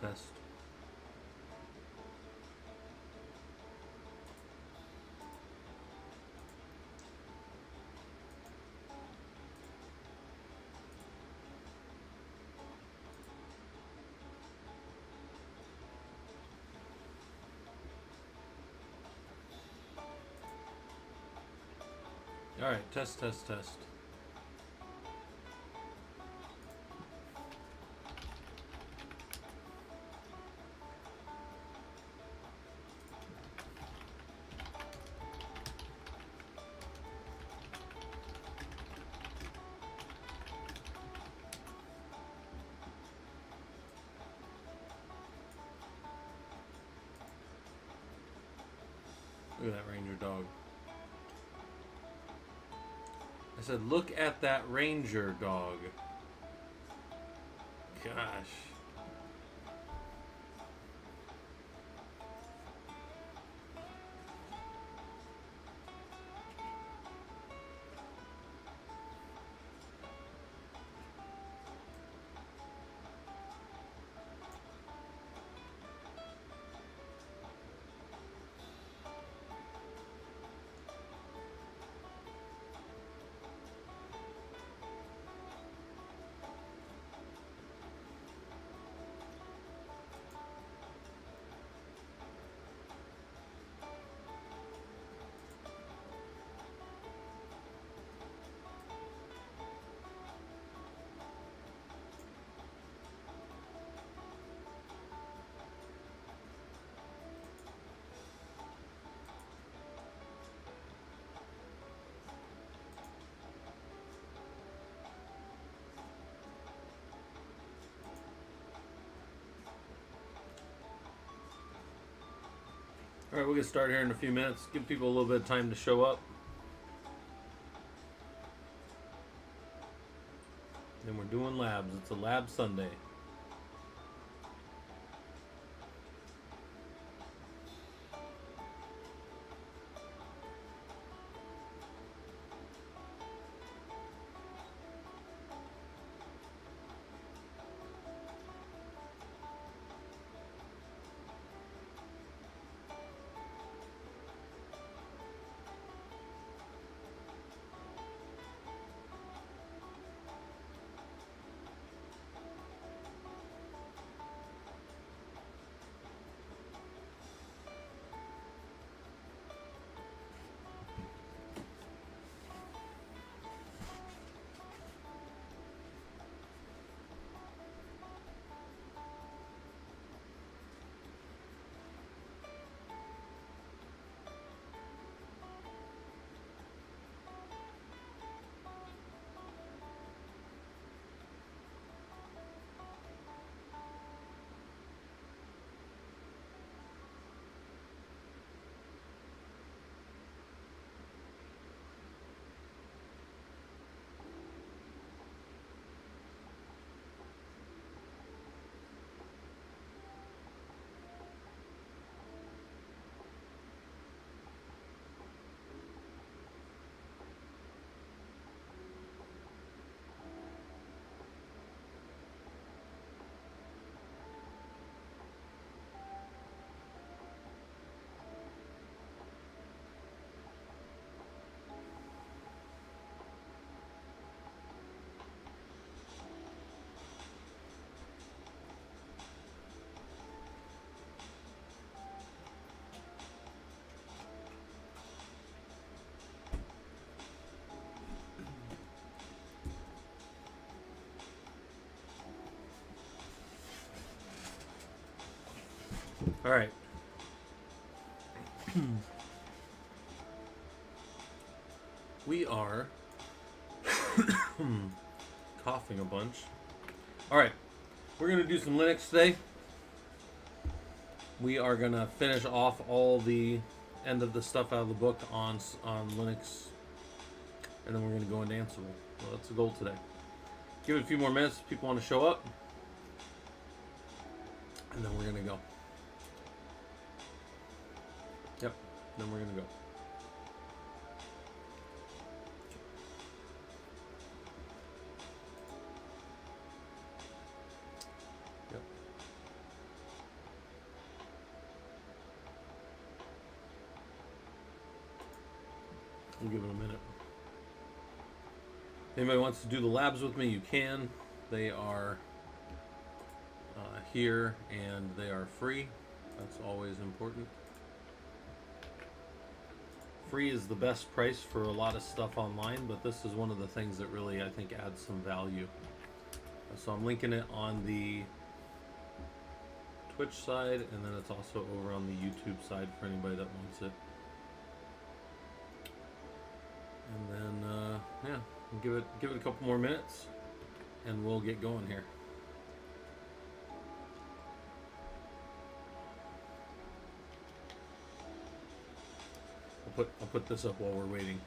test. All right, test. Look at that ranger dog. I said, look at that ranger dog. Gosh. All right, we'll get started here in a few minutes. Give people a little bit of time to show up. Then we're doing labs. It's a lab Sunday. All right. We are coughing a bunch. All right. We're going to do some Linux today. We are going to finish off all the end of the stuff out of the book on Linux. And then we're going to go into Ansible. So that's the goal today. Give it a few more minutes if people want to show up. And then we're going to go. Yep. Then we're going to go. Yep. We'll give it a minute. If anybody wants to do the labs with me, you can. They are here, and they are free. That's always important. Free is the best price for a lot of stuff online, but this is one of the things that really, I think, adds some value. So I'm linking it on the Twitch side, and then it's also over on the YouTube side for anybody that wants it. And then, yeah, give it a couple more minutes, and we'll get going here. I'll put this up while we're waiting.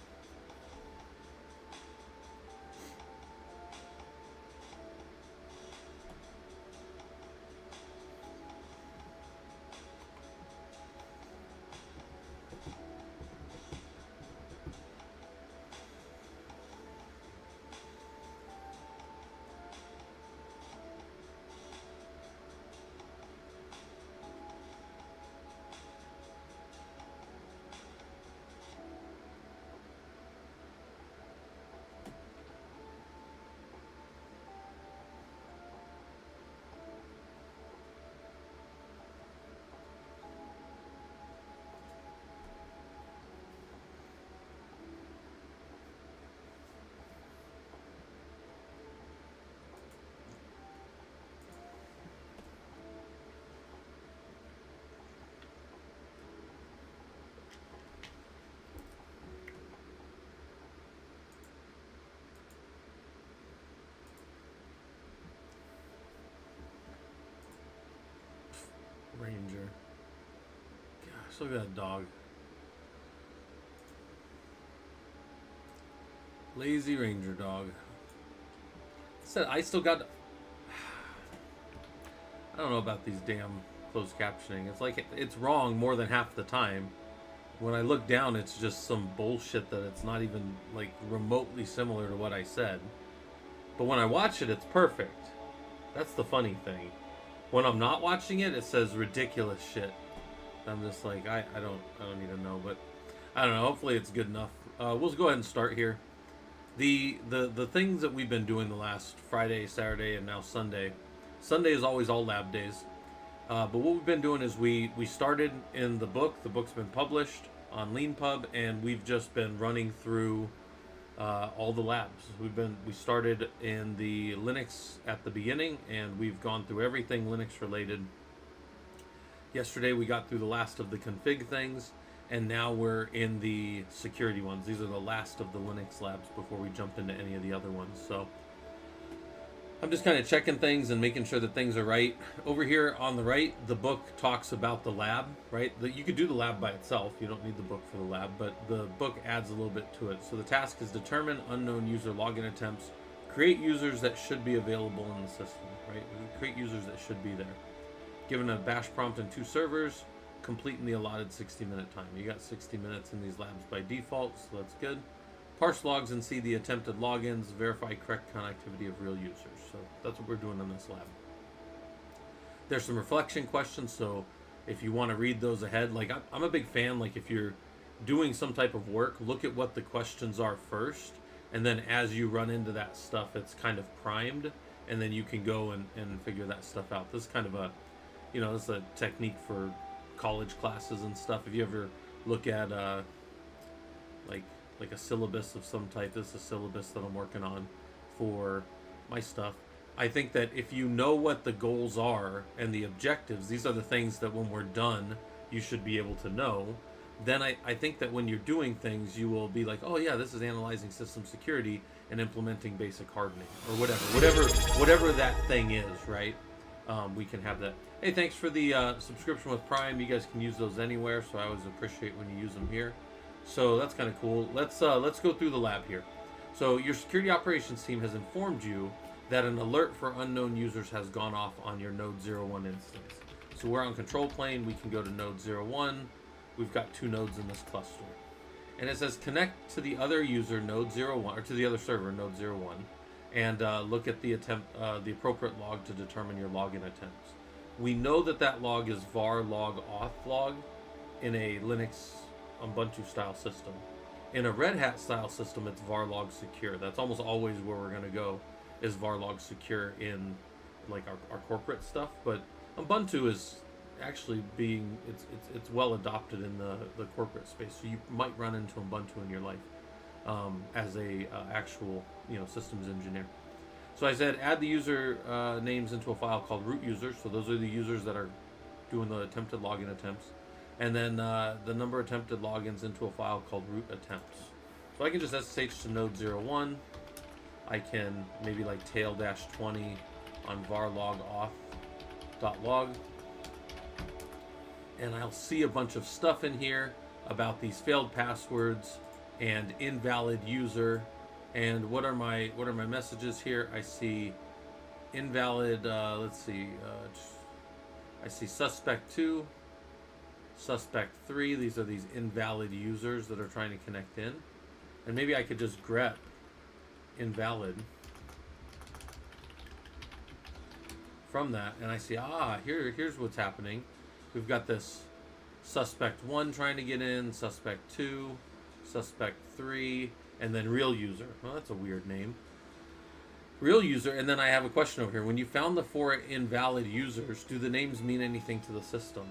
Ranger. Gosh, look at that dog. Lazy Ranger dog. I still got... I don't know about these damn closed captioning. It's like it's wrong more than half the time. When I look down, it's just some bullshit that it's not even like remotely similar to what I said. But when I watch it, it's perfect. That's the funny thing. When I'm not watching it, it says ridiculous shit. I'm just like, I don't need to know, but I don't know. Hopefully it's good enough. We'll go ahead and start here. The things that we've been doing the last Friday, Saturday, and now Sunday. Sunday is always all lab days. But what we've been doing is we started in the book. The book's been published on LeanPub, and we've just been running through all the labs. We started in the Linux at the beginning, and we've gone through everything Linux related. Yesterday we got through the last of the config things, and now we're in the security ones. These are the last of the Linux labs before we jump into any of the other ones. So I'm just kind of checking things and making sure that things are right. Over here on the right, the book talks about the lab, right? You could do the lab by itself. You don't need the book for the lab, but the book adds a little bit to it. So the task is determine unknown user login attempts, create users that should be available in the system, right? Create users that should be there. Given a bash prompt and 2 servers, complete in the allotted 60-minute time. You got 60 minutes in these labs by default, so that's good. Parse logs and see the attempted logins, verify correct connectivity of real users. So that's what we're doing in this lab. There's some reflection questions, so if you want to read those ahead, like I'm a big fan, like if you're doing some type of work, look at what the questions are first, and then as you run into that stuff, it's kind of primed, and then you can go and figure that stuff out. This is kind of a, this is a technique for college classes and stuff. If you ever look at like a syllabus of some type, this is a syllabus that I'm working on for my stuff. I think that if you know what the goals are and the objectives, these are the things that when we're done, you should be able to know. Then I think that when you're doing things, you will be like, oh yeah, this is analyzing system security and implementing basic hardening or whatever that thing is, right? We can have that. Hey, thanks for the subscription with Prime. You guys can use those anywhere, so I always appreciate when you use them here. So that's kind of cool. Let's go through the lab here. So your security operations team has informed you that an alert for unknown users has gone off on your node 01 instance. So we're on control plane. We can go to node 01. We've got 2 nodes in this cluster. And it says connect to the other user node 01, or to the other server node 01, and look at the appropriate log to determine your login attempts. We know that log is var log auth log in a Linux Ubuntu style system. In a Red Hat style system, it's varlog secure. That's almost always where we're going to go, is varlog secure in like our corporate stuff. But Ubuntu is actually being it's well adopted in the corporate space. So you might run into Ubuntu in your life as a actual systems engineer. So I said add the user names into a file called root users. So those are the users that are doing the attempted login attempts. And then the number of attempted logins into a file called root attempts. So I can just SSH to node 01. I can maybe like tail-20 on varlog auth.log. And I'll see a bunch of stuff in here about these failed passwords and invalid user. And what are my messages here? I see invalid, let's see, I see suspect 2, suspect 3. These are these invalid users that are trying to connect in. And maybe I could just grep invalid from that, and I see, here's what's happening. We've got this suspect 1 trying to get in, suspect 2, suspect 3, and then real user. Well, that's a weird name. Real user, and then I have a question over here. When you found the 4 invalid users, do the names mean anything to the system?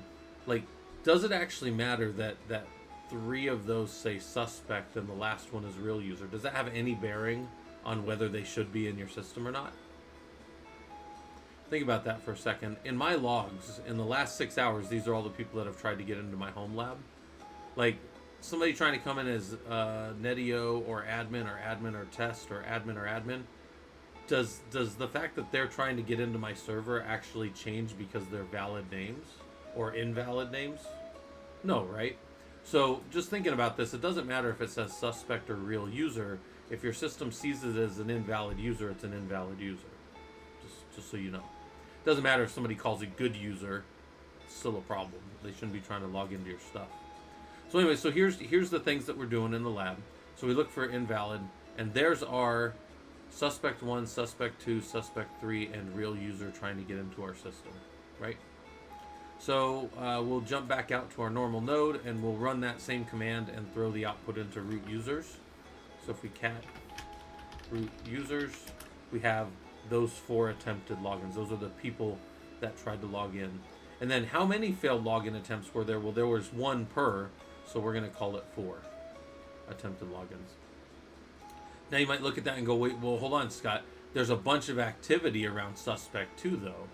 Like, does it actually matter that 3 of those say suspect and the last one is real user? Does that have any bearing on whether they should be in your system or not? Think about that for a second. In my logs, in the last 6 hours, these are all the people that have tried to get into my home lab. Like, somebody trying to come in as Netio or admin or test or admin. Does the fact that they're trying to get into my server actually change because they're valid names or invalid names? No, right? So just thinking about this, it doesn't matter if it says suspect or real user. If your system sees it as an invalid user, it's an invalid user. Just so you know. It doesn't matter if somebody calls it good user, it's still a problem. They shouldn't be trying to log into your stuff. So anyway, so here's the things that we're doing in the lab. So we look for invalid, and there's our suspect 1, suspect 2, suspect 3, and real user trying to get into our system, right? So we'll jump back out to our normal node, and we'll run that same command and throw the output into root users. So if we cat root users, we have those 4 attempted logins. Those are the people that tried to log in. And then how many failed login attempts were there? Well, there was 1 per, so we're going to call it 4 attempted logins. Now you might look at that and go, wait, well, hold on, Scott. There's a bunch of activity around suspect 2, though.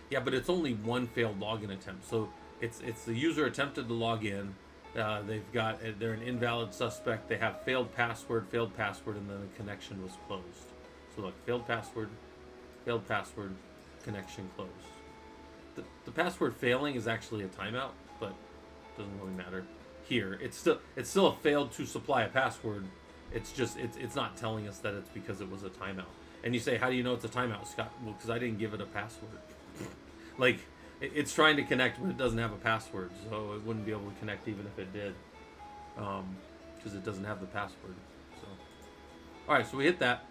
Yeah, but it's only 1 failed login attempt. So it's the user attempted to log in. They're an invalid suspect. They have failed password, and then the connection was closed. So look, failed password, connection closed. The password failing is actually a timeout, but it doesn't really matter. Here, it's still a failed to supply a password. It's just it's not telling us that it's because it was a timeout. And you say, how do you know it's a timeout, Scott? Well, because I didn't give it a password. Like, it's trying to connect, but it doesn't have a password, so it wouldn't be able to connect even if it did, because it doesn't have the password. So, all right, so we hit that,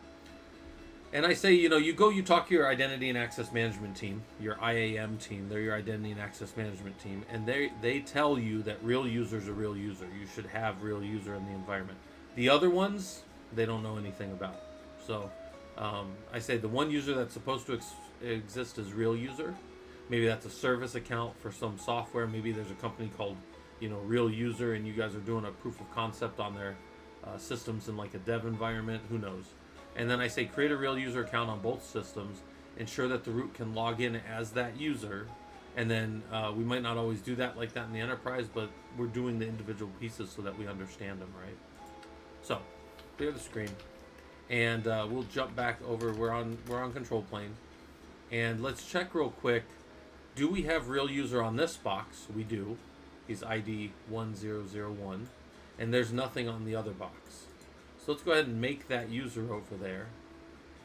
and I say, you talk to your identity and access management team, your IAM team. They're your identity and access management team, and they tell you that real user's a real user. You should have real user in the environment. The other ones, they don't know anything about. So I say the one user that's supposed to exist is real user. Maybe that's a service account for some software. Maybe there's a company called, Real User, and you guys are doing a proof of concept on their systems in like a dev environment. Who knows? And then I say create a real user account on both systems. Ensure that the root can log in as that user. And then we might not always do that like that in the enterprise, but we're doing the individual pieces so that we understand them, right? So clear the screen, and we'll jump back over. We're on control plane, and let's check real quick. Do we have real user on this box? We do. He's ID 1001, and there's nothing on the other box. So let's go ahead and make that user over there,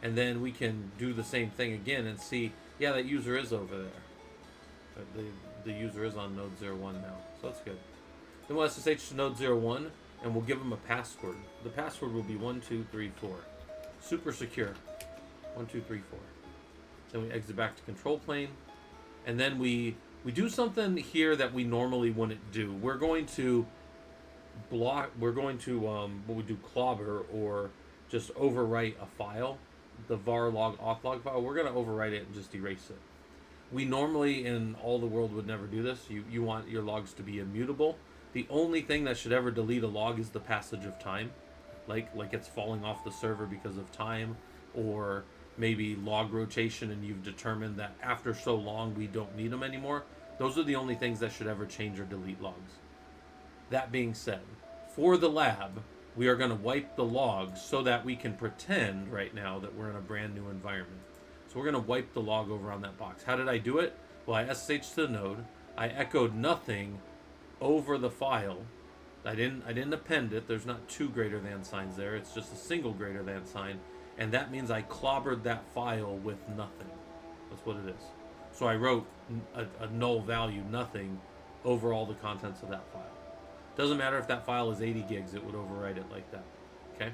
and then we can do the same thing again and see, yeah, that user is over there. The user is on node 01 now, so that's good. Then we'll SSH to node 01, and we'll give him a password. The password will be 1234. Super secure. 1234. Then we exit back to control plane. And then we do something here that we normally wouldn't do. We're going to we're going to, what we do, clobber or just overwrite a file, the var log auth log file. We're going to overwrite it and just erase it. We normally in all the world would never do this. You want your logs to be immutable. The only thing that should ever delete a log is the passage of time, like it's falling off the server because of time, or maybe log rotation and you've determined that after so long we don't need them anymore. Those are the only things that should ever change or delete logs. That being said, for the lab, we are going to wipe the logs so that we can pretend right now that we're in a brand new environment. So we're going to wipe the log over on that box. How did I do it? Well, I SSH to the node. I echoed nothing over the file. I didn't append it. There's not two greater than signs there. It's just a single greater than sign. And that means I clobbered that file with nothing. That's what it is. So I wrote a null value, nothing, over all the contents of that file. Doesn't matter if that file is 80 gigs, it would overwrite it like that. Okay?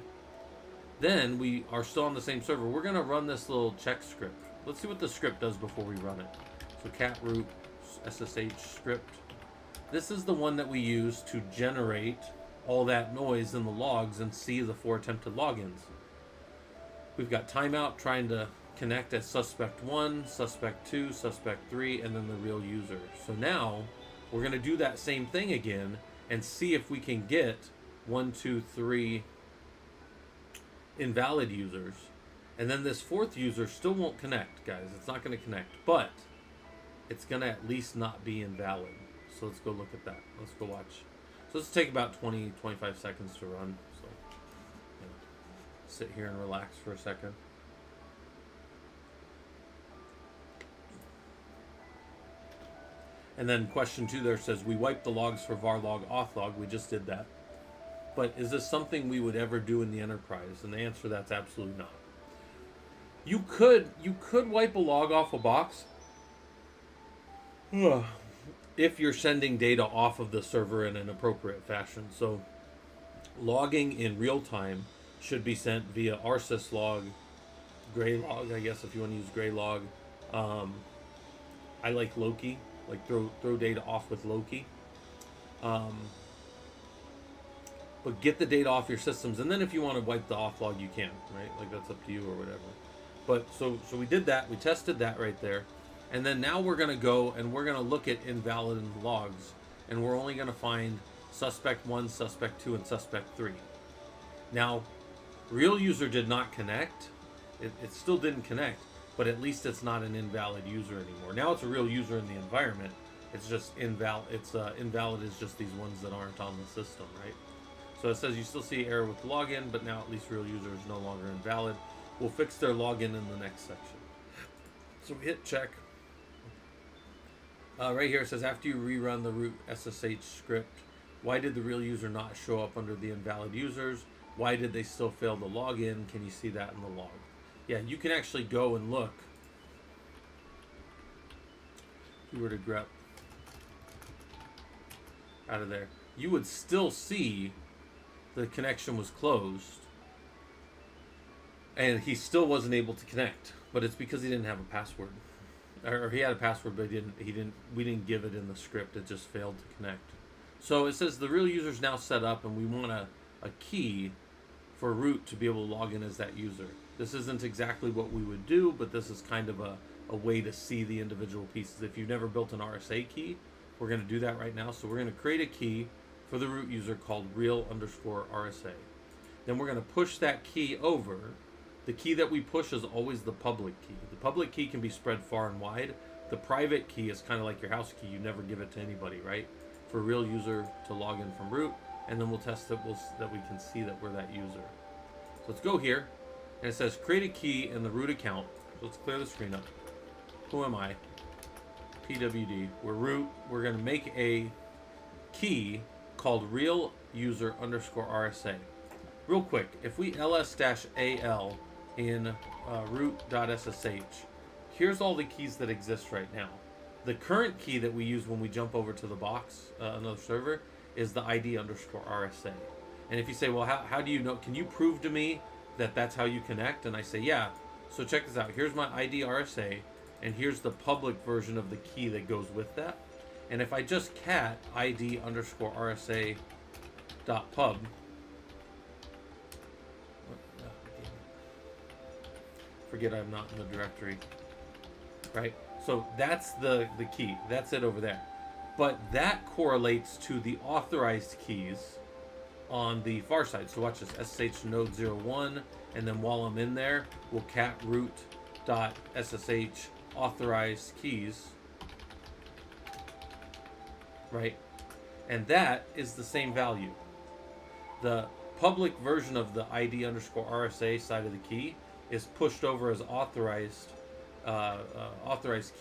Then we are still on the same server. We're going to run this little check script. Let's see what the script does before we run it. So cat root SSH script. This is the one that we use to generate all that noise in the logs and see the 4 attempted logins. We've got timeout trying to connect as suspect 1, suspect 2, suspect 3, and then the real user. So now we're going to do that same thing again and see if we can get 1, 2, 3 invalid users. And then this 4th user still won't connect, guys. It's not going to connect, but it's going to at least not be invalid. So let's go look at that. Let's go watch. So let's take about 20, 25 seconds to run. So sit here and relax for a second. And then question 2 there says, we wiped the logs for var log auth log. We just did that. But is this something we would ever do in the enterprise? And the answer to that's absolutely not. You could wipe a log off a box if you're sending data off of the server in an appropriate fashion. So logging in real time should be sent via rsyslog, graylog, I guess if you want to use graylog. I like Loki, like throw data off with Loki. But get the data off your systems, and then if you want to wipe the off log, you can, right? Like that's up to you or whatever. But so we did that. We tested that right there. And then now we're going to go and we're going to look at invalid logs, and we're only going to find suspect 1, suspect 2, and suspect 3. Now, real user did not connect. It still didn't connect, but at least it's not an invalid user anymore. Now it's a real user in the environment. It's just invalid. Invalid is just these ones that aren't on the system, right? So it says you still see error with login, but now at least real user is no longer invalid. We'll fix their login in the next section. So we hit check. Right here it says, after you rerun the root SSH script, why did the real user not show up under the invalid users? Why did they still fail to log in? Can you see that in the log? Yeah, you can actually go and look. If you were to grep out of there, you would still see the connection was closed and he still wasn't able to connect, but it's because he didn't have a password. Or he had a password, but we didn't give it in the script. It just failed to connect. So it says the real user is now set up, and we want a key for root to be able to log in as that user. This isn't exactly what we would do, but this is kind of a way to see the individual pieces. If you've never built an RSA key, we're going to do that right now. So we're going to create a key for the root user called real_RSA. Then we're going to push that key over. The key that we push is always the public key. The public key can be spread far and wide. The private key is kind of like your house key. You never give it to anybody, right? For real user to log in from root, and then we'll test that we can see that we're that user. So let's go here, and it says create a key in the root account. So let's clear the screen up. Who am I? PWD. We're root. We're going to make a key called real_user_RSA. Real quick, if we ls-al in root.ssh, here's all the keys that exist right now. The current key that we use when we jump over to the box, another server, is the ID_RSA. And if you say, well, how do you know? Can you prove to me that that's how you connect? And I say, yeah. So check this out. Here's my ID_RSA, and here's the public version of the key that goes with that. And if I just cat ID_RSA dot pub. Forget I'm not in the directory, right? So that's the key. That's it over there. But that correlates to the authorized keys on the far side. So watch this, SSH node 01, and then while I'm in there, we'll cat root dot SSH authorized keys, right? And that is the same value. The public version of the ID underscore RSA side of the key is pushed over as authorized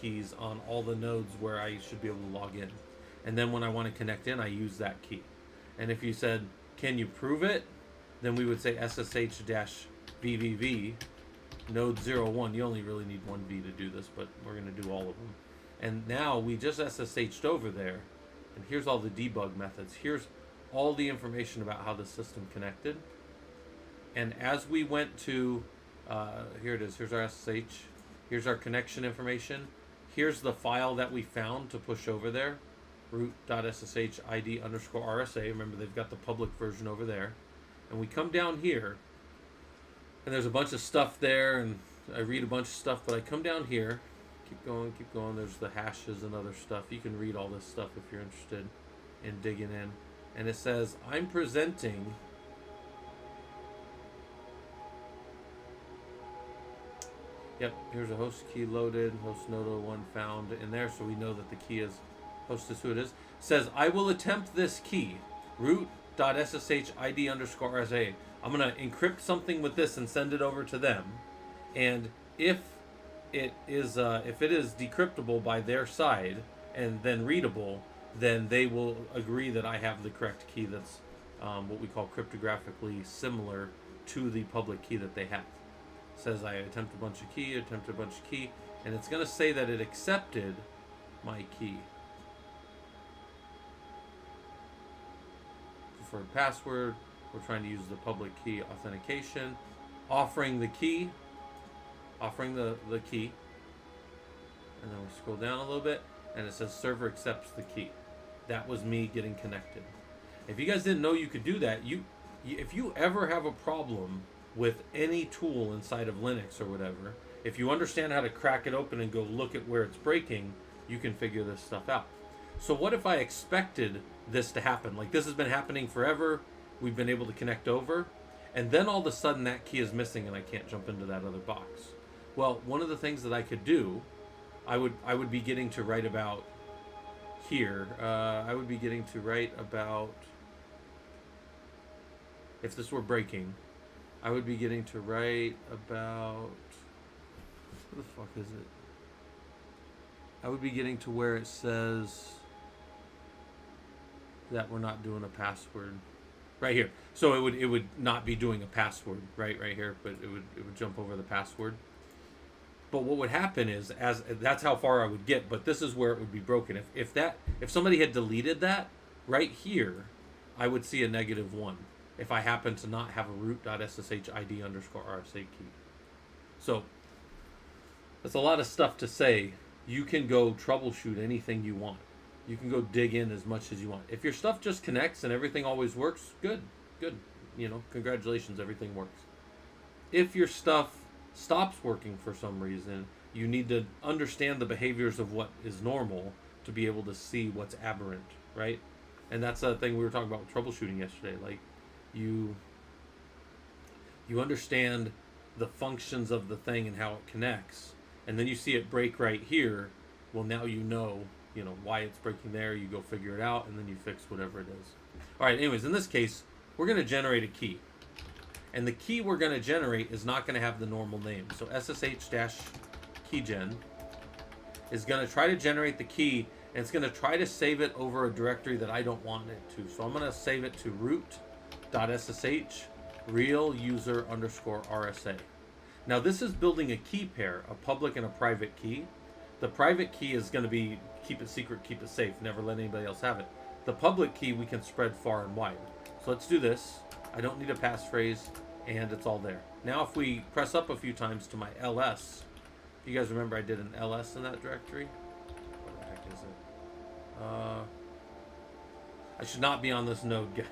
keys on all the nodes where I should be able to log in. And then when I want to connect in, I use that key. And if you said, can you prove it? Then we would say SSH-VVV node 01. You only really need one V to do this, but we're going to do all of them. And now we just SSH'd over there. And here's all the debug methods. Here's all the information about how the system connected. And as we went to, here it is, here's our SSH, here's our connection information, here's the file that we found to push over there, root.ssh id underscore RSA. Remember, they've got the public version over there. And we come down here, and there's a bunch of stuff there, and I read a bunch of stuff, but I come down here, keep going, there's the hashes and other stuff. You can read all this stuff if you're interested in digging in. And it says, I'm presenting yep, here's a host key loaded, host node 01 found in there, so we know that the key is host is who it is. It says, I will attempt this key, root.ssh id underscore RSA. I'm going to encrypt something with this and send it over to them. And if it is decryptable by their side and then readable, then they will agree that I have the correct key that's what we call cryptographically similar to the public key that they have. It says I attempt a bunch of key, and it's going to say that it accepted my key. Preferred password, we're trying to use the public key authentication, offering the key, the key, and then we scroll down a little bit, and it says server accepts the key. That was me getting connected. If you guys didn't know you could do that, if you ever have a problem with any tool inside of Linux or whatever, if you understand how to crack it open and go look at where it's breaking, you can figure this stuff out. So what if I expected this to happen? Like, this has been happening forever, we've been able to connect over, and then all of a sudden that key is missing and I can't jump into that other box. Well, one of the things that I could do, I would be getting to write about here. I would be getting to write about, if this were breaking, I would be getting to write about, what the fuck is it? I would be getting to where it says that we're not doing a password. Right here. So it would not be doing a password right here, but it would jump over the password. But what would happen is, that's how far I would get, but this is where it would be broken. If somebody had deleted that right here, I would see a -1 if I happen to not have a root.ssh id underscore RSA key. So that's a lot of stuff to say. You can go troubleshoot anything you want. You can go dig in as much as you want. If your stuff just connects and everything always works, good. You know, congratulations, everything works. If your stuff stops working for some reason, you need to understand the behaviors of what is normal to be able to see what's aberrant, right? And that's the thing we were talking about with troubleshooting yesterday. Like, you understand the functions of the thing and how it connects, and then you see it break right here. Well, now you know why it's breaking there. You go figure it out, and then you fix whatever it is. All right, anyways, in this case, we're going to generate a key. And the key we're going to generate is not going to have the normal name. So SSH-keygen is going to try to generate the key, and it's going to try to save it over a directory that I don't want it to. So I'm going to save it to root.ssh real user underscore RSA. Now this is building a key pair, a public and a private key. The private key is going to be keep it secret, keep it safe, never let anybody else have it. The public key we can spread far and wide. So let's do this. I don't need a passphrase, and it's all there. Now if we press up a few times to my ls, if you guys remember I did an ls in that directory. What the heck is it? I should not be on this node, guys.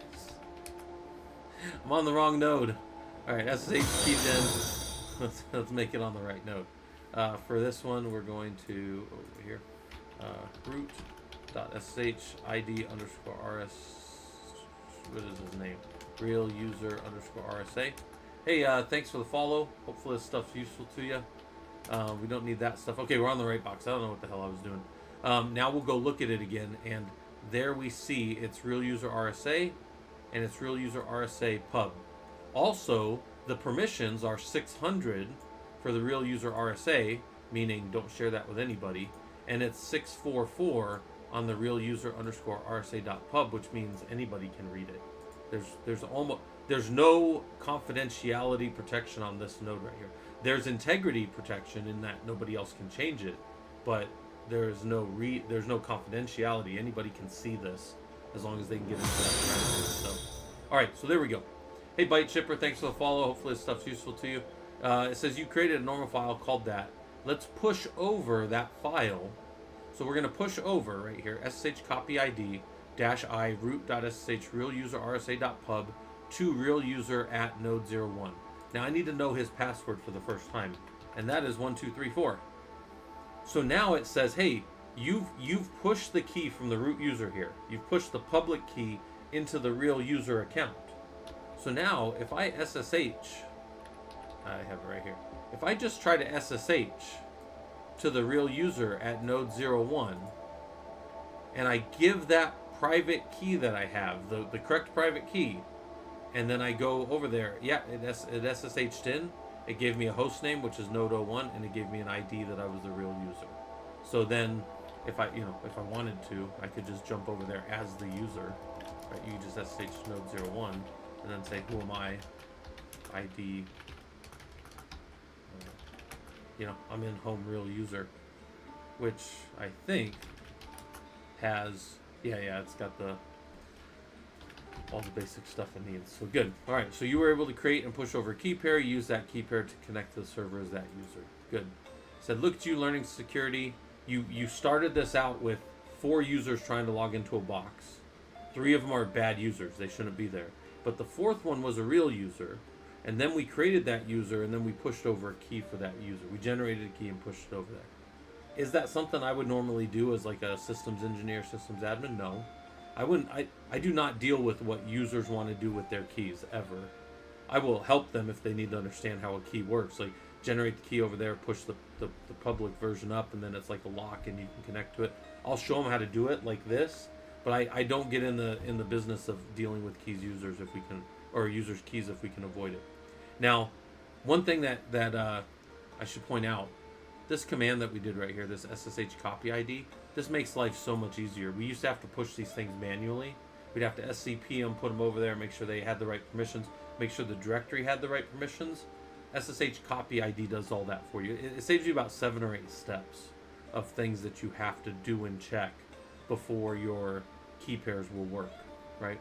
I'm on the wrong node. All right, SSH keygen. Let's make it on the right node. For this one, we're going to over here, root.sh id underscore rs. What is his name? Real user underscore RSA. Hey, thanks for the follow. Hopefully this stuff's useful to you. We don't need that stuff. Okay, we're on the right box. I don't know what the hell I was doing. Now we'll go look at it again, and there we see it's real user RSA, and it's real user RSA pub. Also, the permissions are 600 for the real user RSA, meaning don't share that with anybody, and it's 644 on the real user underscore RSA.pub, which means anybody can read it. There's no confidentiality protection on this node right here. There's integrity protection in that nobody else can change it, but there's no confidentiality. Anybody can see this as long as they can get into that premises. So, all right, so there we go. Hey, Byte Shipper, thanks for the follow. Hopefully this stuff's useful to you. It says you created a normal file called that. Let's push over that file. So we're going to push over right here, SSH copy ID -I root.sh real user RSA.pub to real user at node 01. Now I need to know his password for the first time, and that is 1234. So now it says, hey, you've pushed the key from the root user here. You've pushed the public key into the real user account. So now if I SSH, I have it right here. If I just try to SSH to the real user at node 01, and I give that private key that I have, the correct private key, and then I go over there, yeah, it SSH'd in, it gave me a host name, which is node 01, and it gave me an ID that I was the real user. So then, if I wanted to, I could just jump over there as the user, right? You just SSH node 01, and then say, who am I? ID, I'm in home real user, which I think has, it's got all the basic stuff it needs. So good. All right, so you were able to create and push over a key pair, use that key pair to connect to the server as that user. Good. Said, look at you learning security. You started this out with 4 users trying to log into a box. 3 of them are bad users. They shouldn't be there. But the 4th one was a real user. And then we created that user, and then we pushed over a key for that user. We generated a key and pushed it over there. Is that something I would normally do as like a systems engineer, systems admin? No. I wouldn't. I do not deal with what users want to do with their keys, ever. I will help them if they need to understand how a key works. Like, generate the key over there, push the public version up, and then it's like a lock, and you can connect to it. I'll show them how to do it like this, but I don't get in the business of dealing with keys users if we can, or users' keys if we can avoid it. Now, one thing that I should point out, this command that we did right here, this SSH copy ID, this makes life so much easier. We used to have to push these things manually. We'd have to SCP them, put them over there, make sure they had the right permissions, make sure the directory had the right permissions. SSH copy ID does all that for you. It saves you about 7 or 8 steps of things that you have to do and check before your key pairs will work, right?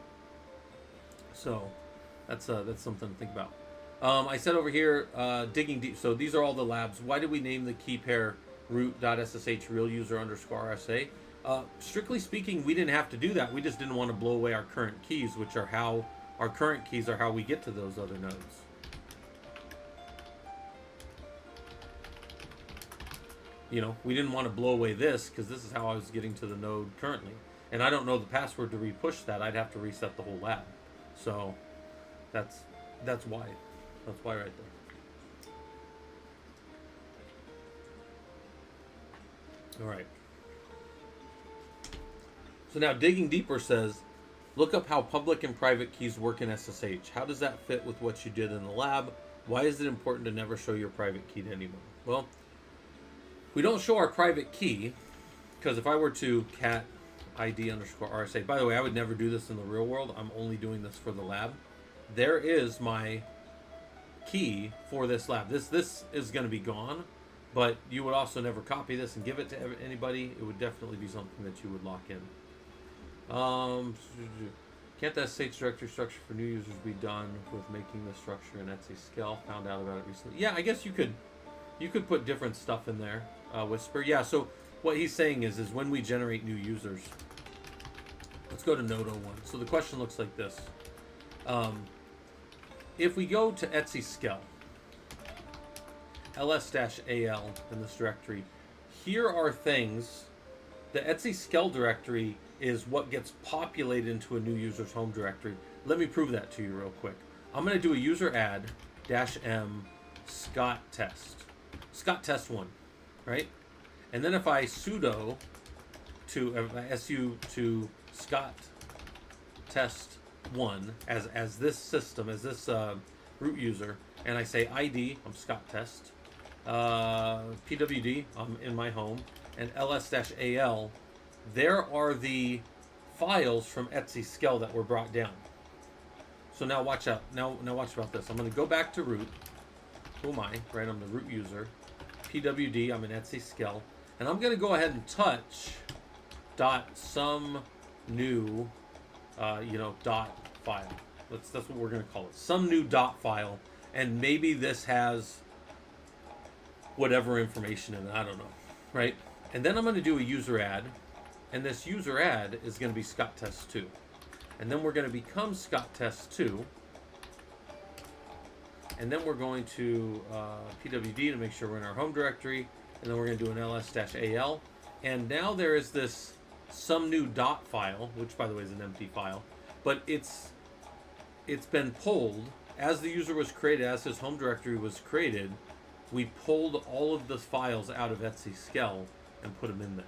So that's something to think about. I said over here, digging deep. So these are all the labs. Why did we name the key pair root.ssh real user underscore RSA? Strictly speaking, we didn't have to do that. We just didn't want to blow away our current keys, which are how our current keys are how we get to those other nodes. We didn't want to blow away this because this is how I was getting to the node currently. And I don't know the password to re-push that. I'd have to reset the whole lab. So that's why. That's why right there. All right. So now digging deeper says, look up how public and private keys work in SSH. How does that fit with what you did in the lab? Why is it important to never show your private key to anyone? Well, we don't show our private key because if I were to cat ID underscore RSA, by the way, I would never do this in the real world. I'm only doing this for the lab. There is my key for this lab. This is going to be gone, but you would also never copy this and give it to anybody. It would definitely be something that you would lock in. Can't the SSH directory structure for new users be done with making the structure in Etsy-Scale? Found out about it recently. Yeah, I guess you could put different stuff in there. Whisper. Yeah, so what he's saying is when we generate new users, let's go to node 01. So the question looks like this. if we go to etsy-skel, ls-al in this directory, here are things. The etsy-skel directory is what gets populated into a new user's home directory. Let me prove that to you real quick. I'm going to do a user add -m scott test1, right? And then if I sudo su to scott test1 as this system, as this root user, and I say ID, I'm Scott Test, pwd, I'm in my home, and ls-al, there are the files from etsy-skel that were brought down. So now watch out. Now watch about this. I'm going to go back to root. Who am I? Right, I'm the root user. pwd, I'm in etsy-skel, and I'm going to go ahead and touch some new dot file. That's what we're going to call it. Some new dot file, and maybe this has whatever information in it. I don't know, right? And then I'm going to do a user add, and this user add is going to be Scott Test 2. And then we're going to become Scott Test 2. And then we're going to pwd to make sure we're in our home directory. And then we're going to do an ls-al. And now there is this some new dot file, which by the way is an empty file. But it's been pulled as the user was created, as his home directory was created. We pulled all of the files out of etsy-skel and put them in there.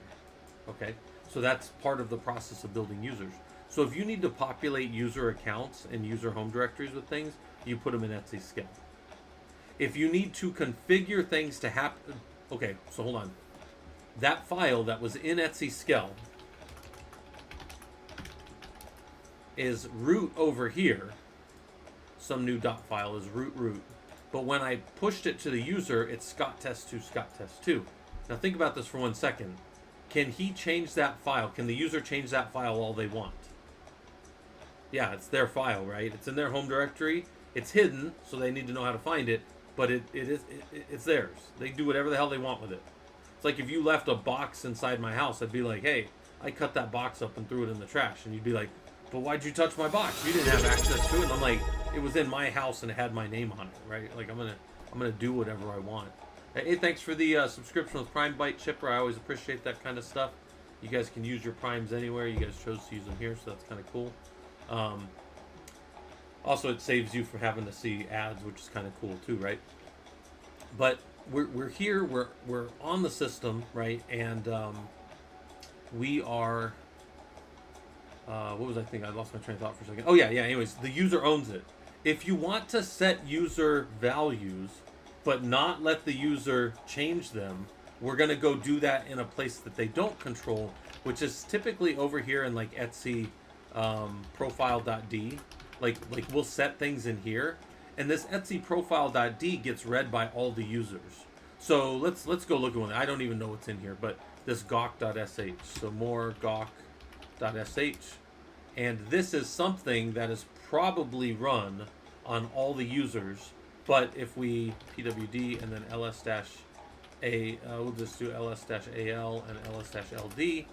Okay, so that's part of the process of building users. So if you need to populate user accounts and user home directories with things, you put them in etsy-skel. If you need to configure things to happen, okay, so hold on. That file that was in etsy-skel is root over here. Some new dot file is root. But when I pushed it to the user, it's Scott Test 2, Scott Test 2. Now think about this for 1 second. Can he change that file? Can the user change that file all they want? Yeah, it's their file, right? It's in their home directory. It's hidden, so they need to know how to find it. But it's theirs. They do whatever the hell they want with it. It's like if you left a box inside my house, I'd be like, hey, I cut that box up and threw it in the trash. And you'd be like, but why'd you touch my box? You didn't have access to it. And I'm like, it was in my house and it had my name on it, right? Like I'm gonna do whatever I want. Hey, thanks for the subscription with Prime Byte Chipper. I always appreciate that kind of stuff. You guys can use your primes anywhere. You guys chose to use them here, so that's kind of cool. Also, it saves you from having to see ads, which is kind of cool too, right? But we're here. We're on the system, right? And we are. What was I thinking? I lost my train of thought for a second. Oh yeah. Anyways, the user owns it. If you want to set user values, but not let the user change them, we're going to go do that in a place that they don't control, which is typically over here in like Etsy profile.d. Like we'll set things in here, and this Etsy profile.d gets read by all the users. So let's go look at one. I don't even know what's in here, but this gawk.sh. So more gawk.sh, and this is something that is probably run on all the users. But if we pwd and then we'll just do ls-al and ls-ld,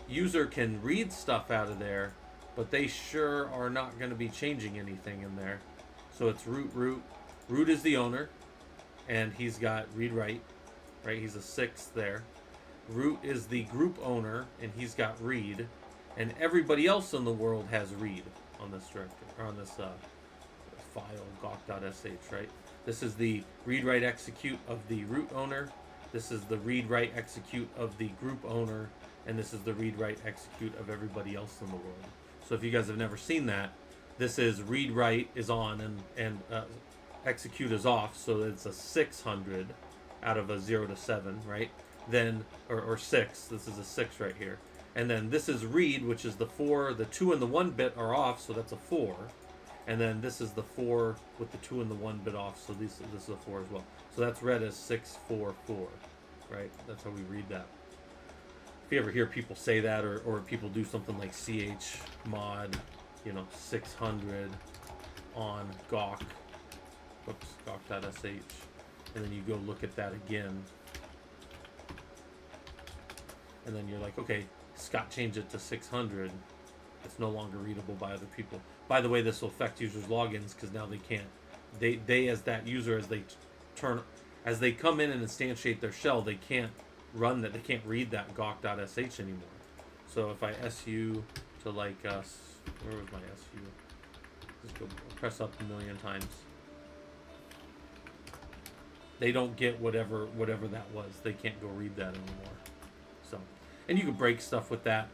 user can read stuff out of there, but they sure are not going to be changing anything in there. So it's root. Root is the owner, and he's got read write, right? He's a 6th there. Root is the group owner, and he's got read, and everybody else in the world has read on this directory, or on this file gawk.sh, right? This is the read write execute of the root owner. This is the read write execute of the group owner, and this is the read write execute of everybody else in the world. So if you guys have never seen that, this is read write is on and execute is off, so it's a 600 out of a 0 to 7, right? Then or 6. This is a 6 right here. And then this is read, which is the 4. The 2 and the 1 bit are off, so that's a 4. And then this is the 4 with the 2 and the 1 bit off, so this is a 4 as well. So that's read as 644, right? That's how we read that. If you ever hear people say that, or people do something like chmod, 600 on gawk, gawk.sh, and then you go look at that again, and then you're like, okay, Scott changed it to 600. It's no longer readable by other people. By the way, this will affect users' logins because now they can't they as that user, as they come in and instantiate their shell, they can't run that, they can't read that gawk.sh anymore. So if I su to like where was my su? Just go press up a million times. They don't get whatever that was. They can't go read that anymore. So, and you can break stuff with that.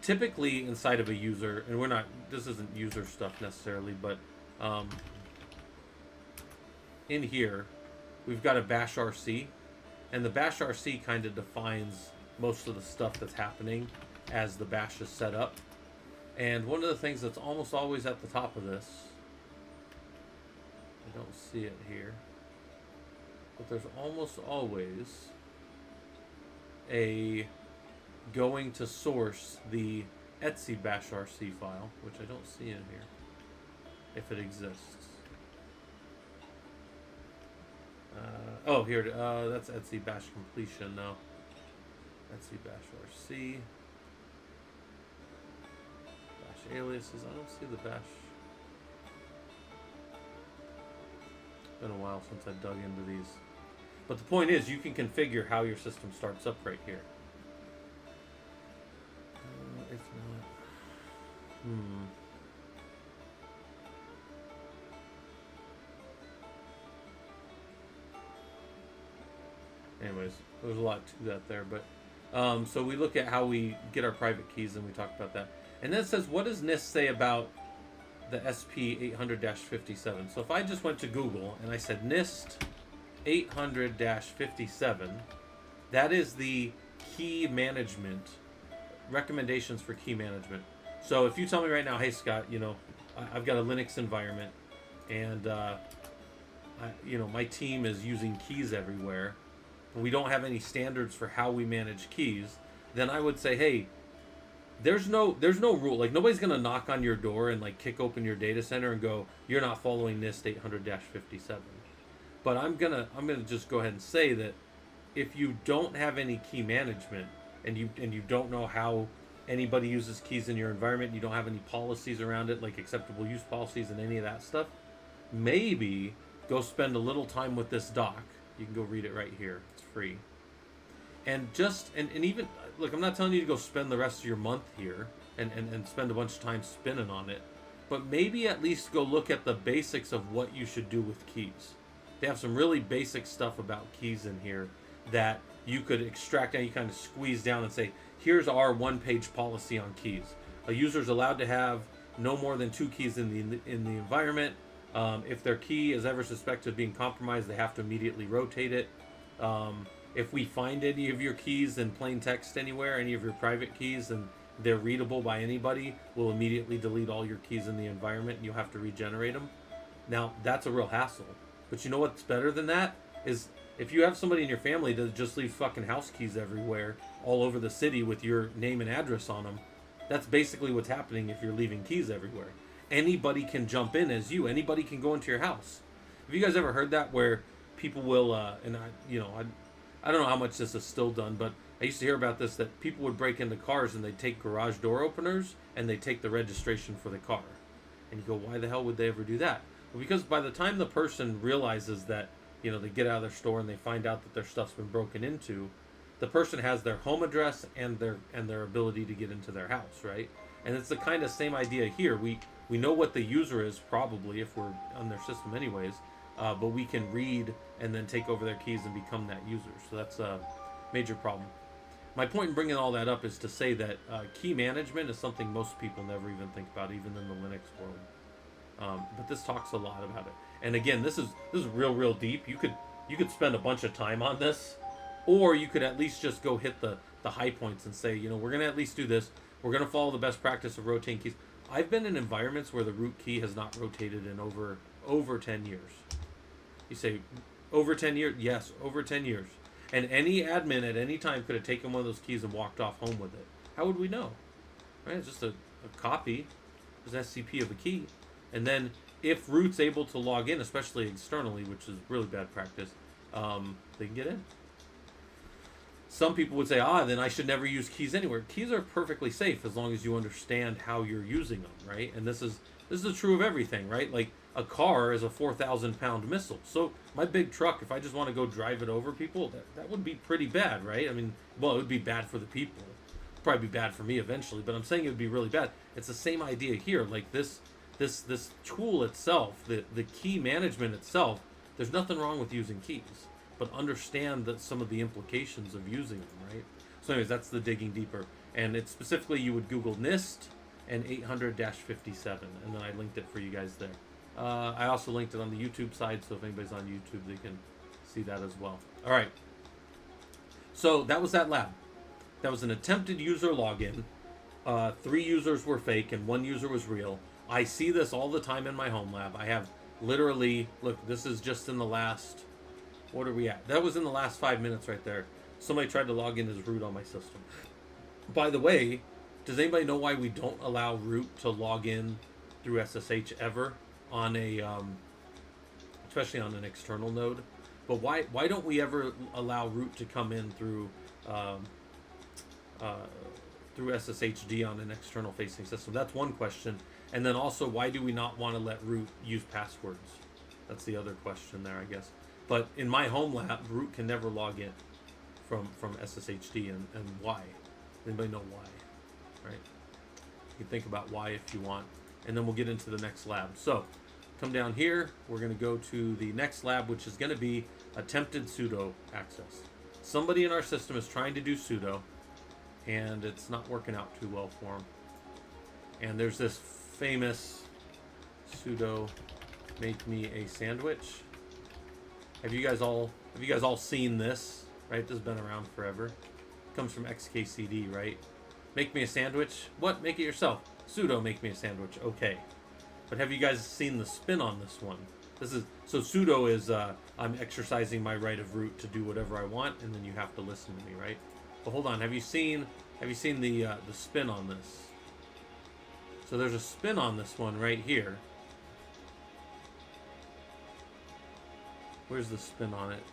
Typically inside of a user, and this isn't user stuff necessarily, but in here we've got a bash rc, and the bash rc kind of defines most of the stuff that's happening as the bash is set up. And one of the things that's almost always at the top of this, I don't see it here, but there's almost always a going to source the etc bash rc file, which I don't see in here, if it exists. Oh, here, that's etc bash completion now. etc bash rc. Bash aliases, I don't see the bash. It's been a while since I dug into these. But the point is, you can configure how your system starts up right here. If not, anyways, there's a lot to that there, but so we look at how we get our private keys, and we talked about that. And then it says, what does NIST say about the SP 800-57? So if I just went to Google and I said NIST 800-57, that is the key management recommendations for key management. So if you tell me right now, hey Scott, I've got a Linux environment, and my team is using keys everywhere, and we don't have any standards for how we manage keys, then I would say, hey, there's no rule. Like, nobody's gonna knock on your door and like kick open your data center and go, you're not following NIST 800-57. But I'm gonna just go ahead and say that if you don't have any key management, and you don't know how anybody uses keys in your environment, you don't have any policies around it, like acceptable use policies and any of that stuff, maybe go spend a little time with this doc. You can go read it right here. It's free. And even, look, I'm not telling you to go spend the rest of your month here and spend a bunch of time spinning on it, but maybe at least go look at the basics of what you should do with keys. They have some really basic stuff about keys in here that you could extract and you kind of squeeze down and say, here's our one-page policy on keys. A user is allowed to have no more than 2 keys in the environment. If their key is ever suspected of being compromised, they have to immediately rotate it. If we find any of your keys in plain text anywhere, any of your private keys, and they're readable by anybody, we'll immediately delete all your keys in the environment, and you'll have to regenerate them. Now, that's a real hassle. But you know what's better than that? Is if you have somebody in your family that just leaves fucking house keys everywhere, all over the city with your name and address on them, that's basically what's happening if you're leaving keys everywhere. Anybody can jump in as you. Anybody can go into your house. Have you guys ever heard that, where people will, and I don't know how much this is still done, but I used to hear about this, that people would break into cars and they'd take garage door openers and they'd take the registration for the car. And you go, why the hell would they ever do that? Well, because by the time the person realizes that, they get out of their store and they find out that their stuff's been broken into, the person has their home address and their ability to get into their house, right? And it's the kind of same idea here. We know what the user is, probably, if we're on their system anyways, but we can read and then take over their keys and become that user. So that's a major problem. My point in bringing all that up is to say that key management is something most people never even think about, even in the Linux world. But this talks a lot about it. And again, this is real deep. You could spend a bunch of time on this, or you could at least just go hit the high points and say, we're going to at least do this. We're going to follow the best practice of rotating keys. I've been in environments where the root key has not rotated in over 10 years. You say, over 10 years? Yes, over 10 years. And any admin at any time could have taken one of those keys and walked off home with it. How would we know? Right? It's just a copy. It's an SCP of a key. And then if root's able to log in, especially externally, which is really bad practice, they can get in. Some people would say, then I should never use keys anywhere. Keys are perfectly safe as long as you understand how you're using them, right? And this is true of everything, right? Like, A car is a 4,000-pound missile. So my big truck, if I just want to go drive it over people, that would be pretty bad, right? I mean, well, it would be bad for the people. Probably be bad for me eventually, but I'm saying it would be really bad. It's the same idea here. Like this tool itself, the key management itself, there's nothing wrong with using keys, but understand that some of the implications of using them, right? So anyways, that's the digging deeper. And it's specifically, you would Google NIST and 800-57, and then I linked it for you guys there. I also linked it on the YouTube side, so if anybody's on YouTube, they can see that as well. All right. So that was that lab. That was an attempted user login. 3 users were fake and 1 user was real. I see this all the time in my home lab. I have literally, look, this is just in the last, what are we at? That was in the last 5 minutes right there. Somebody tried to log in as root on my system. By the way, does anybody know why we don't allow root to log in through SSH ever on a, especially on an external node? But why don't we ever allow root to come in through SSHD on an external facing system? That's one question. And then also, why do we not want to let root use passwords? That's the other question there, I guess. But in my home lab, root can never log in from SSHD, and why? Anybody know why? Right? You can think about why if you want, and then we'll get into the next lab. So come down here, we're going to go to the next lab, which is going to be attempted sudo access. Somebody in our system is trying to do sudo, and it's not working out too well for them. And there's this famous sudo make me a sandwich. Have you guys all seen this? Right, this has been around forever. It comes from XKCD, right? Make me a sandwich. What? Make it yourself. Sudo make me a sandwich. Okay. But have you guys seen the spin on this one? This is, so sudo is I'm exercising my right of root to do whatever I want, and then you have to listen to me, right? But hold on, have you seen the spin on this? So there's a spin on this one right here. Where's the spin on it?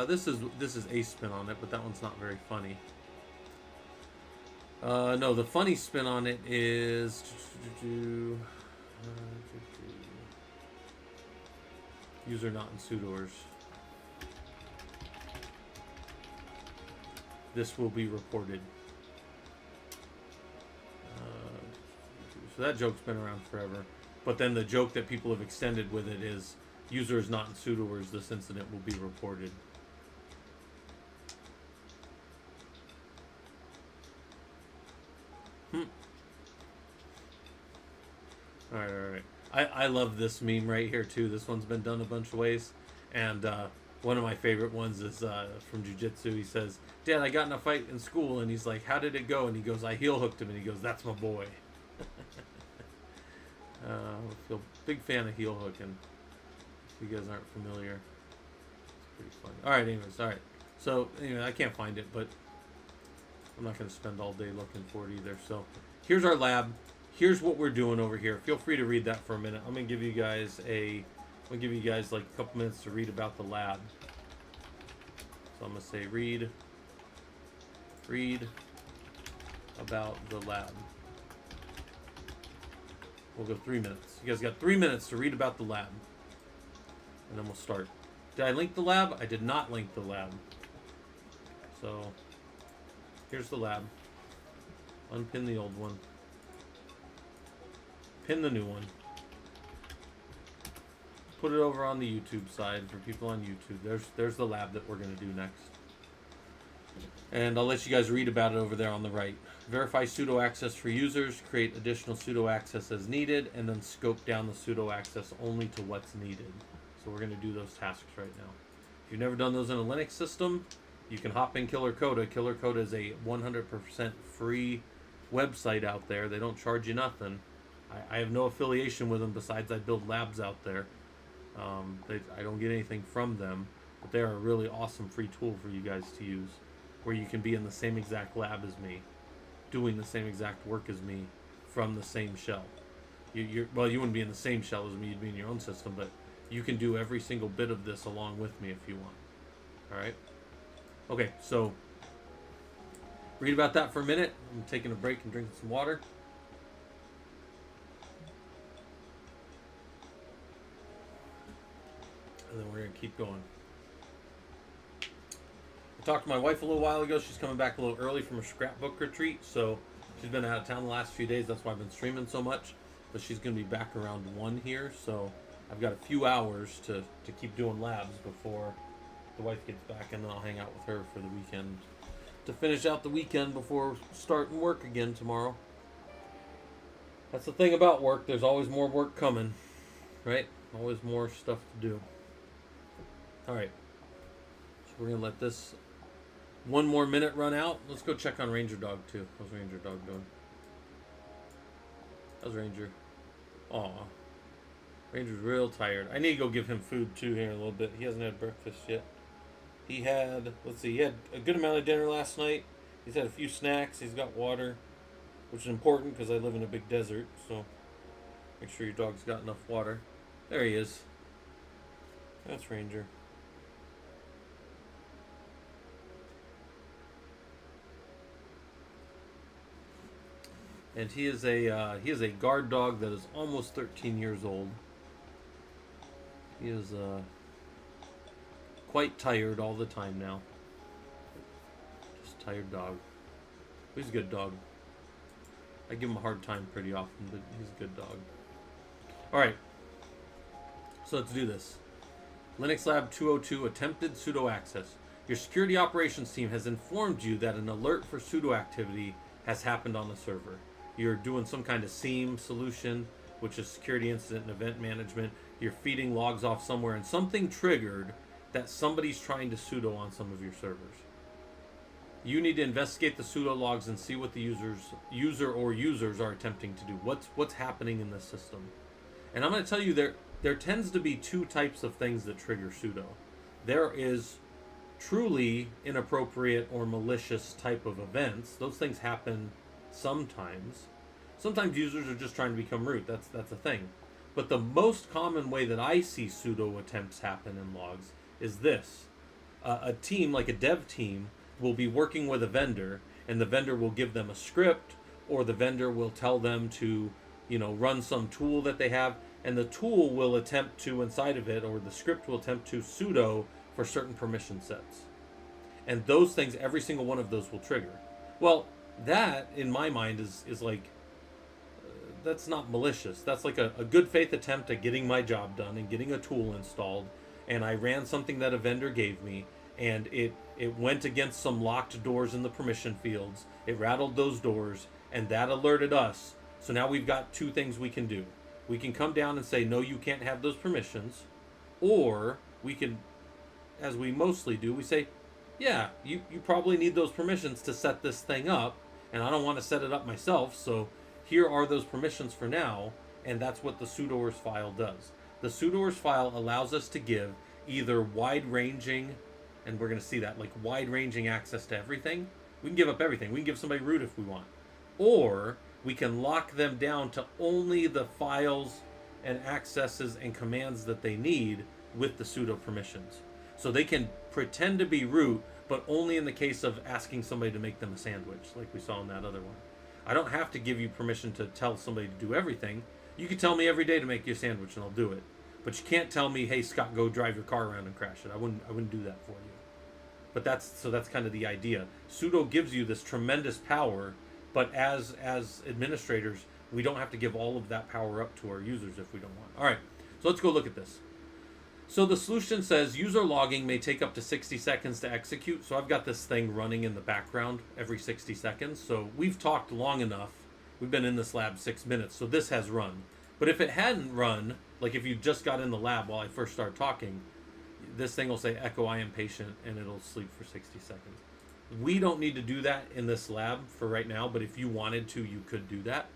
This is a spin on it, but that one's not very funny. No, the funny spin on it is user not in sudoers. This will be reported. So that joke's been around forever. But then the joke that people have extended with it is user is not in sudoers. This incident will be reported. All right. I love this meme right here too. This one's been done a bunch of ways, and one of my favorite ones is from Jiu-Jitsu. He says, "Dad, I got in a fight in school," and he's like, "How did it go?" And he goes, "I heel hooked him," and he goes, "That's my boy." I feel big fan of heel hooking. If you guys aren't familiar, it's pretty funny. All right, anyways, all right. So anyway, I can't find it, but I'm not going to spend all day looking for it either. So here's our lab. Here's what we're doing over here. Feel free to read that for a minute. I'm going to give you guys like a couple minutes to read about the lab. So I'm going to say read about the lab. We'll go 3 minutes. You guys got 3 minutes to read about the lab. And then we'll start. Did I link the lab? I did not link the lab. So here's the lab. Unpin the old one. Pin the new one. Put it over on the YouTube side for people on YouTube. There's the lab that we're going to do next. And I'll let you guys read about it over there on the right. Verify sudo access for users, create additional sudo access as needed, and then scope down the sudo access only to what's needed. So we're going to do those tasks right now. If you've never done those in a Linux system, you can hop in Killer Coda. Killer Coda is a 100% free website out there. They don't charge you nothing. I have no affiliation with them besides I build labs out there. I don't get anything from them, but they're a really awesome free tool for you guys to use, where you can be in the same exact lab as me, doing the same exact work as me from the same shell. Well, you wouldn't be in the same shell as me, you'd be in your own system, but you can do every single bit of this along with me if you want. All right? Okay, so read about that for a minute. I'm taking a break and drinking some water. and then we're going to keep going. I talked to my wife a little while ago. She's coming back a little early from her scrapbook retreat, so she's been out of town the last few days. That's why I've been streaming so much. But she's going to be back around 1 here, so I've got a few hours to keep doing labs before the wife gets back, and then I'll hang out with her for the weekend to finish out the weekend before starting work again tomorrow. That's the thing about work. There's always more work coming, right? Always more stuff to do. All right. So we're going to let this 1 more minute run out. Let's go check on Ranger Dog, too. How's Ranger Dog doing? How's Ranger? Aw. Ranger's real tired. I need to go give him food, too, here in a little bit. He hasn't had breakfast yet. He had, let's see, he had a good amount of dinner last night. He's had a few snacks. He's got water, which is important because I live in a big desert. So make sure your dog's got enough water. There he is. That's Ranger. And he is a guard dog that is almost 13 years old. He is quite tired all the time now. Just tired dog. He's a good dog. I give him a hard time pretty often, but he's a good dog. Alright. So let's do this. Linux Lab 202 attempted sudo access. Your security operations team has informed you that an alert for sudo activity has happened on the server. You're doing some kind of SIEM solution, which is security incident and event management. You're feeding logs off somewhere, and something triggered that somebody's trying to sudo on some of your servers. You need to investigate the sudo logs and see what the user or users are attempting to do. What's happening in the system? And I'm going to tell you there tends to be 2 types of things that trigger sudo. There is truly inappropriate or malicious type of events. Those things happen sometimes. Sometimes users are just trying to become root. That's a thing. But the most common way that I see sudo attempts happen in logs is this. A team, like a dev team, will be working with a vendor, and the vendor will give them a script, or the vendor will tell them to, run some tool that they have, and the tool will attempt to, inside of it, or the script will attempt to sudo for certain permission sets. And those things, every single one of those will trigger. Well, that, in my mind, is like, that's not malicious. That's like a good faith attempt at getting my job done and getting a tool installed, and I ran something that a vendor gave me, and it went against some locked doors in the permission fields. It rattled those doors, and that alerted us. So now we've got 2 things we can do. We can come down and say, no, you can't have those permissions. Or we can, as we mostly do, we say, yeah, you probably need those permissions to set this thing up, and I don't want to set it up myself, so here are those permissions for now, and that's what the sudoers file does. The sudoers file allows us to give either wide-ranging, and we're going to see that, like wide-ranging access to everything. We can give up everything. We can give somebody root if we want. Or we can lock them down to only the files and accesses and commands that they need with the sudo permissions. So they can pretend to be root, but only in the case of asking somebody to make them a sandwich, like we saw in that other one. I don't have to give you permission to tell somebody to do everything. You can tell me every day to make you a sandwich and I'll do it. But you can't tell me, hey Scott, go drive your car around and crash it. I wouldn't do that for you. But that's kind of the idea. Sudo gives you this tremendous power, but as administrators, we don't have to give all of that power up to our users if we don't want. All right, so let's go look at this. So the solution says user logging may take up to 60 seconds to execute. So I've got this thing running in the background every 60 seconds. So we've talked long enough. We've been in this lab 6 minutes, so this has run. But if it hadn't run, like if you just got in the lab while I first started talking, this thing will say echo I am patient and it'll sleep for 60 seconds. We don't need to do that in this lab for right now, but if you wanted to, you could do that.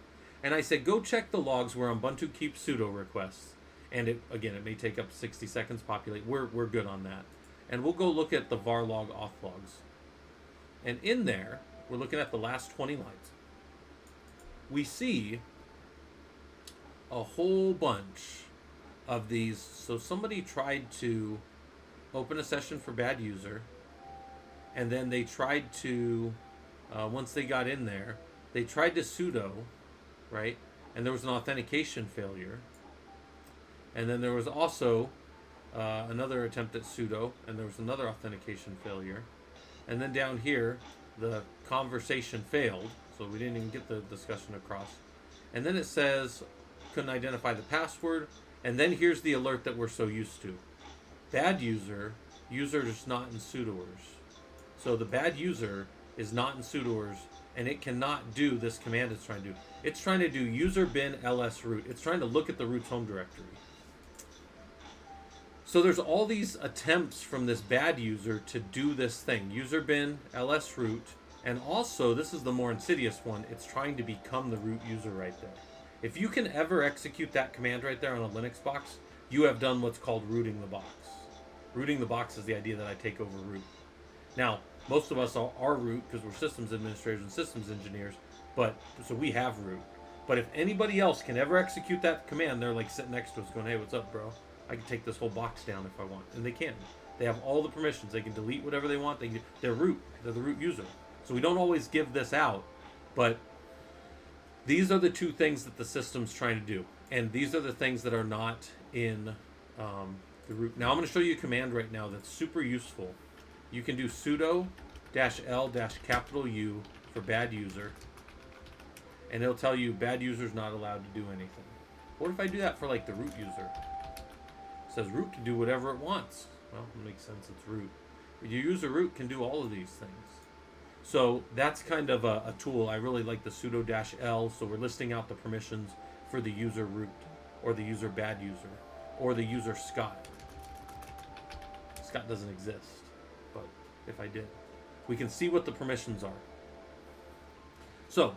And I said, go check the logs where Ubuntu keeps sudo requests. And it may take up to 60 seconds to populate. We're good on that. And we'll go look at the var log auth logs. And in there, we're looking at the last 20 lines. We see a whole bunch of these. So somebody tried to open a session for bad user, and then they tried to, once they got in there, they tried to sudo, right? And there was an authentication failure. And then there was also another attempt at sudo, and there was another authentication failure. And then down here, the conversation failed, so we didn't even get the discussion across. And then it says, couldn't identify the password. And then here's the alert that we're so used to. Bad user, user is not in sudoers. So the bad user is not in sudoers, and it cannot do this command it's trying to do. It's trying to do user bin ls root. It's trying to look at the root's home directory. So there's all these attempts from this bad user to do this thing, user bin ls root, and also this is the more insidious one. It's trying to become the root user right there. If you can ever execute that command right there on a Linux box, you have done what's called rooting the box. Rooting the box is the idea that I take over root. Now, most of us are root because we're systems administrators and systems engineers, but so we have root. But if anybody else can ever execute that command, they're like sitting next to us going, hey, what's up, bro? I can take this whole box down if I want. And they can. They have all the permissions. They can delete whatever they want. They're root. They're the root user. So we don't always give this out, but these are the two things that the system's trying to do. And these are the things that are not in the root. Now I'm going to show you a command right now that's super useful. You can do sudo -l-U for bad user. And it'll tell you bad user's not allowed to do anything. What if I do that for like the root user? It says root can do whatever it wants. Well, it makes sense, it's root. Your user root can do all of these things. So that's kind of a tool. I really like the sudo -l, so we're listing out the permissions for the user root, or the user bad user, or the user Scott. Scott doesn't exist, but if I did, we can see what the permissions are. So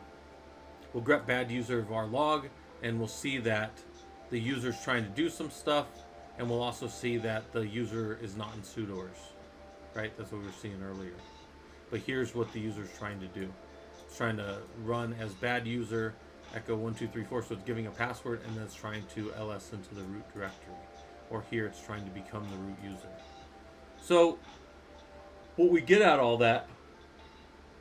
we'll grep bad user var log, and we'll see that the user's trying to do some stuff, and we'll also see that the user is not in sudoers, right? That's what we were seeing earlier. But here's what the user's trying to do. It's trying to run as bad user, echo 1234, so it's giving a password, and then it's trying to ls into the root directory. Or here it's trying to become the root user. So what we get out of all that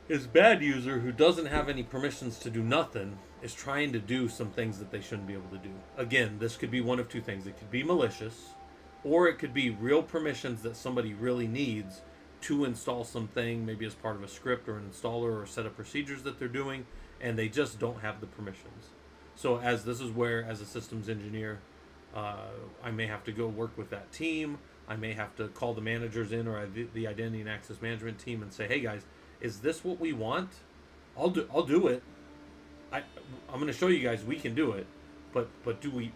is bad user who doesn't have any permissions to do nothing is trying to do some things that they shouldn't be able to do. Again, this could be one of two things. It could be malicious, or it could be real permissions that somebody really needs to install something, maybe as part of a script or an installer or a set of procedures that they're doing, and they just don't have the permissions. So this is where, as a systems engineer, I may have to go work with that team. I may have to call the managers in, or the identity and access management team, and say, hey guys, is this what we want? I'll do it. I'm going to show you guys we can do it, but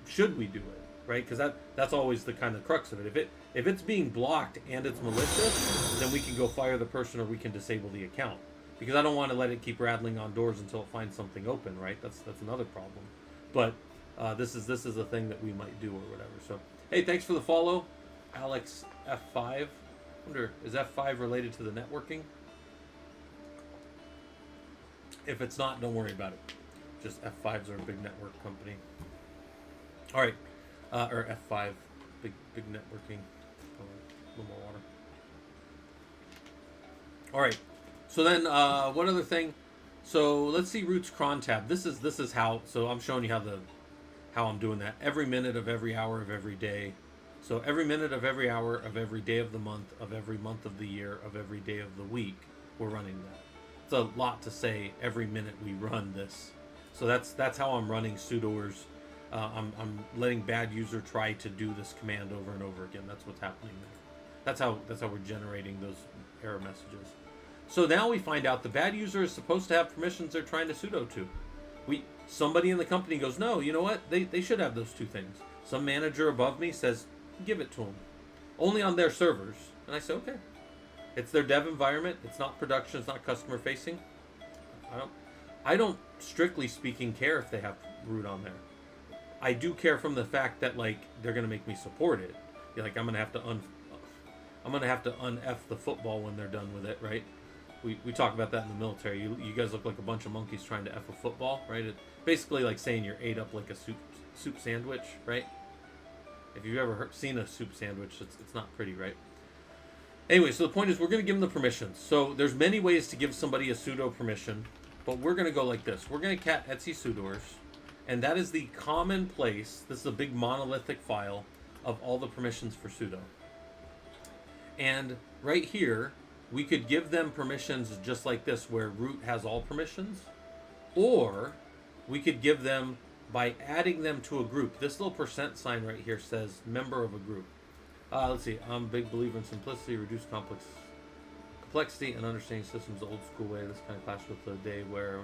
should we do it, right? Because that's always the kind of crux of it. If it's being blocked and it's malicious, then we can go fire the person, or we can disable the account, because I don't want to let it keep rattling on doors until it finds something open, right? That's another problem. But this is a thing that we might do or whatever. So hey, thanks for the follow, Alex F5. Wonder, is F5 related to the networking? If it's not, don't worry about it. Just F5s are a big network company. All right, or F5, big networking. A little more water. All right. So then, one other thing. So let's see root's cron tab. This is how. So I'm showing you how I'm doing that. Every minute of every hour of every day. So every minute of every hour of every day of the month, of every month of the year, of every day of the week, we're running that. It's a lot to say. Every minute we run this. So that's how I'm running sudoers. I'm letting bad user try to do this command over and over again. That's what's happening there. That's how we're generating those error messages. So now we find out the bad user is supposed to have permissions they're trying to sudo to. Somebody in the company goes, no, you know what? They should have those two things. Some manager above me says, give it to them. Only on their servers. And I say, okay. It's their dev environment. It's not production. It's not customer facing. I don't strictly speaking care if they have root on there. I do care from the fact that like they're gonna make me support it. Like I'm gonna have to un-F the football when they're done with it, right? We talk about that in the military. You guys look like a bunch of monkeys trying to F a football, right? It's basically like saying you're ate up like a soup sandwich, right? If you've ever seen a soup sandwich, it's not pretty, right? Anyway, so the point is we're going to give them the permissions. So there's many ways to give somebody a sudo permission, but we're going to go like this. We're going to cat etc sudoers, and that is the common place. This is a big monolithic file of all the permissions for sudo. And right here, we could give them permissions just like this, where root has all permissions, or we could give them by adding them to a group. This little % sign right here says member of a group. Let's see. I'm a big believer in simplicity, reduce complexity, and understanding systems the old school way. This kind of clashes with the day where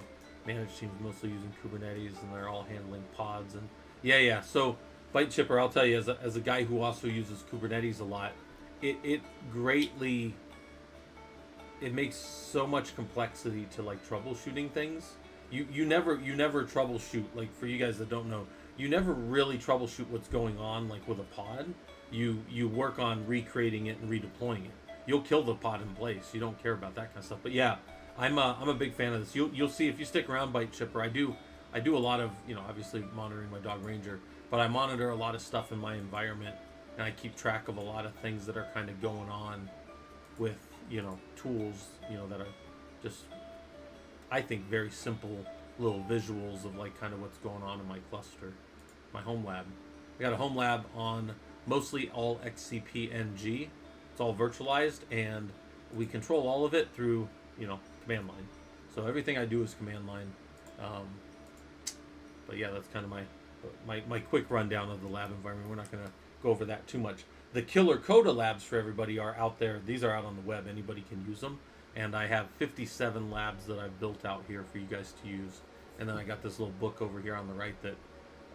managed teams mostly using Kubernetes and they're all handling pods. And yeah. So Byte Chipper, I'll tell you, as a guy who also uses Kubernetes a lot, it greatly, it makes so much complexity to like troubleshooting things. You never troubleshoot, like for you guys that don't know, you never really troubleshoot what's going on like with a pod. You work on recreating it and redeploying it. You'll kill the pod in place. You don't care about that kind of stuff. But yeah, I'm a big fan of this. You'll see if you stick around Byte Chipper. I do a lot of, obviously monitoring my dog Ranger, but I monitor a lot of stuff in my environment, and I keep track of a lot of things that are kind of going on with tools that are just, I think, very simple little visuals of like kind of what's going on in my cluster, my home lab. I got a home lab on mostly all XCP-ng. It's all virtualized, and we control all of it through command line. So everything I do is command line. But yeah, that's kind of my quick rundown of the lab environment. We're not going to go over that too much. The killer Coda labs for everybody are out there. These are out on the web. Anybody can use them. And I have 57 labs that I've built out here for you guys to use. And then I got this little book over here on the right that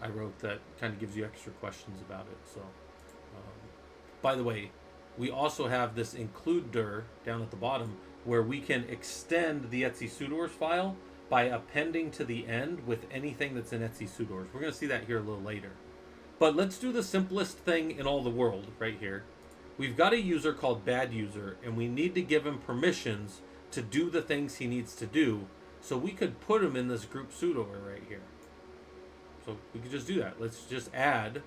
I wrote that kind of gives you extra questions about it. So, by the way, we also have this include dir down at the bottom where we can extend the etc-sudoers file by appending to the end with anything that's in etc-sudoers. We're going to see that here a little later. But let's do the simplest thing in all the world right here. We've got a user called bad user, and we need to give him permissions to do the things he needs to do. So we could put him in this group sudo right here. So we could just do that. Let's just add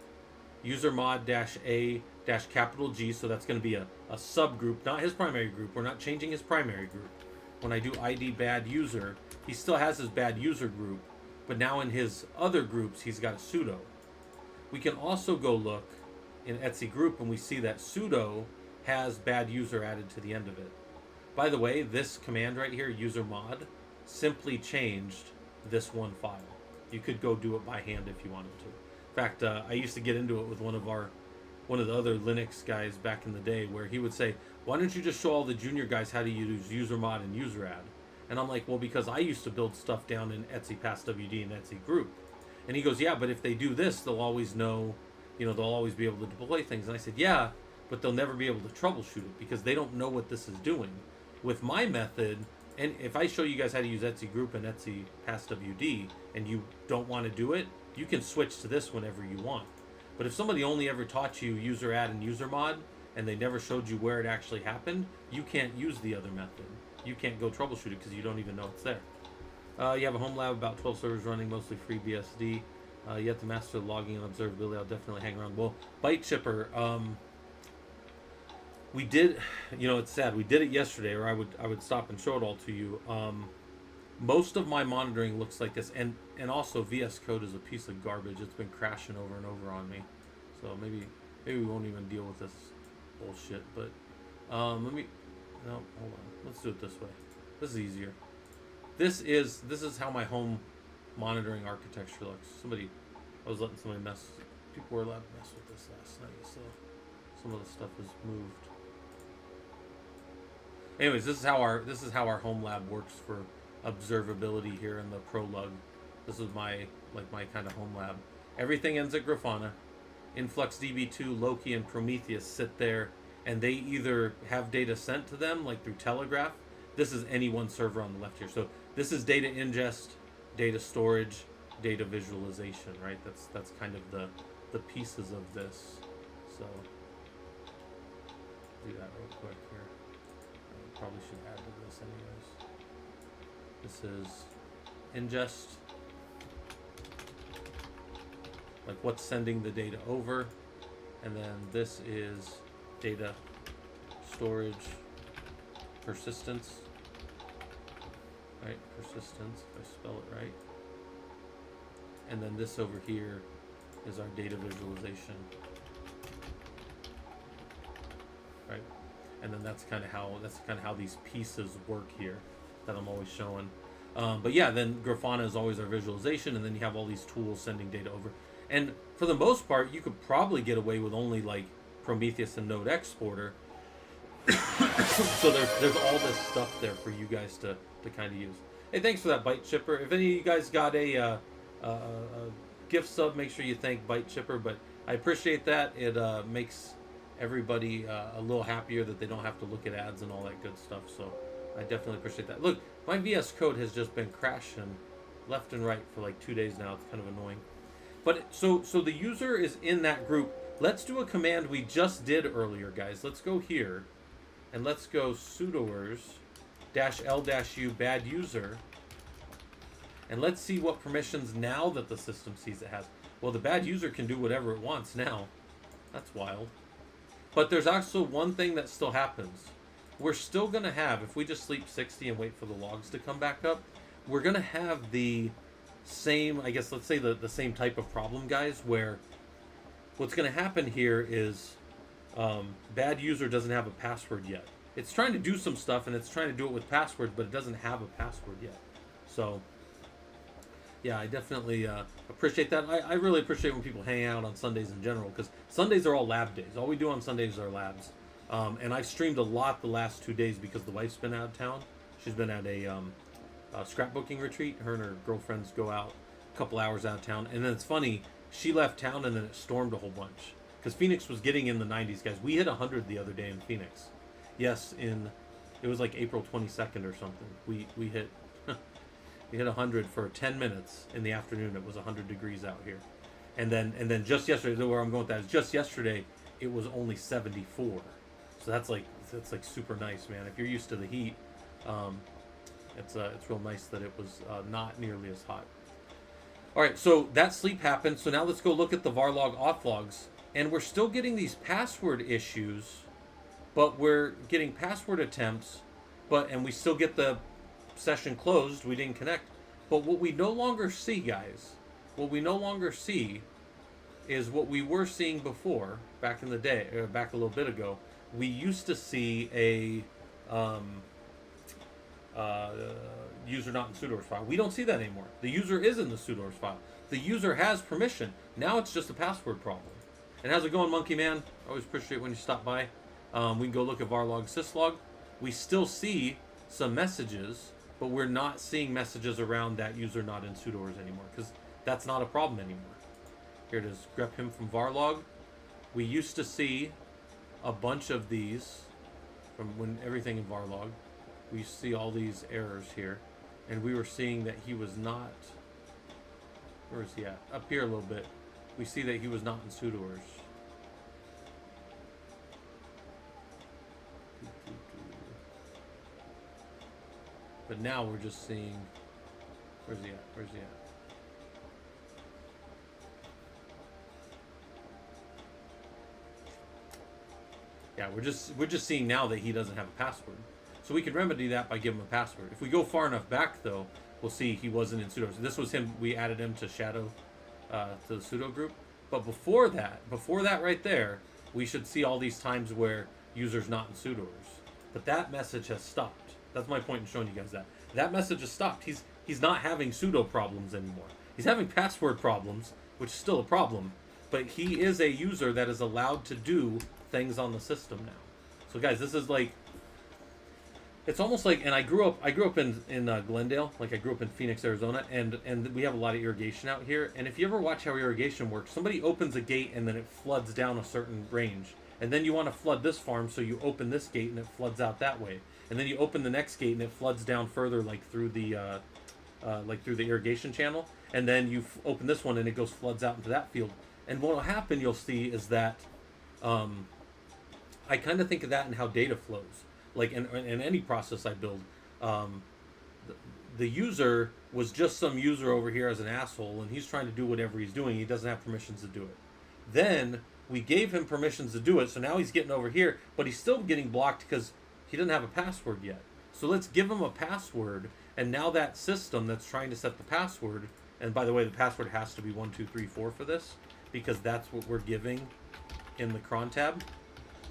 user mod -a -G. So that's going to be a subgroup, not his primary group. We're not changing his primary group. When I do ID bad user, he still has his bad user group, but now in his other groups, he's got a sudo. We can also go look in etc group, and we see that sudo has bad user added to the end of it. By the way, this command right here, user mod, simply changed this one file. You could go do it by hand if you wanted to. In fact, I used to get into it with one of the other Linux guys back in the day, where he would say, why don't you just show all the junior guys how to use user mod and user add? And I'm like, well, because I used to build stuff down in etc passwd and etc group. And he goes, yeah, but if they do this, they'll always know, they'll always be able to deploy things. And I said, yeah, but they'll never be able to troubleshoot it because they don't know what this is doing. With my method, and if I show you guys how to use etc group and etc passwd and you don't want to do it, you can switch to this whenever you want. But if somebody only ever taught you user add and user mod, and they never showed you where it actually happened, you can't use the other method. You can't go troubleshoot it because you don't even know it's there. You have a home lab, about 12 servers running, mostly free BSD. You have to master the logging and observability. I'll definitely hang around. Well, Byte Chipper, we did, it's sad. We did it yesterday, or I would stop and show it all to you. Most of my monitoring looks like this, and also VS Code is a piece of garbage. It's been crashing over and over on me. So maybe we won't even deal with this bullshit. But hold on. Let's do it this way. This is easier. This is how my home monitoring architecture looks. I was letting somebody people were allowed to mess with this last night, so some of the stuff is moved. Anyways, this is how our home lab works for observability here in the Prolog. This is my kind of home lab. Everything ends at Grafana. InfluxDB2, Loki, and Prometheus sit there, and they either have data sent to them, like through Telegraph. This is any one server on the left here. So this is data ingest, data storage, data visualization, right? That's kind of the pieces of this. So do that real quick here. I probably should add to this anyways. This is ingest, like what's sending the data over, and then this is data storage persistence, right? Persistence, if I spell it right. And then this over here is our data visualization. and then that's kind of how these pieces work here that I'm always showing. But yeah, then Grafana is always our visualization, and then you have all these tools sending data over. And for the most part, you could probably get away with only like Prometheus and Node Exporter. So there's all this stuff there for you guys to kind of use. Hey, thanks for that, Byte Chipper. If any of you guys got a gift sub, make sure you thank Byte Chipper. But I appreciate that. It makes everybody a little happier that they don't have to look at ads and all that good stuff. So I definitely appreciate that. Look, my VS Code has just been crashing left and right for like 2 days now. It's kind of annoying. But so the user is in that group. Let's do a command we just did earlier, guys. Let's go here and let's go sudoers -l-u bad user, and let's see what permissions now that the system sees it has. Well, the bad user can do whatever it wants now. That's wild. But there's also one thing that still happens. We're still going to have, if we just sleep 60 and wait for the logs to come back up, we're going to have the same, I guess, let's say the same type of problem, guys, where what's going to happen here is bad user doesn't have a password yet. It's trying to do some stuff, and it's trying to do it with passwords, but it doesn't have a password yet. So, yeah, I definitely appreciate that. I really appreciate when people hang out on Sundays in general, because Sundays are all lab days. All we do on Sundays are labs. And I've streamed a lot the last 2 days because the wife's been out of town. She's been at a scrapbooking retreat. Her and her girlfriends go out a couple hours out of town. And then it's funny, she left town and then it stormed a whole bunch. Because Phoenix was getting in the 90s, guys. We hit 100 the other day in Phoenix. Yes, it was like April 22nd or something. We hit we hit 100 for 10 minutes in the afternoon. It was 100 degrees out here. And then just yesterday, where I'm going with that is just yesterday, it was only 74. So that's like super nice, man. If you're used to the heat, it's real nice that it was not nearly as hot. All right, so that sleep happened. So now let's go look at the var log auth logs, and we're still getting these password issues, but we're getting password attempts, and we still get the session closed. We didn't connect, but what we no longer see, guys, what we no longer see is what we were seeing before back in the day, back a little bit ago. We used to see a user not in sudoers file. We don't see that anymore. The user is in the sudoers file. The user has permission. Now it's just a password problem. And how's it going, Monkey Man? I always appreciate when you stop by. We can go look at varlog syslog. We still see some messages, but we're not seeing messages around that user not in sudoers anymore, because that's not a problem anymore. Here it is. Grep him from varlog. We used to see a bunch of these from when everything in varlog. We used to see all these errors here, and we were seeing that he was not. Where is he at? Up here a little bit. We see that he was not in sudoers. But now we're just seeing. Where's he at? Where's he at? Yeah, we're just seeing now that he doesn't have a password. So we can remedy that by giving him a password. If we go far enough back, though, we'll see he wasn't in sudo. So this was him. We added him to shadow, to the sudo group. But before that right there, we should see all these times where users not in sudoers. But that message has stopped. That's my point in showing you guys that. That message has stopped. He's not having sudo problems anymore. He's having password problems, which is still a problem. But he is a user that is allowed to do things on the system now. So guys, this is like, it's almost like, and I grew up in Glendale, like I grew up in Phoenix, Arizona, and we have a lot of irrigation out here. And if you ever watch how irrigation works, somebody opens a gate and then it floods down a certain range, and then you want to flood this farm, so you open this gate and it floods out that way, and then you open the next gate and it floods down further, like through the irrigation channel, and then you open this one and it goes floods out into that field. And what will happen, you'll see, is that I kind of think of that in how data flows. Like in any process I build, the user was just some user over here as an asshole, and he's trying to do whatever he's doing. He doesn't have permissions to do it. Then we gave him permissions to do it, so now he's getting over here, but he's still getting blocked because he doesn't have a password yet. So let's give him a password, and now that system that's trying to set the password, and by the way, the password has to be 1234 for this, because that's what we're giving in the cron tab.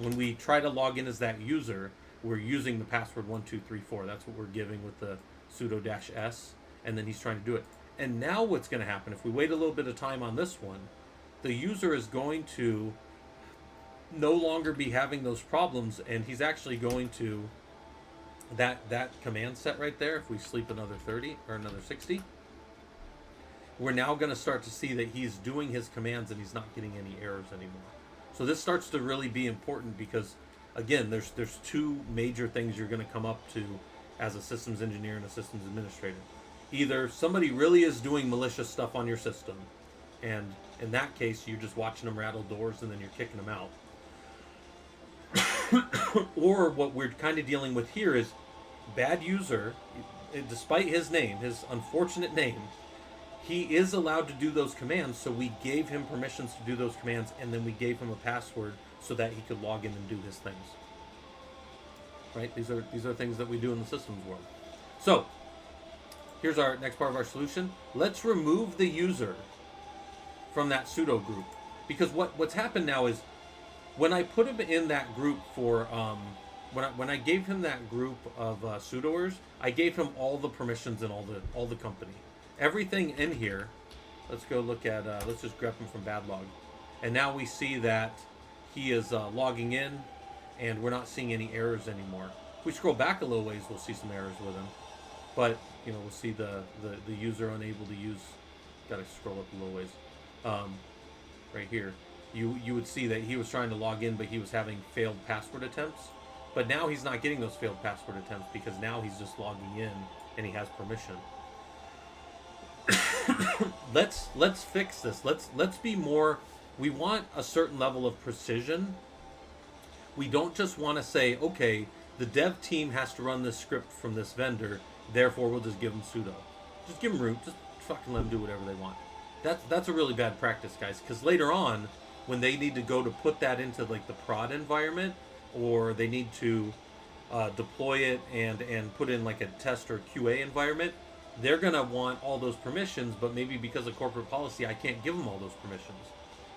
when we try to log in as that user, we're using the password 1234. That's what we're giving with the sudo -s, and then he's trying to do it. And now what's going to happen, if we wait a little bit of time on this one, the user is going to no longer be having those problems, and he's actually going to, that command set right there, if we sleep another 30 or another 60, we're now going to start to see that he's doing his commands and he's not getting any errors anymore. So this starts to really be important because, again, there's two major things you're going to come up to as a systems engineer and a systems administrator. Either somebody really is doing malicious stuff on your system, and in that case, you're just watching them rattle doors and then you're kicking them out. Or what we're kind of dealing with here is bad user, despite his name, his unfortunate name, he is allowed to do those commands, so we gave him permissions to do those commands, and then we gave him a password so that he could log in and do his things. Right? These are things that we do in the systems world. So, here's our next part of our solution. Let's remove the user from that sudo group. Because what's happened now is, when I put him in that group for, when I gave him that group of sudoers, I gave him all the permissions and all the company. Everything in here, let's go look at, let's just grep him from bad log. And now we see that he is logging in, and we're not seeing any errors anymore. If we scroll back a little ways, we'll see some errors with him. But, you know, we'll see the user unable to use, gotta scroll up a little ways. Right here, you would see that he was trying to log in, but he was having failed password attempts. But now he's not getting those failed password attempts because now he's just logging in and he has permission. Let's fix this. Let's be more. We want a certain level of precision. We don't just want to say, okay, the dev team has to run this script from this vendor, therefore we'll just give them sudo. Just give them root. Just fucking let them do whatever they want. That's a really bad practice, guys, because later on, when they need to go to put that into like the prod environment, or they need to deploy it and put in like a test or QA environment, they're going to want all those permissions, but maybe because of corporate policy, I can't give them all those permissions.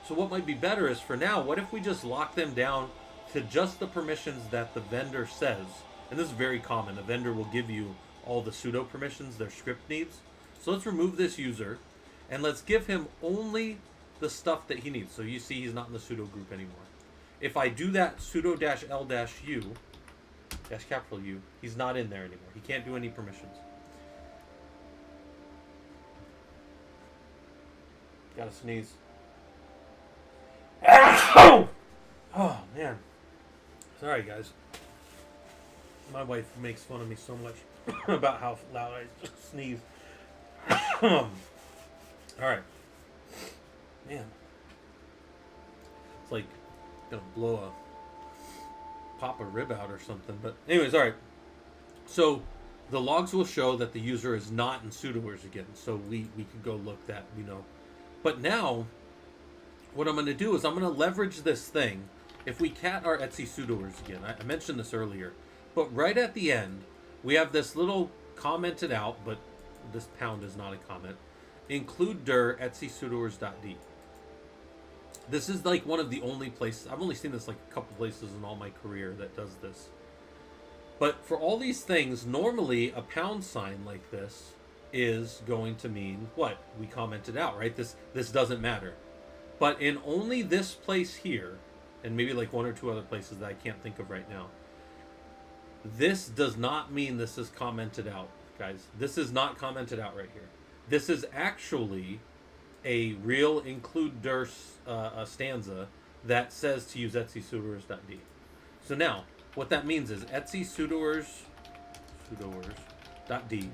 So what might be better is, for now, what if we just lock them down to just the permissions that the vendor says? And this is very common. A vendor will give you all the sudo permissions their script needs. So let's remove this user, and let's give him only the stuff that he needs. So you see he's not in the sudo group anymore. If I do that sudo -l-u, -U, he's not in there anymore. He can't do any permissions. Gotta sneeze. Oh man. Sorry guys. My wife makes fun of me so much about how loud I just sneeze. Alright. Man. It's like gonna pop a rib out or something. But anyways, alright. So the logs will show that the user is not in sudoers again. So we could go look that, you know. But now, what I'm going to do is I'm going to leverage this thing. If we cat our etc sudoers again, I mentioned this earlier, but right at the end, we have this little commented out, but this pound is not a comment, include dir etc sudoers.d. This is like one of the only places, I've only seen this like a couple places in all my career that does this. But for all these things, normally a pound sign like this is going to mean what? We commented out, right? This doesn't matter. But in only this place here, and maybe like one or two other places that I can't think of right now, this does not mean this is commented out, guys. This is not commented out right here. This is actually a real include dir stanza that says to use etc sudoers.d. So now, what that means is etc sudoers.d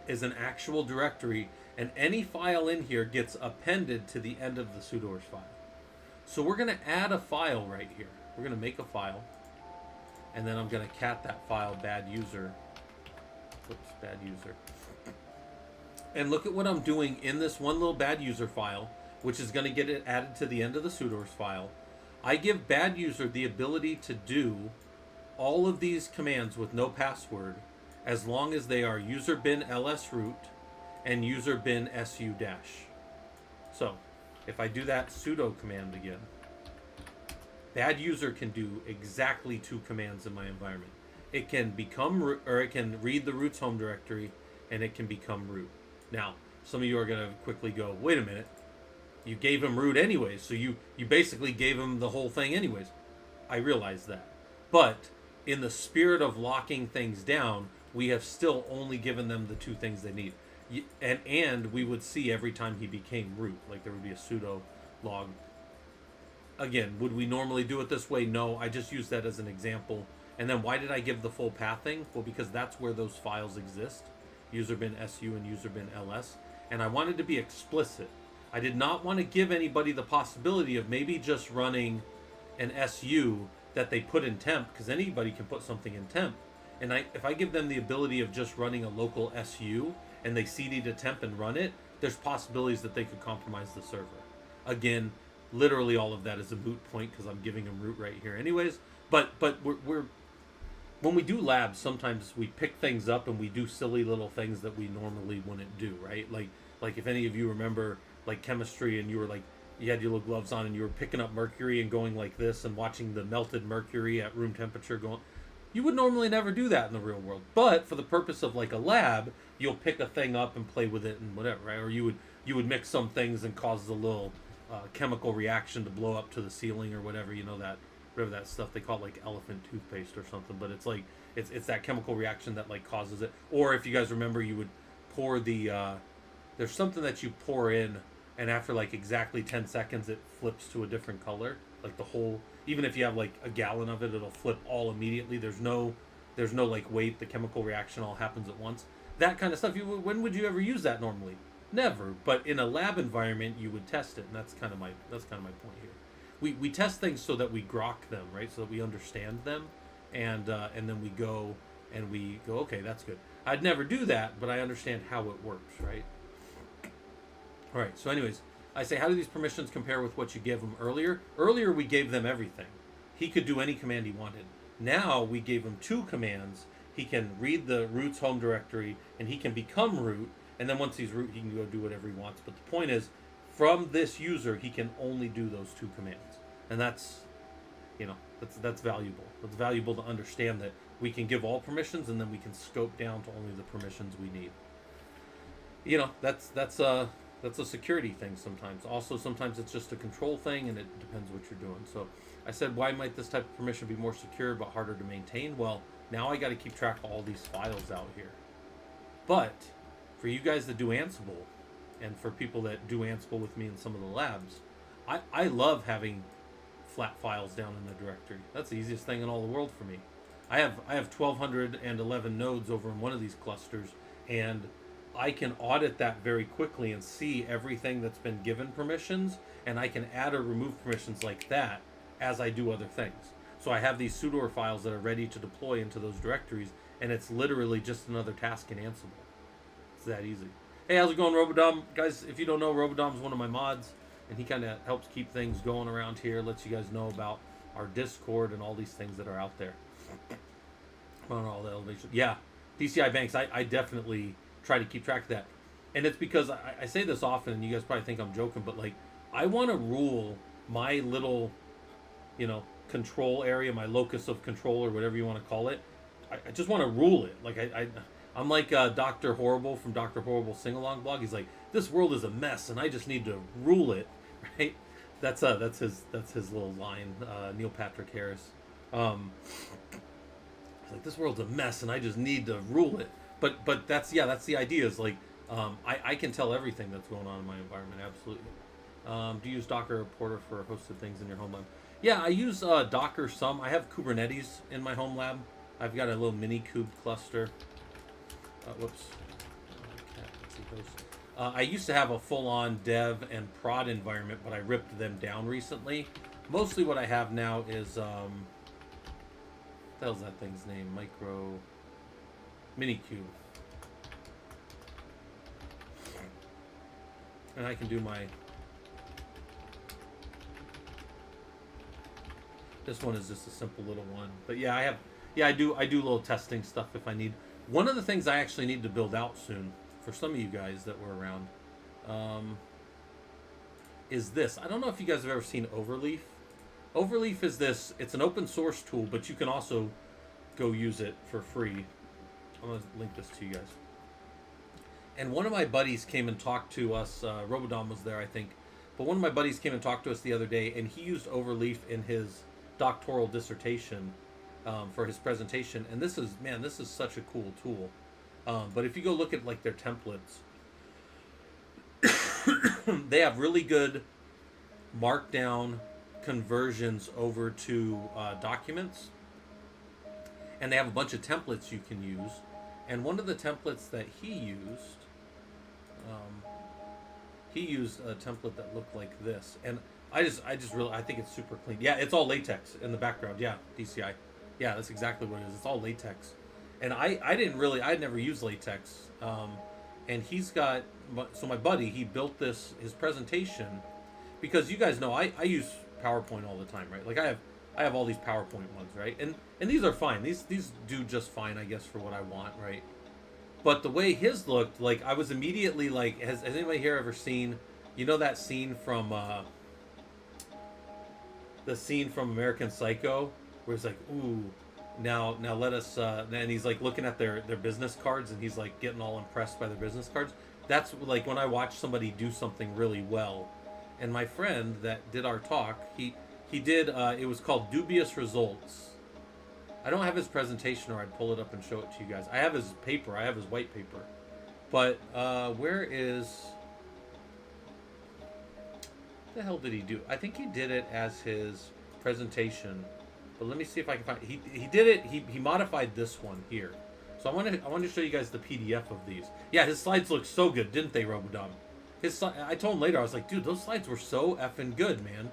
is an actual directory, and any file in here gets appended to the end of the sudoers file. So we're going to add a file right here. We're going to make a file, and then I'm going to cat that file bad user. Whoops, bad user. And look at what I'm doing in this one little bad user file, which is going to get it added to the end of the sudoers file. I give bad user the ability to do all of these commands with no password, as long as they are user bin ls root and user bin su dash. So if I do that sudo command again, Bad user can do exactly 2 commands in my environment. It can become or it can read the root's home directory, and it can become root. Now, some of you are going to quickly go, wait a minute, you gave him root anyways, so you basically gave him the whole thing anyways. I realize that. But in the spirit of locking things down, we have still only given them the 2 things they need. And we would see every time he became root, like there would be a sudo log. Again, would we normally do it this way? No, I just use that as an example. And then why did I give the full pathing? Well, because that's where those files exist. User bin su and user bin ls. And I wanted to be explicit. I did not want to give anybody the possibility of maybe just running an su that they put in temp, because anybody can put something in temp. And if I give them the ability of just running a local su and they cd to temp and run it, there's possibilities that they could compromise the server. Again, literally all of that is a moot point because I'm giving them root right here anyways. But we're when we do labs, sometimes we pick things up and we do silly little things that we normally wouldn't do, right? Like if any of you remember like chemistry and you were like, you had your little gloves on and you were picking up mercury and going like this and watching the melted mercury at room temperature going, you would normally never do that in the real world. But for the purpose of like a lab, you'll pick a thing up and play with it and whatever, right? Or you would mix some things and cause a little chemical reaction to blow up to the ceiling or whatever, you know, that whatever that stuff they call it, like elephant toothpaste or something. But it's like it's that chemical reaction that like causes it. Or if you guys remember, you would pour the there's something that you pour in, and after like exactly 10 seconds it flips to a different color, like the whole, even if you have like a gallon of it, it'll flip all immediately. There's no like wait, the chemical reaction all happens at once, that kind of stuff. When would you ever use that normally? Never. But in a lab environment you would test it, and that's kind of my point here. We test things so that we grok them, right? So that we understand them, and then we go okay, that's good. I'd never do that, but I understand how it works, right? All right, so anyways, I say, how do these permissions compare with what you gave him earlier? Earlier, we gave them everything. He could do any command he wanted. Now, we gave him 2 commands. He can read the root's home directory, and he can become root, and then once he's root, he can go do whatever he wants. But the point is, from this user, he can only do those 2 commands. And that's, you know, that's valuable. It's valuable to understand that we can give all permissions, and then we can scope down to only the permissions we need. You know, that's a security thing sometimes. Also, sometimes it's just a control thing, and it depends what you're doing. So I said, why might this type of permission be more secure but harder to maintain? Well, now I got to keep track of all these files out here. But for you guys that do Ansible, and for people that do Ansible with me in some of the labs, I love having flat files down in the directory. That's the easiest thing in all the world for me. I have 1,211 nodes over in one of these clusters, and I can audit that very quickly and see everything that's been given permissions, and I can add or remove permissions like that as I do other things. So I have these sudo files that are ready to deploy into those directories, and it's literally just another task in Ansible. It's that easy. Hey, how's it going, Robodom? Guys, if you don't know, Robodom's one of my mods, and he kind of helps keep things going around here, lets you guys know about our Discord and all these things that are out there. On all the elevation. Yeah, DCI banks, I definitely try to keep track of that. And it's because I say this often, and you guys probably think I'm joking, but like, I want to rule my little, you know, control area, my locus of control, or whatever you want to call it. I just want to rule it. Like I'm like Dr. Horrible from Dr. Horrible sing-along blog. He's like, this world is a mess, and I just need to rule it, right? That's his little line. Neil Patrick Harris. He's like, this world's a mess, and I just need to rule it. But that's the idea. Is like, I can tell everything that's going on in my environment. Absolutely. Do you use Docker or Porter for hosted things in your home lab? Yeah, I use Docker some. I have Kubernetes in my home lab. I've got a little mini kube cluster. Whoops. I used to have a full-on dev and prod environment, but I ripped them down recently. Mostly what I have now is, what the hell's that thing's name? Minikube. And I can do my... This one is just a simple little one. But yeah, I do little testing stuff if I need. One of the things I actually need to build out soon, for some of you guys that were around, is this. I don't know if you guys have ever seen Overleaf. Overleaf is this. It's an open source tool, but you can also go use it for free. I'm gonna link this to you guys. And one of my buddies came and talked to us. Robodom was there, I think. But one of my buddies came and talked to us the other day, and he used Overleaf in his doctoral dissertation for his presentation. And this is such a cool tool. But if you go look at like their templates, they have really good markdown conversions over to documents, and they have a bunch of templates you can use. And one of the templates that he used a template that looked like this, and I think it's super clean. Yeah, it's all latex in the background. Yeah, DCI. Yeah, that's exactly what it is. It's all latex, and I'd never used latex. And he's got, so my buddy, he built his presentation, because you guys know I use PowerPoint all the time, right? Like I have all these PowerPoint ones, right? And these are fine. These do just fine, I guess, for what I want, right? But the way his looked, like I was immediately like, has anybody here ever seen, you know, that scene from American Psycho, where it's like, ooh, now let us, and he's like looking at their business cards, and he's like getting all impressed by their business cards. That's like when I watch somebody do something really well. And my friend that did our talk, he did, it was called Dubious Results. I don't have his presentation, or I'd pull it up and show it to you guys. I have his paper. I have his white paper. But where is... What the hell did he do? I think he did it as his presentation. But let me see if I can find... He did it... He modified this one here. So I wanted to show you guys the PDF of these. Yeah, his slides look so good, didn't they, Robodom? I told him later, I was like, dude, those slides were so effing good, man.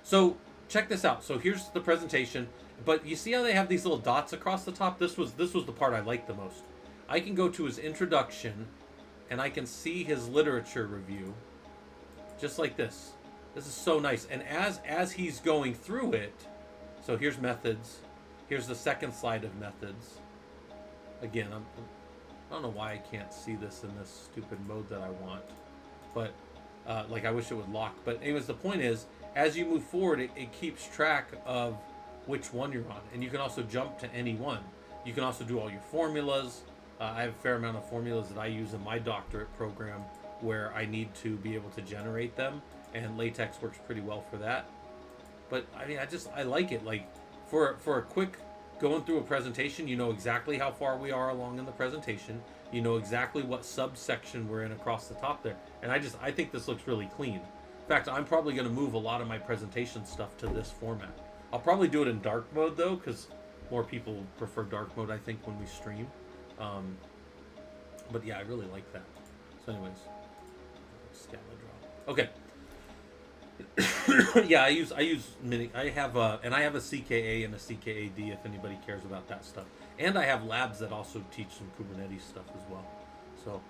So check this out. So here's the presentation. But you see how they have these little dots across the top? This was the part I liked the most. I can go to his introduction, and I can see his literature review, just like this. This is so nice. And as he's going through it, so here's methods. Here's the second slide of methods. Again, I don't know why I can't see this in this stupid mode that I want, but like I wish it would lock. But anyways, the point is, as you move forward, it keeps track of which one you're on, and you can also jump to any one. You can also do all your formulas. I have a fair amount of formulas that I use in my doctorate program where I need to be able to generate them, and latex works pretty well for that. But I mean, I like it. Like for a quick going through a presentation, you know exactly how far we are along in the presentation. You know exactly what subsection we're in across the top there, and I think this looks really clean. In fact, I'm probably going to move a lot of my presentation stuff to this format. I'll probably do it in dark mode though, because more people prefer dark mode, I think, when we stream. But yeah, I really like that. So anyways, okay. Yeah, I use mini. I have a CKA and a CKAD if anybody cares about that stuff. And I have labs that also teach some Kubernetes stuff as well. So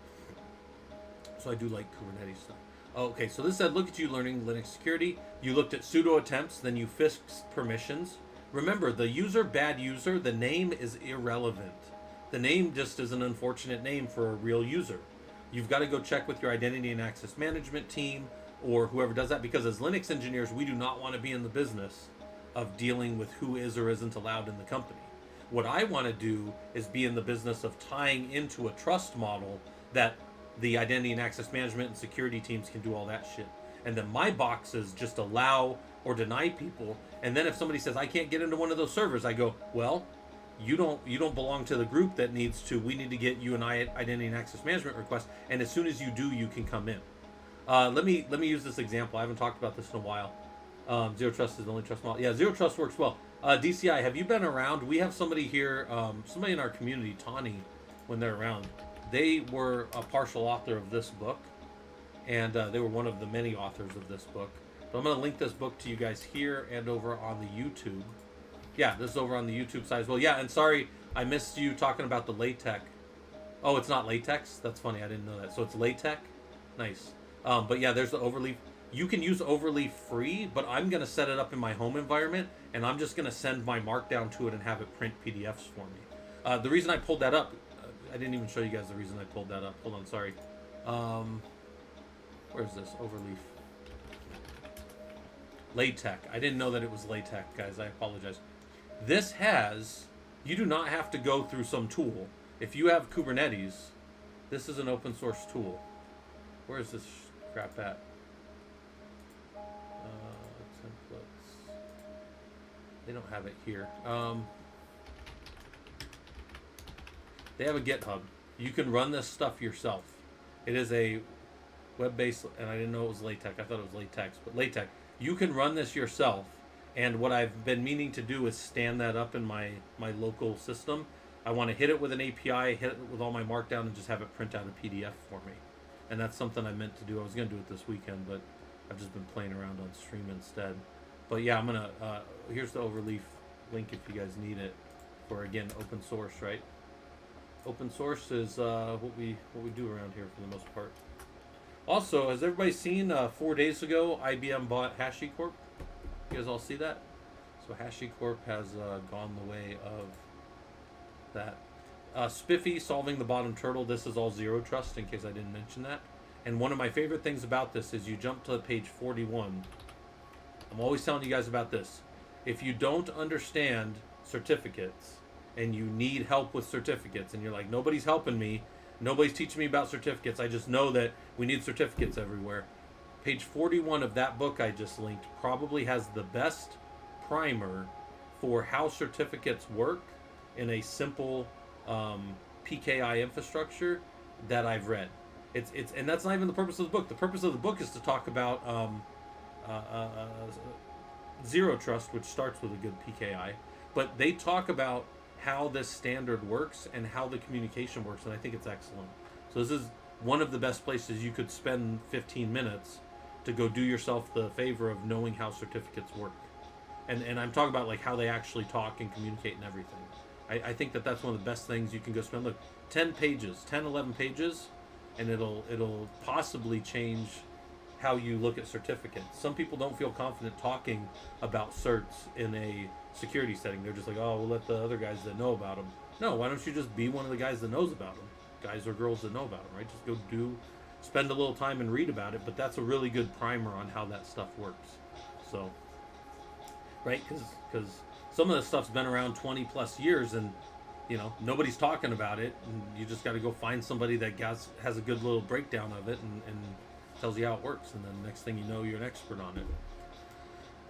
I do like Kubernetes stuff. Okay, so this said, look at you learning Linux security. You looked at sudo attempts, then you fixed permissions. Remember, the user, bad user, the name is irrelevant. The name just is an unfortunate name for a real user. You've got to go check with your identity and access management team or whoever does that, because as Linux engineers, we do not want to be in the business of dealing with who is or isn't allowed in the company. What I want to do is be in the business of tying into a trust model that the identity and access management and security teams can do all that shit. And then my boxes just allow or deny people. And then if somebody says, I can't get into one of those servers, I go, well, you don't belong to the group that needs to. We need to get you an identity and access management request. And as soon as you do, you can come in. Let me use this example. I haven't talked about this in a while. Zero Trust is the only trust model. Yeah, Zero Trust works well. DCI, have you been around? We have somebody here, somebody in our community, Tawny, when they're around. They were a partial author of this book, and they were one of the many authors of this book. But I'm going to link this book to you guys here and over on the YouTube. Yeah, this is over on the YouTube side as well. Yeah, and sorry, I missed you talking about the LaTeX. Oh, it's not latex? That's funny, I didn't know that. So it's LaTeX? Nice. But yeah, there's the Overleaf. You can use Overleaf free, but I'm going to set it up in my home environment, and I'm just going to send my markdown to it and have it print PDFs for me. The reason I pulled that up, I didn't even show you guys the reason I pulled that up. Hold on, sorry. Where's this? Overleaf. LaTeX. I didn't know that it was LaTeX, guys. I apologize. This has, you do not have to go through some tool. If you have Kubernetes, this is an open source tool. Where is this crap at? Templates. They don't have it here. They have a GitHub. You can run this stuff yourself. It is a web-based, and I didn't know it was LaTeX. I thought it was LaTeX, but LaTeX. You can run this yourself. And what I've been meaning to do is stand that up in my local system. I want to hit it with an API, hit it with all my markdown, and just have it print out a PDF for me. And that's something I meant to do. I was going to do it this weekend, but I've just been playing around on stream instead. But yeah, I'm going to, here's the overleaf link if you guys need it for, again, open source, right? Open source is what we do around here for the most part. Also, has everybody seen 4 days ago, IBM bought HashiCorp? You guys all see that? So HashiCorp has gone the way of that. Spiffy solving the bottom turtle. This is all zero trust, in case I didn't mention that. And one of my favorite things about this is you jump to page 41. I'm always telling you guys about this. If you don't understand certificates and you need help with certificates and you're like, nobody's helping me, nobody's teaching me about certificates, I just know that we need certificates everywhere. Page 41 of that book I just linked probably has the best primer for how certificates work in a simple PKI infrastructure that I've read. It's and that's not even the purpose of the book. The purpose of the book is to talk about zero trust, which starts with a good PKI. But they talk about how this standard works and how the communication works, and I think it's excellent. So this is one of the best places you could spend 15 minutes to go do yourself the favor of knowing how certificates work. And I'm talking about like how they actually talk and communicate and everything. I think that that's one of the best things you can go spend. Look, 10 pages, 10, 11 pages, and it'll possibly change how you look at certificates. Some people don't feel confident talking about certs in a security setting. They're just like, oh, we'll let the other guys that know about them. No, why don't you just be one of the guys that knows about them? Guys or girls that know about them, right? Just go spend a little time and read about it, but that's a really good primer on how that stuff works. So, right? Because some of this stuff's been around 20 plus years and, you know, nobody's talking about it, and you just got to go find somebody that has a good little breakdown of it and tells you how it works, and then next thing you know, you're an expert on it.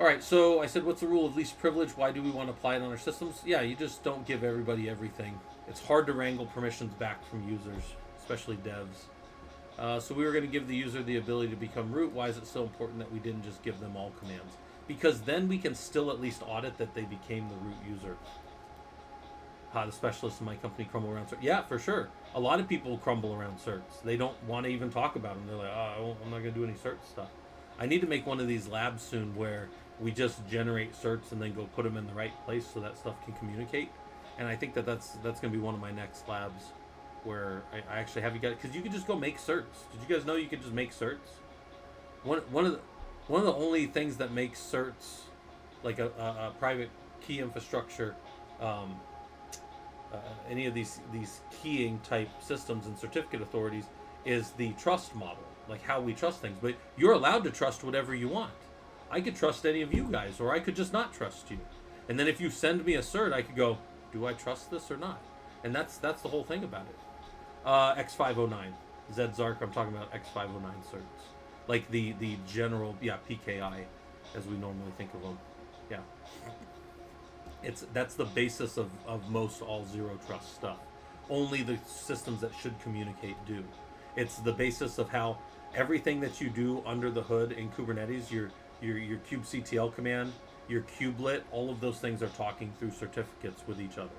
All right, so I said, what's the rule of least privilege? Why do we want to apply it on our systems? Yeah, you just don't give everybody everything. It's hard to wrangle permissions back from users, especially devs. So we were going to give the user the ability to become root. Why is it so important that we didn't just give them all commands? Because then we can still at least audit that they became the root user. The specialists in my company crumble around certs. Yeah, for sure. A lot of people crumble around certs. They don't want to even talk about them. They're like, oh, I'm not going to do any cert stuff. I need to make one of these labs soon where we just generate certs and then go put them in the right place so that stuff can communicate. And I think that's going to be one of my next labs where I actually have you guys, because you can just go make certs. Did you guys know you could just make certs? One of the only things that makes certs like a private key infrastructure, any of these keying type systems and certificate authorities, is the trust model, like how we trust things. But you're allowed to trust whatever you want. I could trust any of you guys, or I could just not trust you. And then if you send me a cert, I could go, do I trust this or not? And that's the whole thing about it. X509, Zark, I'm talking about X509 certs, like the general, PKI, as we normally think of them. Yeah. That's the basis of most all zero trust stuff. Only the systems that should communicate do. It's the basis of how everything that you do under the hood in Kubernetes, your kubectl command, your kubelet, all of those things are talking through certificates with each other.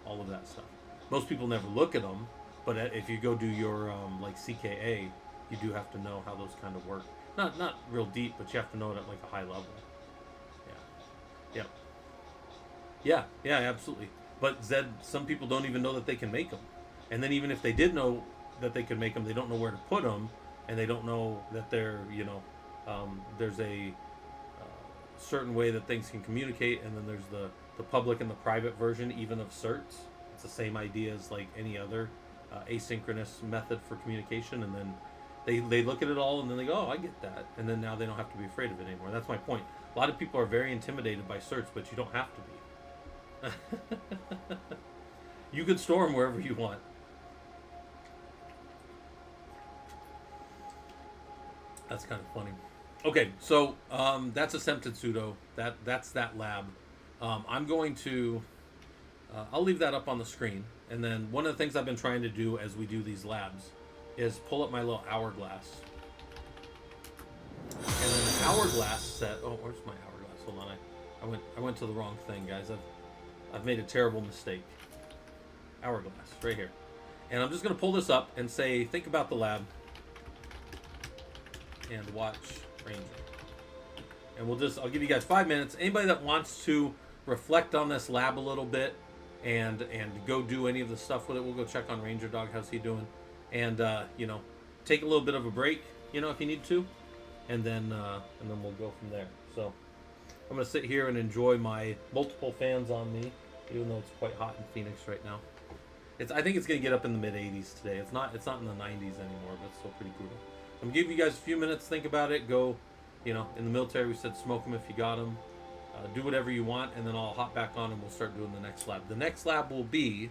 All of that stuff. Most people never look at them, but if you go do your like CKA, you do have to know how those kind of work. Not real deep, but you have to know it at like a high level. Yeah. Yep. Yeah, absolutely. But Zed, some people don't even know that they can make them. And then even if they did know that they could make them, they don't know where to put them, and they don't know that they're, there's a certain way that things can communicate, and then there's the public and the private version, even of certs. It's the same idea as like any other asynchronous method for communication, and then they look at it all, and then they go, oh, I get that. And then now they don't have to be afraid of it anymore. That's my point. A lot of people are very intimidated by certs, but you don't have to be. You can store them wherever you want. That's kind of funny. Okay, so that's attempted sudo. That's that lab. I'm going to. I'll leave that up on the screen. And then one of the things I've been trying to do as we do these labs is pull up my little hourglass. And then the hourglass set. Oh, where's my hourglass? Hold on, I went to the wrong thing, guys. I've made a terrible mistake. Hourglass, right here. And I'm just going to pull this up and say, think about the lab. And watch Ranger. And I'll give you guys 5 minutes. Anybody that wants to reflect on this lab a little bit and go do any of the stuff with it, we'll go check on Ranger Dog. How's he doing? And take a little bit of a break, if you need to, and then we'll go from there. So I'm gonna sit here and enjoy my multiple fans on me, even though it's quite hot in Phoenix right now. I think it's gonna get up in the mid 80s today. It's not in the 90s anymore, but it's still pretty brutal. I'm gonna give you guys a few minutes, think about it. Go, in the military we said smoke them if you got them. Do whatever you want, and then I'll hop back on and we'll start doing the next lab. The next lab will be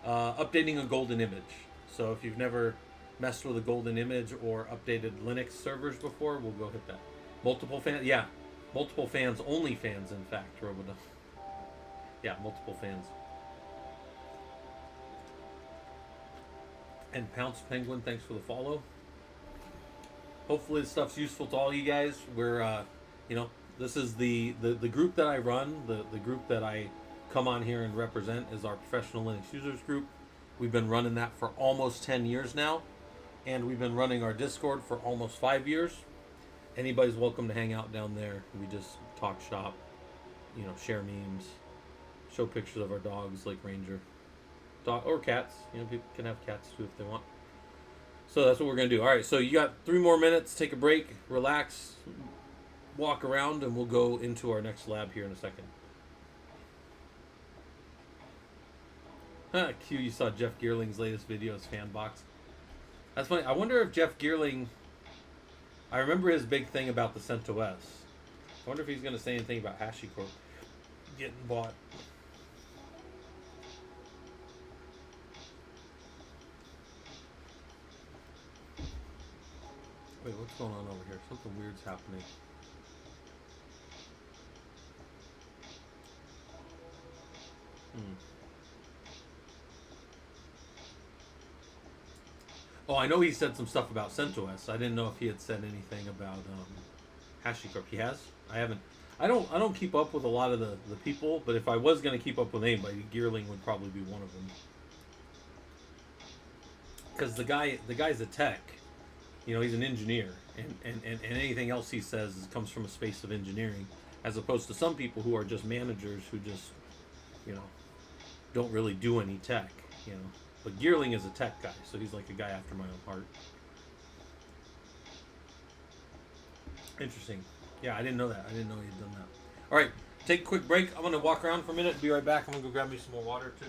updating a golden image. So if you've never messed with a golden image or updated Linux servers before, we'll go hit that. Multiple fans, yeah. Multiple fans, only fans, in fact, Robodo. Yeah, multiple fans. And Pounce Penguin, thanks for the follow. Hopefully this stuff's useful to all you guys. We're, this is the group that I run, the group that I come on here and represent is our Professional Linux Users Group. We've been running that for almost 10 years now, and we've been running our Discord for almost 5 years. Anybody's welcome to hang out down there. We just talk shop, share memes, show pictures of our dogs like Ranger, or cats. People can have cats too if they want. So that's what we're going to do. All right, so you got 3 more minutes. Take a break, relax, walk around, and we'll go into our next lab here in a second. Q, you saw Jeff Geerling's latest video as Fanbox. That's funny. I wonder if Jeff Geerling... I remember his big thing about the CentOS. I wonder if he's going to say anything about HashiCorp getting bought. Wait, what's going on over here? Something weird's happening. Oh, I know he said some stuff about CentOS. I didn't know if he had said anything about HashiCorp. He has? I haven't. I don't keep up with a lot of the people, but if I was going to keep up with anybody, Geerling would probably be one of them. Because the guy's a tech. He's an engineer, and anything else he says comes from a space of engineering, as opposed to some people who are just managers who just, don't really do any tech, But Geerling is a tech guy, so he's like a guy after my own heart. Interesting. Yeah, I didn't know that. I didn't know he'd done that. All right, take a quick break. I'm going to walk around for a minute. Be right back. I'm going to go grab me some more water, too.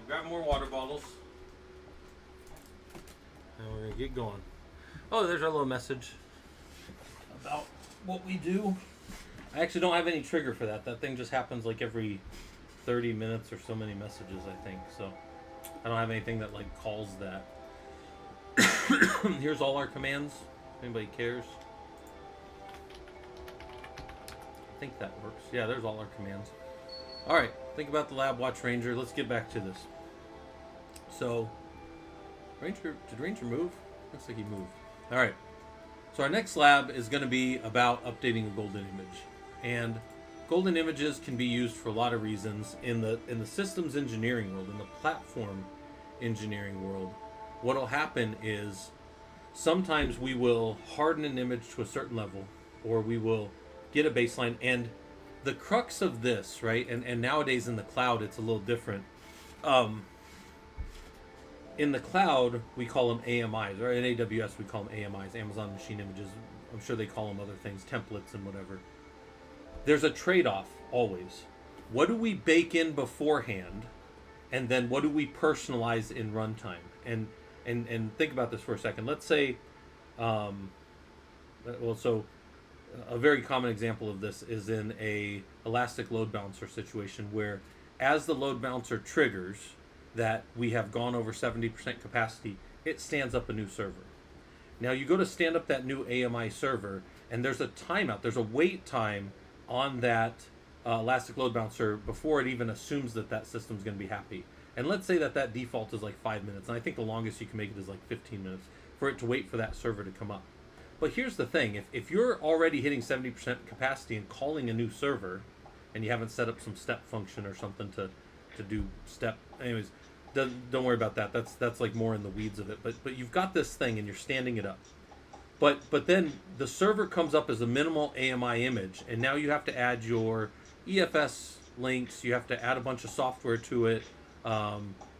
Grab more water bottles. And we're going to get going. Oh, there's our little message about what we do. I actually don't have any trigger for that. That thing just happens like every 30 minutes or so many messages, I think. So I don't have anything that like calls that. Here's all our commands. If anybody cares. I think that works. Yeah, there's all our commands. All right, think about the lab. Watch Ranger. Let's get back to this. So, did Ranger move? Looks like he moved. All right. So our next lab is going to be about updating a golden image, and golden images can be used for a lot of reasons in the systems engineering world, in the platform engineering world. What'll happen is sometimes we will harden an image to a certain level, or we will get a baseline, and the crux of this, right? And nowadays in the cloud, it's a little different. In the cloud, we call them AMIs, or in AWS, we call them AMIs, Amazon Machine Images. I'm sure they call them other things, templates and whatever. There's a trade-off always. What do we bake in beforehand, and then what do we personalize in runtime? And think about this for a second. Let's say, a very common example of this is in a elastic load balancer situation where, as the load balancer triggers that we have gone over 70% capacity, it stands up a new server. Now you go to stand up that new AMI server, and there's a timeout. There's a wait time on that elastic load balancer before it even assumes that that system's going to be happy. And let's say that default is like 5 minutes, and I think the longest you can make it is like 15 minutes for it to wait for that server to come up. But here's the thing, if you're already hitting 70% capacity and calling a new server, and you haven't set up some step function or something to do step, anyways, don't worry about that. That's like more in the weeds of it. But you've got this thing and you're standing it up. But then the server comes up as a minimal AMI image, and now you have to add your EFS links, you have to add a bunch of software to it,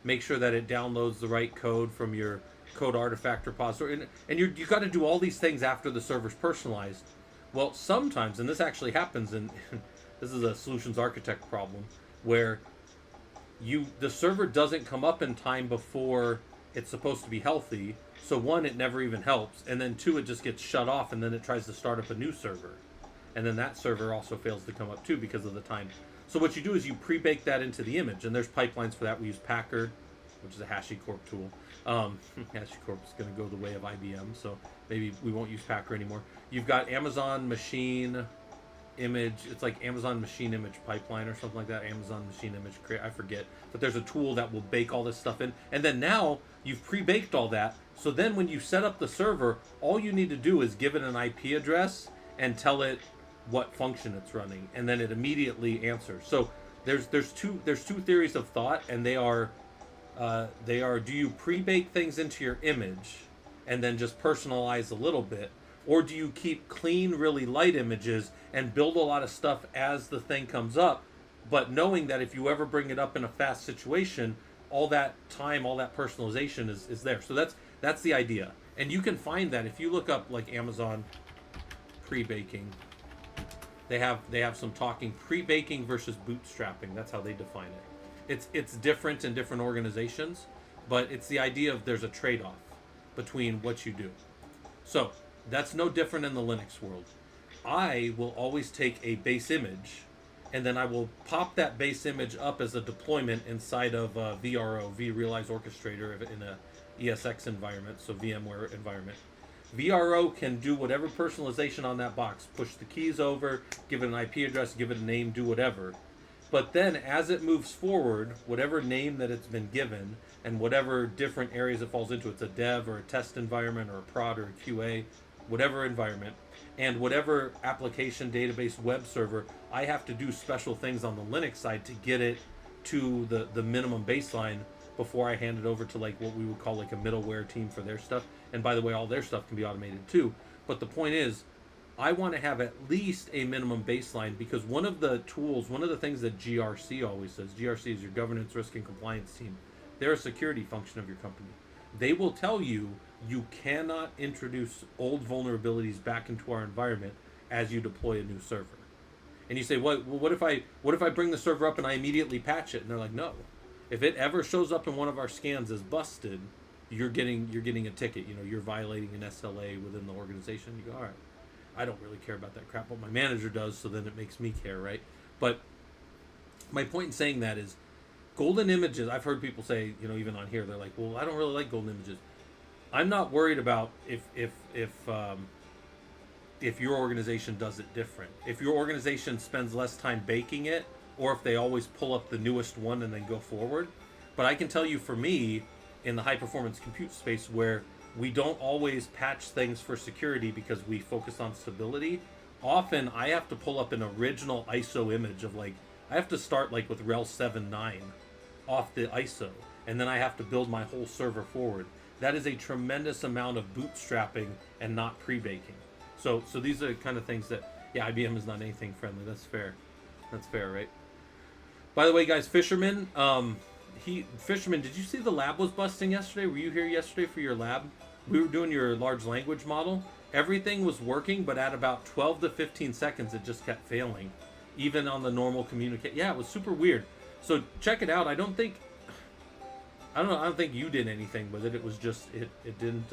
make sure that it downloads the right code from your code artifact repository, and you got to do all these things after the server's personalized. Well, sometimes, and this actually happens, and this is a solutions architect problem, where the server doesn't come up in time before it's supposed to be healthy. So one, it never even helps, and then two, it just gets shut off, and then it tries to start up a new server, and then that server also fails to come up too because of the time. So what you do is you pre-bake that into the image, and there's pipelines for that. We use Packer, which is a HashiCorp tool. HashiCorp is going to go the way of IBM, so maybe we won't use Packer anymore. You've got Amazon Machine Image. It's like Amazon Machine Image Pipeline or something like that. Amazon Machine Image Create. I forget. But there's a tool that will bake all this stuff in. And then now you've pre-baked all that. So then when you set up the server, all you need to do is give it an IP address and tell it what function it's running, and then it immediately answers. So there's two theories of thought, and they are do you pre-bake things into your image and then just personalize a little bit, or do you keep clean, really light images and build a lot of stuff as the thing comes up, but knowing that if you ever bring it up in a fast situation, all that time, all that personalization is there. So that's the idea. And you can find that if you look up like Amazon pre-baking. They have some talking pre-baking versus bootstrapping. That's how they define it. It's different in different organizations, but it's the idea of there's a trade-off between what you do. So that's no different in the Linux world. I will always take a base image, and then I will pop that base image up as a deployment inside of VRO, vRealize Orchestrator, in a ESX environment, so VMware environment. VRO can do whatever personalization on that box, push the keys over, give it an IP address, give it a name, do whatever. But then as it moves forward, whatever name that it's been given and whatever different areas it falls into, it's a dev or a test environment or a prod or a QA, whatever environment, and whatever application, database, web server, I have to do special things on the Linux side to get it to the minimum baseline before I hand it over to like what we would call like a middleware team for their stuff. And by the way, all their stuff can be automated too. But the point is, I want to have at least a minimum baseline, because one of the things that GRC always says, GRC is your governance, risk, and compliance team. They're a security function of your company. They will tell you you cannot introduce old vulnerabilities back into our environment as you deploy a new server. And you say, what if I bring the server up and I immediately patch it? And they're like, no. If it ever shows up in one of our scans as busted, you're getting a ticket. You know, you're violating an SLA within the organization. You go, all right, I don't really care about that crap, but my manager does, so then it makes me care, right? But my point in saying that is golden images. I've heard people say, you know, even on here, they're like, well, I don't really like golden images. I'm not worried about if your organization does it different. If your organization spends less time baking it, or if they always pull up the newest one and then go forward. But I can tell you, for me, in the high performance compute space, where we don't always patch things for security because we focus on stability, often I have to pull up an original ISO image of, like, I have to start like with rel 7.9 off the ISO, and then I have to build my whole server forward. That is a tremendous amount of bootstrapping and not pre-baking. So these are the kind of things that, yeah, IBM is not anything friendly. That's fair. That's fair, right? By the way, guys, Fisherman, Fisherman, did you see the lab was busting yesterday? Were you here yesterday for your lab? We were doing your large language model. Everything was working, but at about 12 to 15 seconds, it just kept failing, even on the normal communicate. Yeah, it was super weird. So check it out. I don't think you did anything with it. It was just it didn't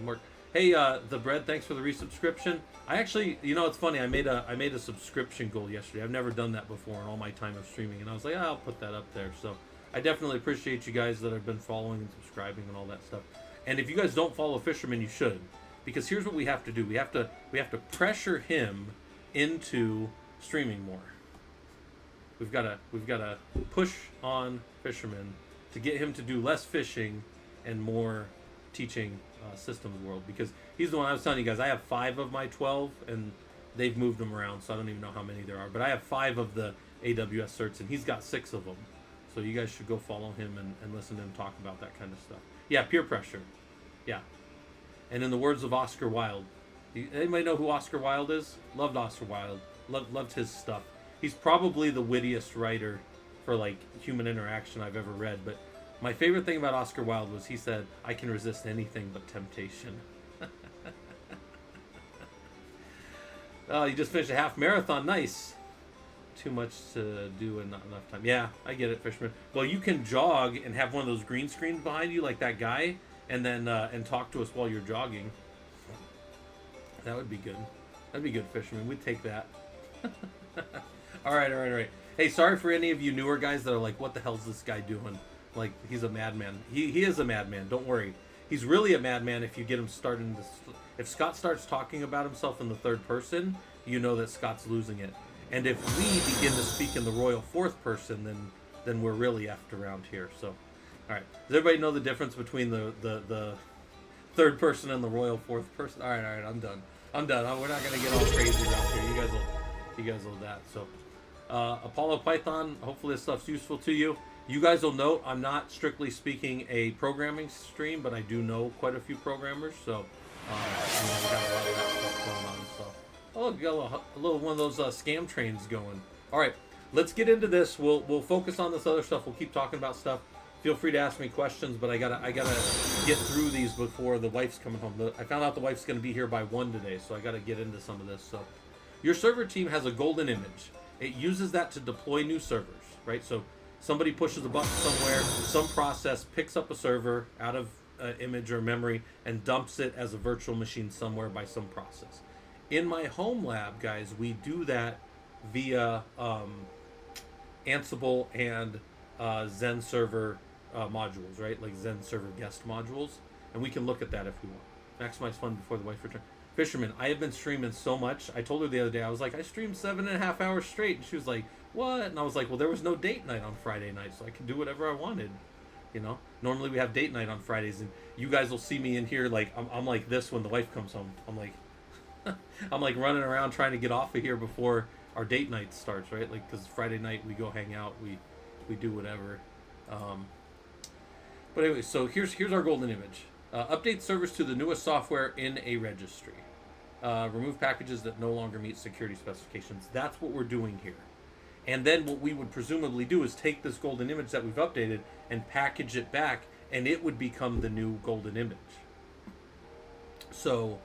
work. Hey, the bread, thanks for the resubscription. I actually, you know, it's funny. I made a subscription goal yesterday. I've never done that before in all my time of streaming, and I was like, I'll put that up there. So I definitely appreciate you guys that have been following and subscribing and all that stuff. And if you guys don't follow Fisherman, you should, because here's what we have to do. We have to pressure him into streaming more. We've got to push on Fisherman to get him to do less fishing and more teaching systems world, because he's the one I was telling you guys. I have 5 of my 12, and they've moved them around, so I don't even know how many there are. But I have 5 of the AWS certs, and he's got 6 of them. So you guys should go follow him and listen to him talk about that kind of stuff. Yeah, peer pressure. Yeah. And in the words of Oscar Wilde, anybody know who Oscar Wilde is? Loved Oscar Wilde. Loved his stuff. He's probably the wittiest writer for, like, human interaction I've ever read. But my favorite thing about Oscar Wilde was he said, "I can resist anything but temptation." Oh, you just finished a half marathon. Nice. Too much to do and not enough time. Yeah, I get it, Fisherman. Well, you can jog and have one of those green screens behind you like that guy, and then and talk to us while you're jogging. That would be good. That'd be good, Fisherman. We'd take that. All right. Hey, sorry for any of you newer guys that are like, what the hell's this guy doing? Like, he's a madman. He is a madman. Don't worry. He's really a madman if you get him starting to... If Scott starts talking about himself in the third person, you know that Scott's losing it. And if we begin to speak in the royal fourth person, then we're really effed around here. So, all right. Does everybody know the difference between the third person and the royal fourth person? All right. I'm done. We're not going to get all crazy around here. You guys will that. So, Apollo Python, hopefully this stuff's useful to you. You guys will note I'm not strictly speaking a programming stream, but I do know quite a few programmers. So, we got a lot of that stuff going on. So, oh, look, we got a little one of those scam trains going. All right, let's get into this. We'll focus on this other stuff. We'll keep talking about stuff. Feel free to ask me questions, but I gotta get through these before the wife's coming home. I found out the wife's gonna be here by 1 today, so I gotta get into some of this. So, your server team has a golden image. It uses that to deploy new servers, right? So somebody pushes a button somewhere, some process picks up a server out of image or memory and dumps it as a virtual machine somewhere by some process. In my home lab, guys, we do that via Ansible and Zen server modules, right? Like Zen server guest modules. And we can look at that if we want. Maximize fun before the wife returns. Fisherman, I have been streaming so much. I told her the other day, I was like, I streamed 7.5 hours straight. And she was like, what? And I was like, well, there was no date night on Friday night, so I could do whatever I wanted. You know, normally we have date night on Fridays, and you guys will see me in here like I'm like this when the wife comes home. I'm like I'm like running around trying to get off of here before our date night starts, right? Like, because Friday night we go hang out, we do whatever. But anyway, so here's our golden image. Update servers to the newest software in a registry. Remove packages that no longer meet security specifications. That's what we're doing here. And then what we would presumably do is take this golden image that we've updated and package it back, and it would become the new golden image. So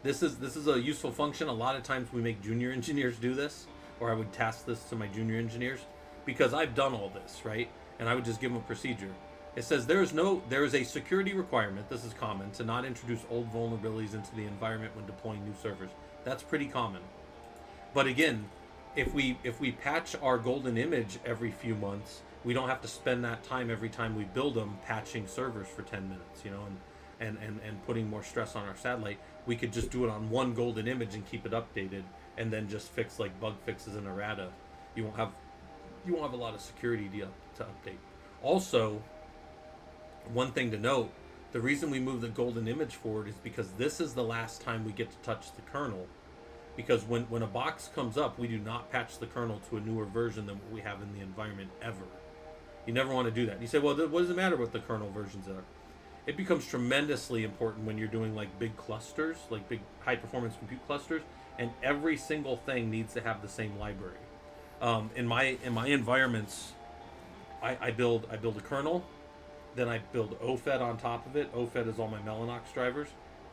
this is a useful function. A lot of times we make junior engineers do this, or I would task this to my junior engineers, because I've done all this, right? and I would just give them a procedure. It says there is a security requirement. This is common to not introduce old vulnerabilities into the environment when deploying new servers. That's pretty common. But again, if we patch our golden image every few months, we don't have to spend that time every time we build them patching servers for 10 minutes, you know, and putting more stress on our satellite. We could just do it on one golden image and keep it updated, and then just fix like bug fixes in errata. You won't have a lot of security to update. Also, one thing to note, the reason we move the golden image forward is because this is the last time we get to touch the kernel. Because when a box comes up, we do not patch the kernel to a newer version than what we have in the environment ever. You never want to do that. You say, well, what does it matter what the kernel versions are? It becomes tremendously important when you're doing like big clusters, like big high performance compute clusters, and every single thing needs to have the same library. In my environments, I build a kernel, then I build OFED on top of it. OFED is all my Mellanox drivers.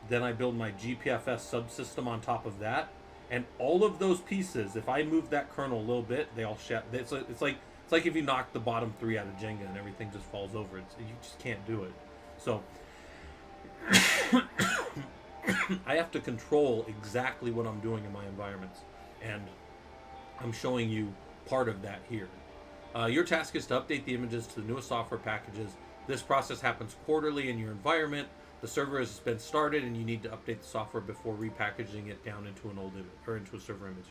Then I build my GPFS subsystem on top of that. And all of those pieces, if I move that kernel a little bit, they all it's like if you knock the bottom 3 out of Jenga and everything just falls over. You just can't do it. So I have to control exactly what I'm doing in my environments, and I'm showing you part of that here. Your task is to update the images to the newest software packages. This process happens quarterly in your environment. The server has been started, and you need to update the software before repackaging it down into an old image or into a server image.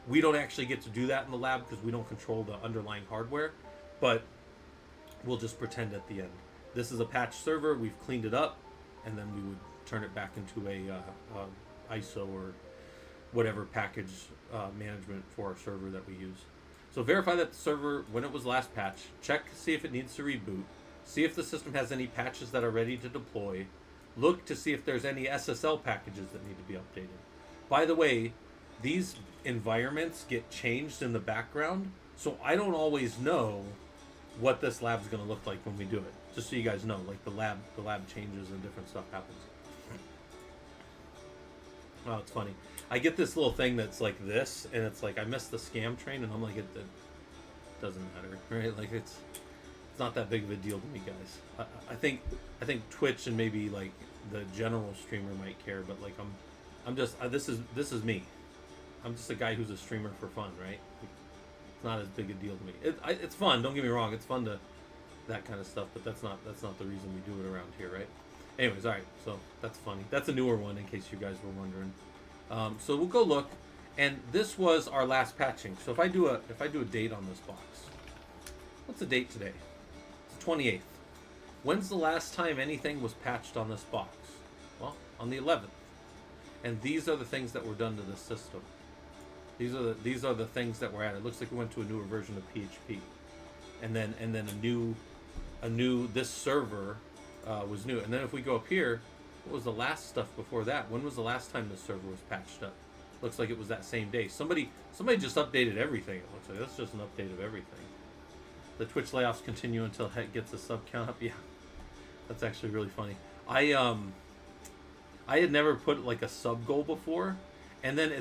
We don't actually get to do that in the lab because we don't control the underlying hardware, but we'll just pretend at the end. This is a patch server. We've cleaned it up, and then we would turn it back into a ISO or whatever package management for our server that we use. So verify that the server, when it was last patched, check to see if it needs to reboot, see if the system has any patches that are ready to deploy, look to see if there's any SSL packages that need to be updated. By the way, these environments get changed in the background, so I don't always know what this lab's going to look like when we do it. Just so you guys know, like the lab changes and different stuff happens. Oh, it's funny. I get this little thing that's like this, and it's like I missed the scam train, and I'm like, it doesn't matter, right? Like it's not that big of a deal to me, guys. I think Twitch and maybe like the general streamer might care, but like I'm just this is me. I'm just a guy who's a streamer for fun, right? It's not as big a deal to me. It's fun. Don't get me wrong. It's fun to that kind of stuff, but that's not the reason we do it around here, right? Anyways, all right. So that's funny. That's a newer one, in case you guys were wondering. So we'll go look, and this was our last patching. So if I do a date on this box, what's the date today? It's the 28th. When's the last time anything was patched on this box? Well, on the 11th. And these are the things that were done to this system. These are the things that were added. It looks like we went to a newer version of PHP, and then a new this server was new. And then if we go up here, what was the last stuff before that? When was the last time this server was patched up? Looks like it was that same day. Somebody just updated everything. It looks like that's just an update of everything. The Twitch layoffs continue until it gets a sub count up. Yeah, that's actually really funny. I had never put like a sub goal before, and then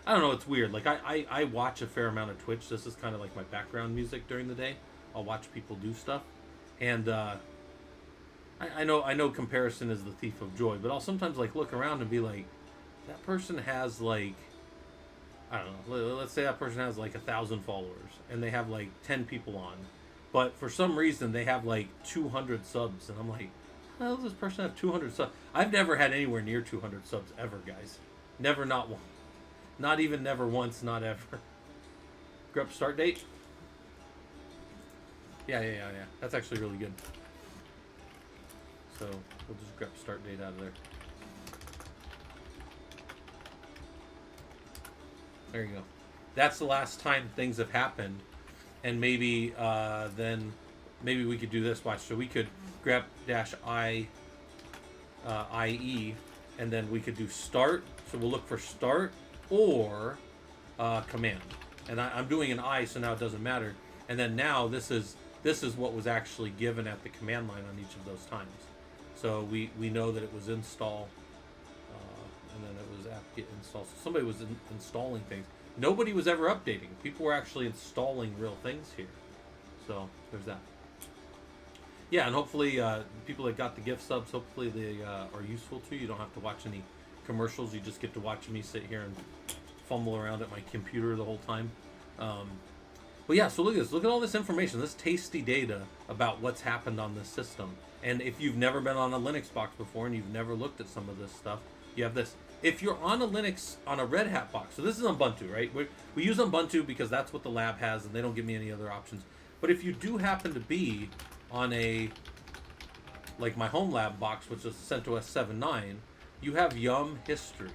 I don't know, it's weird. Like I watch a fair amount of Twitch. This is kind of like my background music during the day. I'll watch people do stuff, and I know comparison is the thief of joy, but I'll sometimes like look around and be like, that person has like, I don't know, let's say that person has like 1,000 followers and they have like 10 people on, but for some reason they have like 200 subs, and I'm like, how does this person have 200 subs? I've never had anywhere near 200 subs ever, guys. Never, not one. Not even never once, not ever. Grep start date? Yeah. That's actually really good. So we'll just grep start date out of there. There you go. That's the last time things have happened, and maybe then maybe we could do this. Watch. So we could grep -i IE, and then we could do start. So we'll look for start or command. And I'm doing an I, so now it doesn't matter. And then now this is what was actually given at the command line on each of those times. So we know that it was install, and then it was apt-get install. So somebody was installing things. Nobody was ever updating. People were actually installing real things here. So there's that. Yeah, and hopefully people that got the gift subs, hopefully they are useful to you. You don't have to watch any commercials. You just get to watch me sit here and fumble around at my computer the whole time. But yeah, so look at this. Look at all this information, this tasty data about what's happened on this system. And if you've never been on a Linux box before and you've never looked at some of this stuff, you have this. If you're on a Linux, on a Red Hat box, so this is Ubuntu, right? We use Ubuntu because that's what the lab has and they don't give me any other options. But if you do happen to be on a, like my home lab box, which is CentOS 7.9, you have Yum History.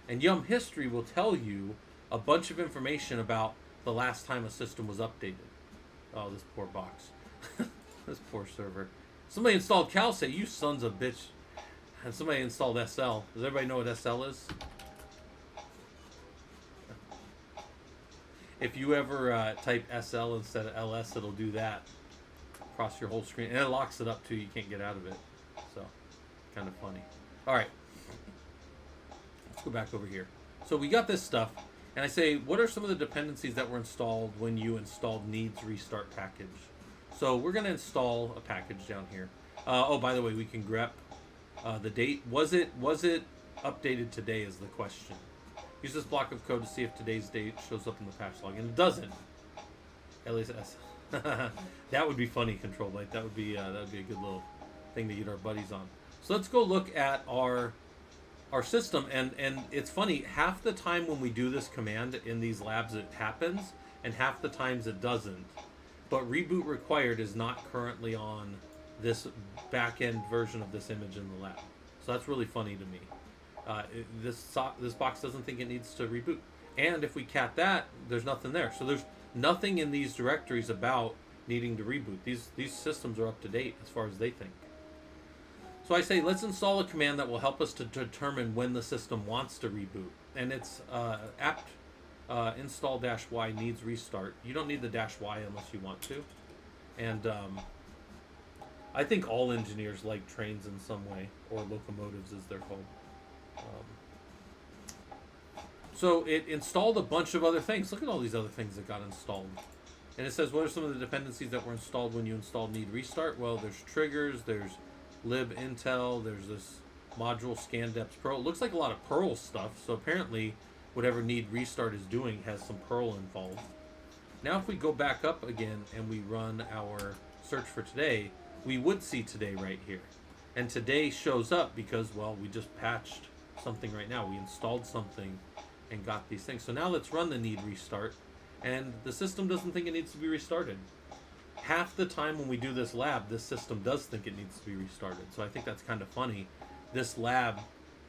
And Yum History will tell you a bunch of information about the last time a system was updated. Oh, this poor box. This poor server. Somebody installed Calstate, you sons of bitch. And somebody installed SL. Does everybody know what SL is? If you ever type SL instead of LS, it'll do that across your whole screen. And it locks it up too, you can't get out of it. So, kind of funny. Alright. Let's go back over here. So we got this stuff. And I say, what are some of the dependencies that were installed when you installed needs restart package? So we're going to install a package down here. Oh, by the way, we can grep the date. Was it updated today is the question. Use this block of code to see if today's date shows up in the patch log. And it doesn't. LSS. That would be funny, Control Light. That would be a good little thing to get our buddies on. So let's go look at our system, and it's funny, half the time when we do this command in these labs it happens, and half the times it doesn't. But reboot required is not currently on this back-end version of this image in the lab. So that's really funny to me. This box doesn't think it needs to reboot. And if we cat that, there's nothing there. So there's nothing in these directories about needing to reboot. These systems are up to date as far as they think. So I say, let's install a command that will help us to determine when the system wants to reboot. And it's apt install -y needs restart. You don't need the -y unless you want to. And I think all engineers like trains in some way, or locomotives as they're called. So it installed a bunch of other things. Look at all these other things that got installed. And it says, what are some of the dependencies that were installed when you installed need restart? Well, there's triggers, there's libintel, there's this module scandeps Perl. It looks like a lot of Perl stuff, so apparently whatever need restart is doing has some Perl involved. Now if we go back up again and we run our search for today, we would see today right here. And today shows up because, well, we just patched something right now. We installed something and got these things. So now let's run the need restart, and the system doesn't think it needs to be restarted. Half the time when we do this lab, this system does think it needs to be restarted. So I think that's kind of funny. This lab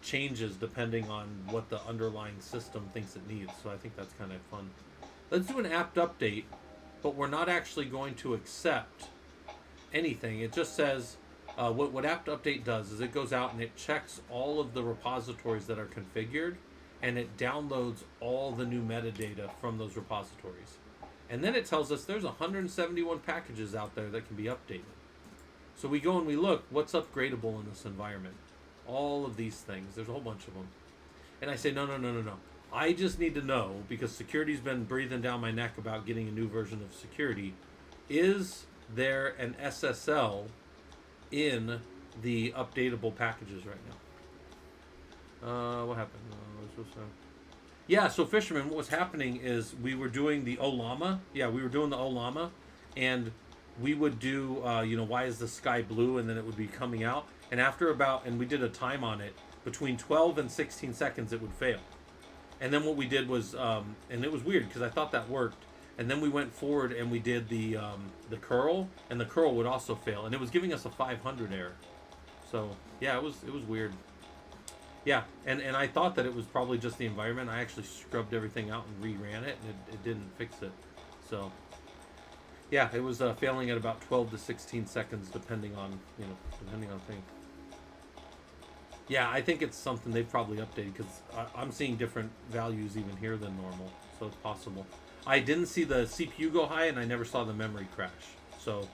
changes depending on what the underlying system thinks it needs. So I think that's kind of fun. Let's do an apt update, but we're not actually going to accept anything. It just says, what apt update does is it goes out and it checks all of the repositories that are configured, and it downloads all the new metadata from those repositories. And then it tells us there's 171 packages out there that can be updated. So we go and we look, what's upgradable in this environment? All of these things. There's a whole bunch of them. And I say, no. I just need to know, because security's been breathing down my neck about getting a new version of security. Is there an SSL in the updatable packages right now? What happened? Yeah, so Fisherman, what was happening is we were doing the OLAMA. Yeah, we were doing the OLAMA, and we would do, why is the sky blue? And then it would be coming out. And after and we did a time on it, between 12 and 16 seconds, it would fail. And then what we did was, and it was weird because I thought that worked. And then we went forward and we did the curl, and the curl would also fail. And it was giving us a 500 error. So, yeah, it was weird. Yeah, and I thought that it was probably just the environment. I actually scrubbed everything out and reran it, and it didn't fix it. So, yeah, it was failing at about 12 to 16 seconds, depending on thing. Yeah, I think it's something they've probably updated, because I'm seeing different values even here than normal, so it's possible. I didn't see the CPU go high, and I never saw the memory crash. So,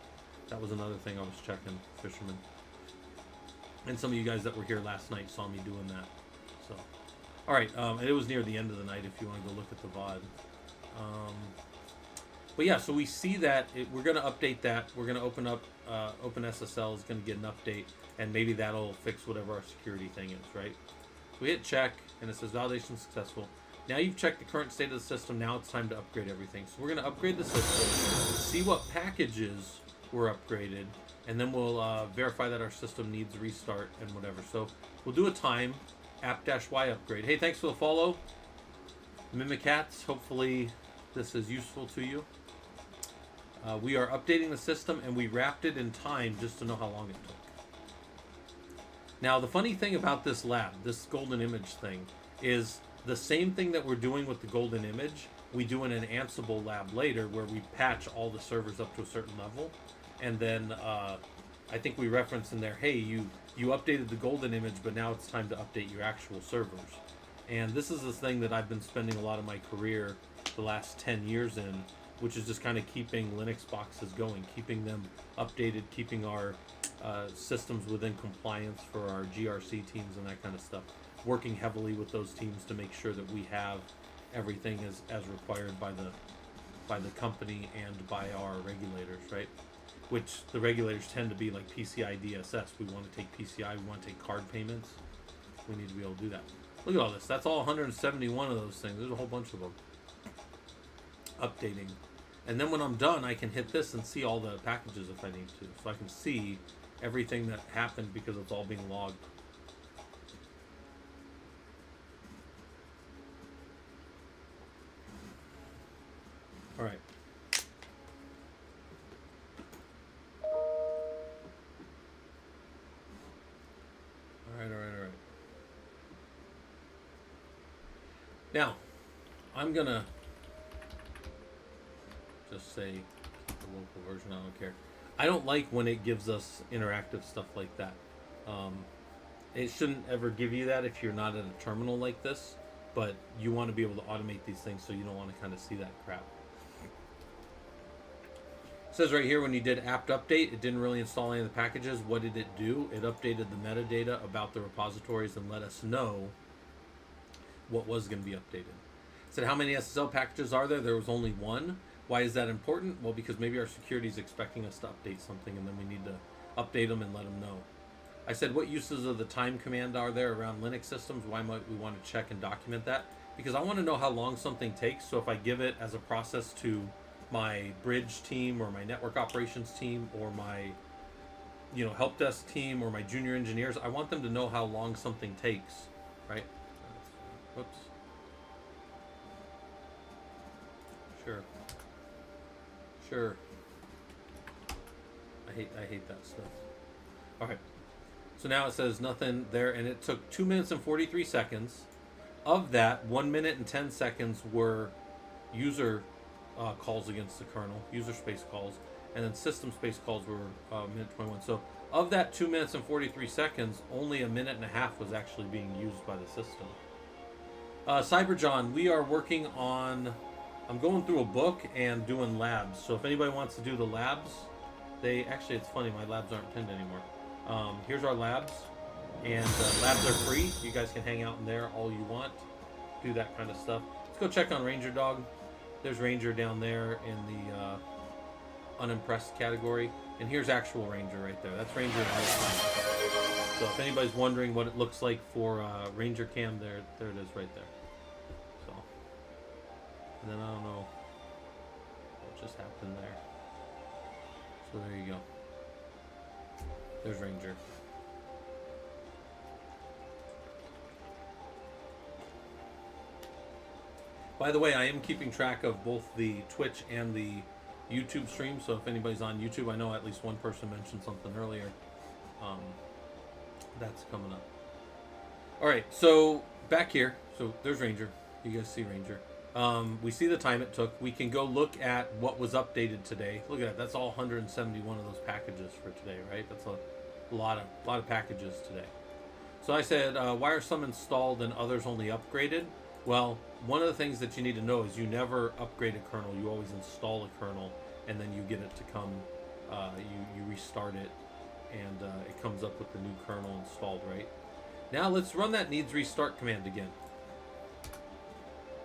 that was another thing I was checking, Fisherman. And some of you guys that were here last night saw me doing that. So, all right, and it was near the end of the night if you want to go look at the VOD. But yeah, so we see that we're going to update that. We're going to open up OpenSSL is going to get an update, and maybe that'll fix whatever our security thing is, right? So we hit check, and it says validation successful. Now you've checked the current state of the system. Now it's time to upgrade everything. So we're going to upgrade the system, see what packages were upgraded, and then we'll verify that our system needs restart and whatever. So we'll do a time app-y upgrade. Hey, thanks for the follow, Mimikats. Hopefully this is useful to you. We are updating the system, and we wrapped it in time just to know how long it took. Now, the funny thing about this lab, this golden image thing, is the same thing that we're doing with the golden image, we do in an Ansible lab later, where we patch all the servers up to a certain level. And then I think we reference in there, hey, you updated the golden image, but now it's time to update your actual servers. And this is the thing that I've been spending a lot of my career the last 10 years in, which is just kind of keeping Linux boxes going, keeping them updated, keeping our systems within compliance for our GRC teams and that kind of stuff. Working heavily with those teams to make sure that we have everything as required by the company and by our regulators, right? Which the regulators tend to be like PCI DSS. We want to take PCI, we want to take card payments. We need to be able to do that. Look at all this. That's all 171 of those things. There's a whole bunch of them. Updating. And then when I'm done, I can hit this and see all the packages if I need to. So I can see everything that happened because it's all being logged. All right. All right. Now, I'm going to just say keep the local version. I don't care. I don't like when it gives us interactive stuff like that. It shouldn't ever give you that if you're not at a terminal like this, but you want to be able to automate these things, so you don't want to kind of see that crap. It says right here, when you did apt update, it didn't really install any of the packages. What did it do? It updated the metadata about the repositories and let us know what was going to be updated. It said, how many SSL packages are there? There was only one. Why is that important? Well, because maybe our security is expecting us to update something, and then we need to update them and let them know. I said, what uses of the time command are there around Linux systems? Why might we want to check and document that? Because I want to know how long something takes. So if I give it as a process to my bridge team or my network operations team or my help desk team or my junior engineers, I want them to know how long something takes, right? Whoops. Sure. I hate that stuff. All right. So now it says nothing there, and it took 2 minutes and 43 seconds. Of that, 1 minute and 10 seconds were user calls against the kernel, user space calls, and then system space calls were minute 21. So of that 2 minutes and 43 seconds, only a minute and a half was actually being used by the system. Cyberjohn, we are working on, I'm going through a book and doing labs. So if anybody wants to do the labs, actually it's funny, my labs aren't pinned anymore. Here's our labs, and labs are free. You guys can hang out in there all you want, do that kind of stuff. Let's go check on Ranger Dog. There's Ranger down there in the unimpressed category, and here's actual Ranger right there. That's Ranger in real time. So if anybody's wondering what it looks like for Ranger Cam, there it is right there. So, and then I don't know what just happened there. So there you go. There's Ranger. By the way, I am keeping track of both the Twitch and the YouTube stream, so if anybody's on YouTube, I know at least one person mentioned something earlier. That's coming up. Alright, so back here, so there's Ranger. You guys see Ranger. We see the time it took. We can go look at what was updated today. Look at that. That's all 171 of those packages for today, right? That's a lot of packages today. So I said, why are some installed and others only upgraded? Well, one of the things that you need to know is you never upgrade a kernel. You always install a kernel, and then you get it to come, you restart it, and it comes up with the new kernel installed, right? Now let's run that needs restart command again.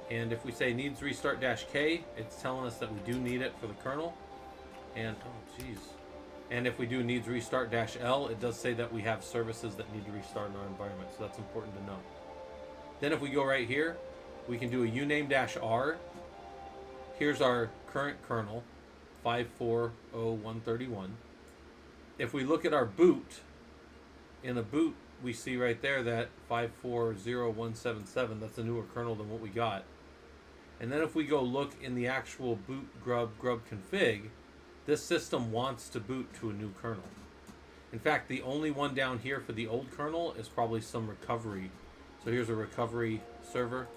And if we say needs restart -K, it's telling us that we do need it for the kernel. And, oh geez. And if we do needs restart -L, it does say that we have services that need to restart in our environment. So that's important to know. Then if we go right here, we can do a uname -R. Here's our current kernel, 540.131. If we look at our boot, in a boot, we see right there that 540.177, that's a newer kernel than what we got. And then if we go look in the actual boot grub config, this system wants to boot to a new kernel. In fact, the only one down here for the old kernel is probably some recovery. So here's a recovery server,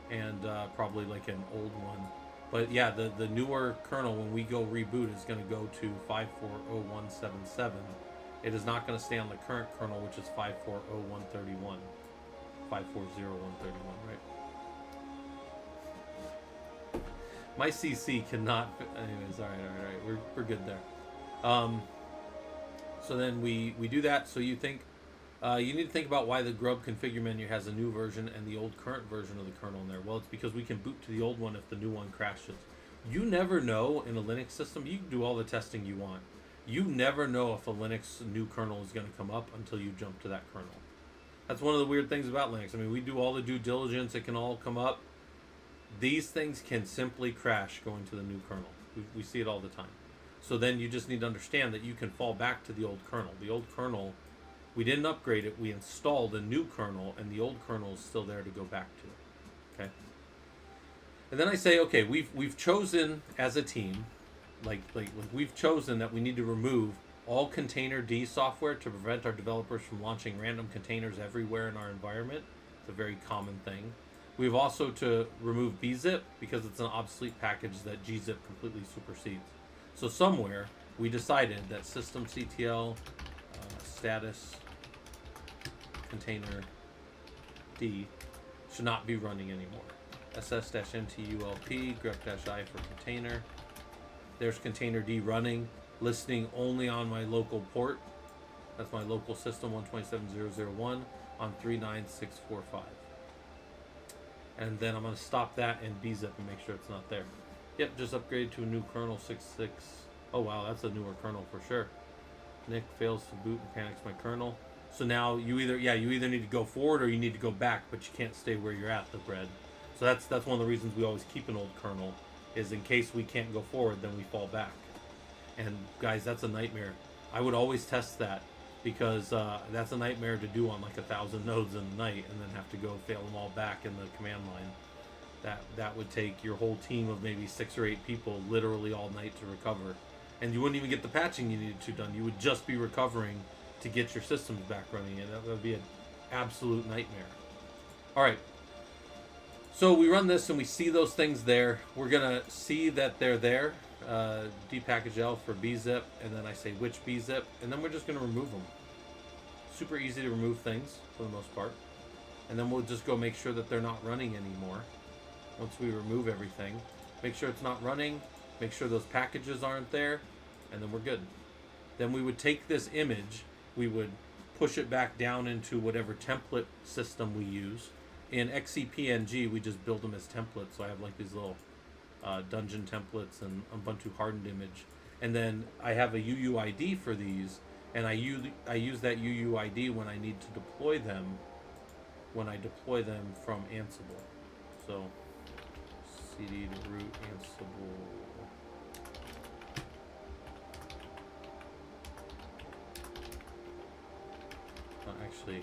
and probably like an old one. But yeah, the newer kernel, when we go reboot, is going to go to 540.177. It is not going to stay on the current kernel, which is 540.131. 540.131, right? My CC cannot. Anyways, all right. We're good there. So then we do that. So you think you need to think about why the grub configure menu has a new version and the old current version of the kernel in there. Well, it's because we can boot to the old one if the new one crashes. You never know in a Linux system. You can do all the testing you want. You never know if a Linux new kernel is going to come up until you jump to that kernel. That's one of the weird things about Linux. I mean, we do all the due diligence. It can all come up. These things can simply crash going to the new kernel. We see it all the time. So then you just need to understand that you can fall back to the old kernel. The old kernel, we didn't upgrade it. We installed a new kernel, and the old kernel is still there to go back to. Okay. And then I say, okay, we've chosen as a team, like we've chosen that we need to remove all containerd software to prevent our developers from launching random containers everywhere in our environment. It's a very common thing. We've also to remove bzip because it's an obsolete package that gzip completely supersedes. So somewhere we decided that systemctl status container d should not be running anymore. ss-ntulp grep-i for container. There's containerd running, listening only on my local port. That's my local system 127.0.0.1 on 39645. And then I'm going to stop that and bzip and make sure it's not there. Yep, just upgraded to a new kernel 6.6. Oh wow, that's a newer kernel for sure. Nick fails to boot and panics my kernel. So now you either need to go forward or you need to go back, but you can't stay where you're at, the bread. So that's one of the reasons we always keep an old kernel, is in case we can't go forward, then we fall back. And guys, that's a nightmare. I would always test that, because that's a nightmare to do on like 1,000 nodes in the night and then have to go fail them all back in the command line. That would take your whole team of maybe 6 or 8 people literally all night to recover. And you wouldn't even get the patching you needed to done. You would just be recovering to get your systems back running, and that would be an absolute nightmare. All right. So we run this and we see those things there. We're going to see that they're there. Dpackage L for bzip, and then I say which bzip, and then we're just going to remove them. Super easy to remove things for the most part. And then we'll just go make sure that they're not running anymore. Once we remove everything, make sure it's not running, make sure those packages aren't there, and then we're good. Then we would take this image, we would push it back down into whatever template system we use. In XCPNG, we just build them as templates. So I have like these little dungeon templates and Ubuntu hardened image. And then I have a UUID for these, and I use that UUID when I need to deploy them, when I deploy them from Ansible. So cd to root Ansible. Actually,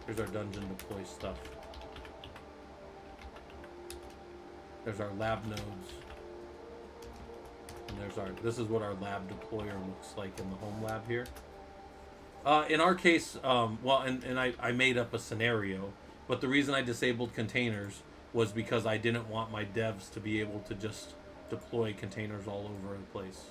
here's our dungeon deploy stuff. There's our lab nodes. And this is what our lab deployer looks like in the home lab here. In our case, I made up a scenario, but the reason I disabled containers was because I didn't want my devs to be able to just deploy containers all over the place.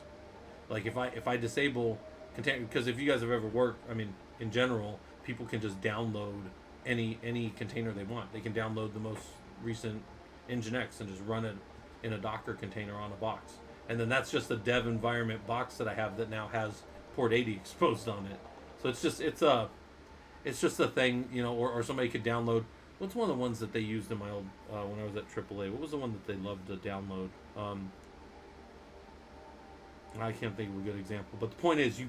Like if I disable container, because if you guys have ever worked, I mean, in general, people can just download any container they want. They can download the most recent Nginx and just run it in a Docker container on a box. And then that's just a dev environment box that I have that now has port 80 exposed on it. So it's just a thing, you know, or somebody could download What's one of the ones that they used in my old when I was at AAA? What was the one that they loved to download? I can't think of a good example, but the point is,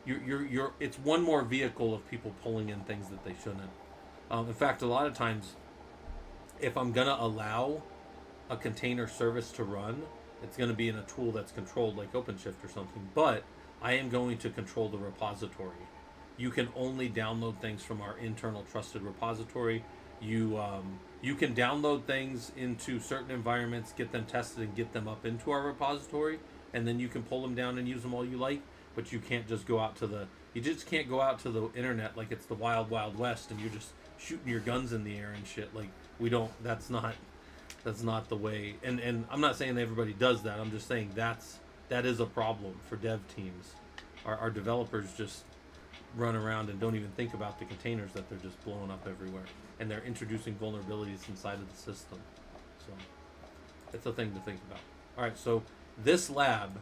you're it's one more vehicle of people pulling in things that they shouldn't. In fact, a lot of times, if I'm gonna allow a container service to run, it's gonna be in a tool that's controlled like OpenShift or something. But I am going to control the repository. You can only download things from our internal trusted repository. You can download things into certain environments, get them tested, and get them up into our repository, and then you can pull them down and use them all you like. But you can't just go out to the internet like it's the wild west and you're just shooting your guns in the air and shit. Like, we don't. That's not the way. And I'm not saying everybody does that. I'm just saying that is a problem for dev teams. Our developers just run around and don't even think about the containers that they're just blowing up everywhere, and they're introducing vulnerabilities inside of the system. So it's a thing to think about. All right, so this lab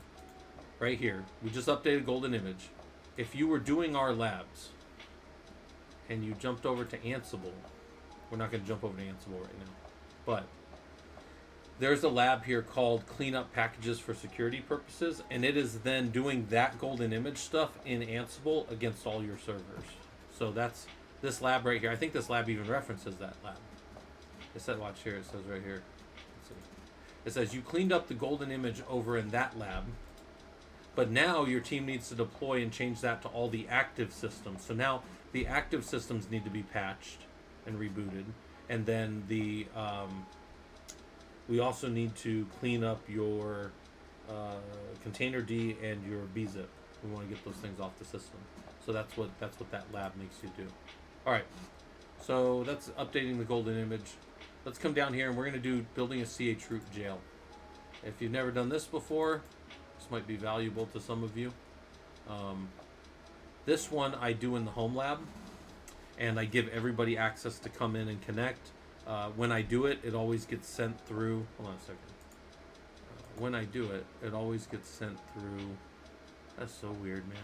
right here, we just updated golden image. If you were doing our labs and you jumped over to Ansible, we're not going to jump over to Ansible right now, but there's a lab here called Cleanup Packages for Security Purposes, and it is then doing that golden image stuff in Ansible against all your servers. So that's this lab right here. I think this lab even references that lab. It said, watch here, it says right here. Let's see. It says you cleaned up the golden image over in that lab, but now your team needs to deploy and change that to all the active systems. So now the active systems need to be patched and rebooted, and then the we also need to clean up your container D and your bzip. We want to get those things off the system. So that's what that lab makes you do. All right. So that's updating the golden image. Let's come down here and we're going to do building a chroot jail. If you've never done this before, this might be valuable to some of you. This one I do in the home lab, and I give everybody access to come in and connect. When I do it, it always gets sent through. Hold on a second. When I do it, it always gets sent through. That's so weird, man.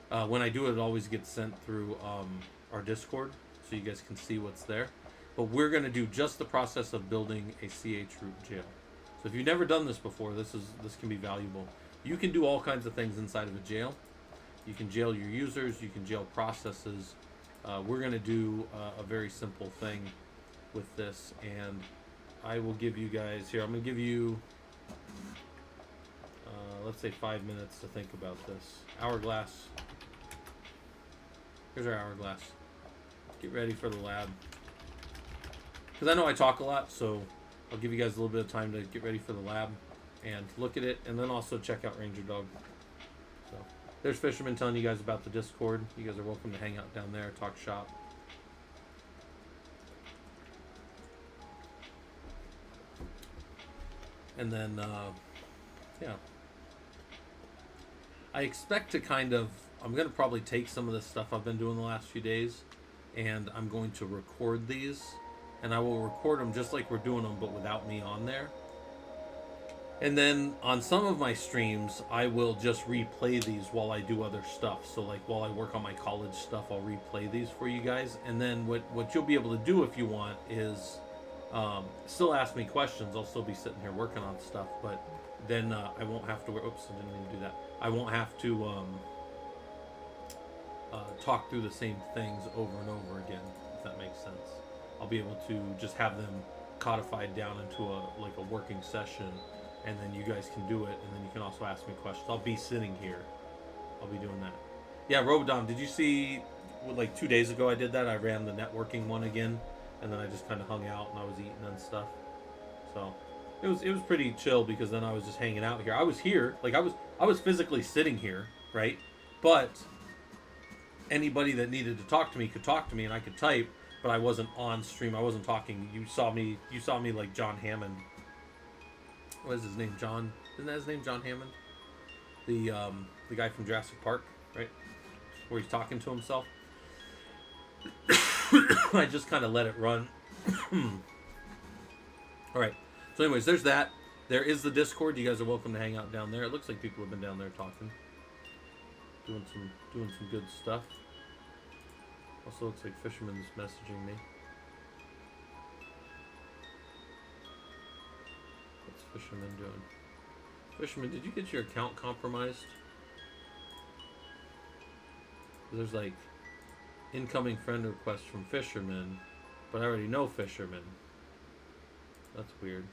Hold on. When I do it, it always gets sent through our Discord, so you guys can see what's there. But we're going to do just the process of building a chroot jail. So if you've never done this before, this can be valuable. You can do all kinds of things inside of a jail. You can jail your users, you can jail processes. We're going to do a very simple thing with this, and I will give you guys here. I'm going to give you, let's say 5 minutes to think about this. Hourglass. Here's our hourglass. Get ready for the lab. Because I know I talk a lot, so I'll give you guys a little bit of time to get ready for the lab and look at it, and then also check out Ranger Dog. So there's Fisherman telling you guys about the Discord. You guys are welcome to hang out down there, talk shop. And then, yeah. I expect to kind of, I'm going to probably take some of this stuff I've been doing the last few days, and I'm going to record these, and I will record them just like we're doing them, but without me on there. And then on some of my streams, I will just replay these while I do other stuff. So like while I work on my college stuff, I'll replay these for you guys. And then what you'll be able to do if you want is still ask me questions. I'll still be sitting here working on stuff, but then I won't have to, oops, I didn't mean to do that. I won't have to talk through the same things over and over again, if that makes sense. I'll be able to just have them codified down into a working session, and then you guys can do it, and then you can also ask me questions. I'll be sitting here. I'll be doing that. Yeah, Robodom, did you see, like 2 days ago I did that? I ran the networking one again, and then I just kind of hung out and I was eating and stuff. So it was pretty chill, because then I was just hanging out here. I was here, like I was physically sitting here, right? But anybody that needed to talk to me could talk to me, and I could type, but I wasn't on stream. I wasn't talking. You saw me like John Hammond. What is his name? John? Isn't that his name? John Hammond? The guy from Jurassic Park, right? Where he's talking to himself. I just kind of let it run. All right. So anyways, there's that. There is the Discord. You guys are welcome to hang out down there. It looks like people have been down there talking. doing some good stuff. Also looks like Fisherman's messaging me. What's Fisherman doing? Fisherman, did you get your account compromised? There's like incoming friend request from Fisherman, but I already know Fisherman. That's weird.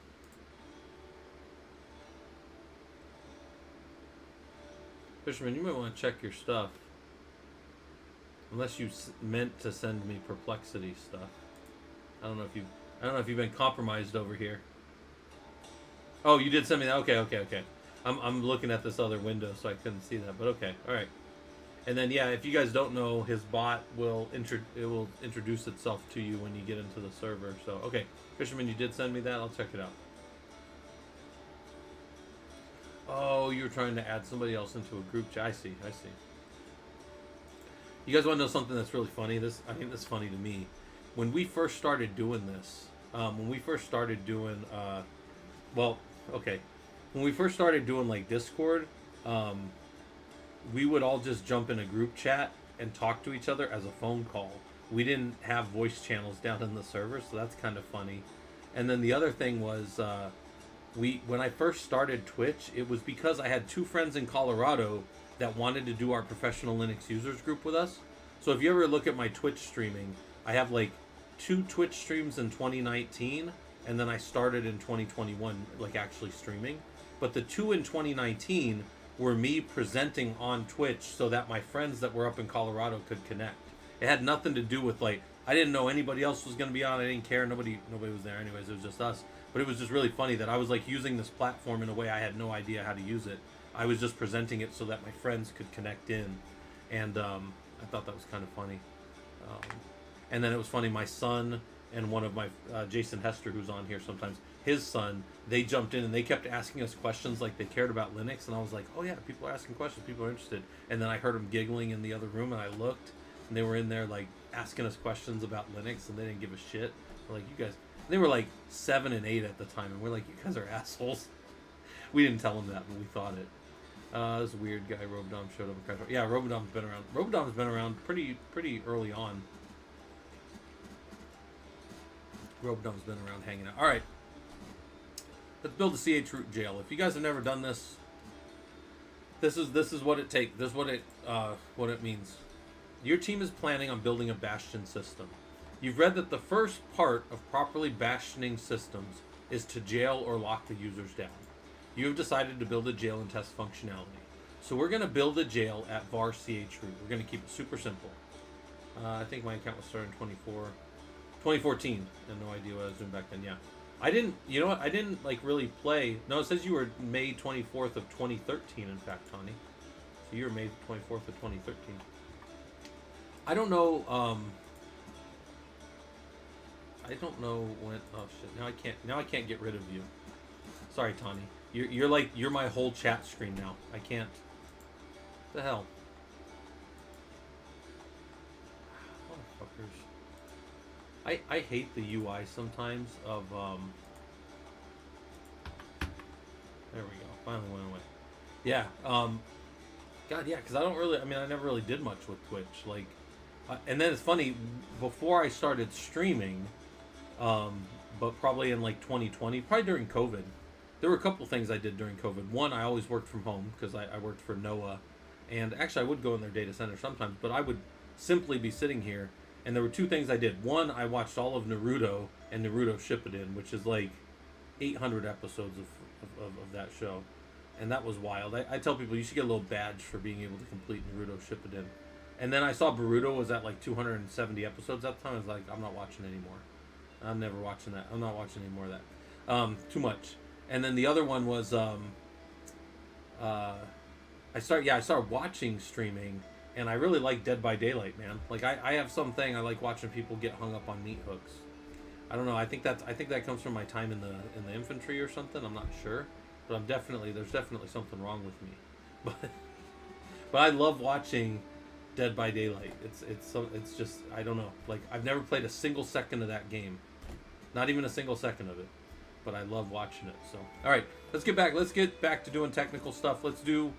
Fisherman, you might want to check your stuff. Unless you meant to send me Perplexity stuff. I don't know if you've been compromised over here. Oh, you did send me that. Okay. I'm looking at this other window, so I couldn't see that. But okay, all right. And then yeah, if you guys don't know, his bot will introduce itself to you when you get into the server. So okay, Fisherman, you did send me that. I'll check it out. Oh, you were trying to add somebody else into a group chat. I see. You guys want to know something that's really funny? I think that's funny to me. When we first started doing this, when we first started doing like Discord, we would all just jump in a group chat and talk to each other as a phone call. We didn't have voice channels down in the server, so that's kind of funny. And then the other thing was, when I first started Twitch, it was because I had two friends in Colorado that wanted to do our professional Linux users group with us. So if you ever look at my Twitch streaming, I have like 2 Twitch streams in 2019, and then I started in 2021, like actually streaming. But the 2 in 2019 were me presenting on Twitch so that my friends that were up in Colorado could connect. It had nothing to do with like, I didn't know anybody else was going to be on. I didn't care. Nobody was there anyways. It was just us. But it was just really funny that I was like using this platform in a way I had no idea how to use it. I was just presenting it so that my friends could connect in. And I thought that was kind of funny. And then it was funny, my son and one of my, Jason Hester, who's on here sometimes, his son, they jumped in and they kept asking us questions like they cared about Linux. And I was like, oh yeah, people are asking questions. People are interested. And then I heard them giggling in the other room and I looked and they were in there like asking us questions about Linux and they didn't give a shit. They're like, you guys... They were like 7 and 8 at the time, and we're like, you guys are assholes. We didn't tell them that, but we thought it. This weird guy, Robodom, showed up and crashed. Yeah, Robodom's been around. Robodom's been around pretty early on. Robodom's been around hanging out. All right, let's build a chroot jail. If you guys have never done this, this is what it takes. This is what it means. Your team is planning on building a bastion system. You've read that the first part of properly bastioning systems is to jail or lock the users down. You have decided to build a jail and test functionality. So we're going to build a jail at var chroot. We're going to keep it super simple. I think my account was started in 2014. I had no idea what I was doing back then. Yeah. I didn't, you know what? I didn't like really play. No, it says you were May 24th of 2013, in fact, Tony. So you were May 24th of 2013. I don't know, I don't know when. Oh shit! Now I can't get rid of you. Sorry, Tawny. You're my whole chat screen now. I can't. What the hell? Motherfuckers. I hate the UI sometimes of There we go. Finally went away. Yeah. God, yeah. Because I don't really. I mean, I never really did much with Twitch. Like, and then it's funny. Before I started streaming. But probably in like 2020, probably during COVID, there were a couple things I did during COVID. One, I always worked from home because I worked for NOAA, and actually I would go in their data center sometimes, but I would simply be sitting here, and there were 2 things I did. One, I watched all of Naruto and Naruto Shippuden, which is like 800 episodes of that show, and that was wild. I tell people you should get a little badge for being able to complete Naruto Shippuden. And then I saw Boruto was at like 270 episodes at the time. I was like, I'm not watching anymore. I'm never watching that. I'm not watching any more of that. Too much. And then the other one was I started watching streaming, and I really like Dead by Daylight, man. Like I have something I like watching people get hung up on meat hooks. I don't know. I think that comes from my time in the infantry or something. I'm not sure, but there's definitely something wrong with me. But I love watching Dead by Daylight. It's just, I don't know. Like, I've never played a single second of that game. Not even a single second of it. But I love watching it. So, all right, let's get back to doing technical stuff. Let's do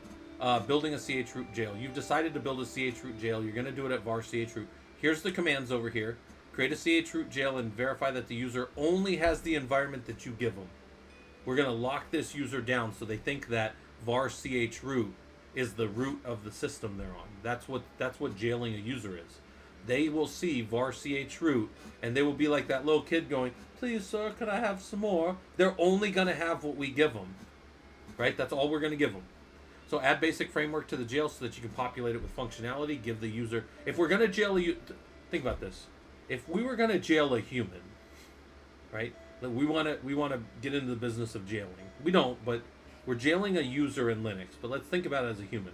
Building a chroot jail. You've decided to build a chroot jail. You're going to do it at var chroot. Here's the commands over here. Create a chroot jail and verify that the user only has the environment that you give them. We're going to lock this user down so they think that var chroot is the root of the system they're on. That's what jailing a user is. They will see var chroot and they will be like that little kid going, "Please, sir, could I have some more?" They're only going to have what we give them, right? That's all we're going to give them. So add basic framework to the jail so that you can populate it with functionality. Give the user. If we're going to jail think about this. If we were going to jail a human, right? We want to get into the business of jailing. We don't, but we're jailing a user in Linux. But let's think about it as a human.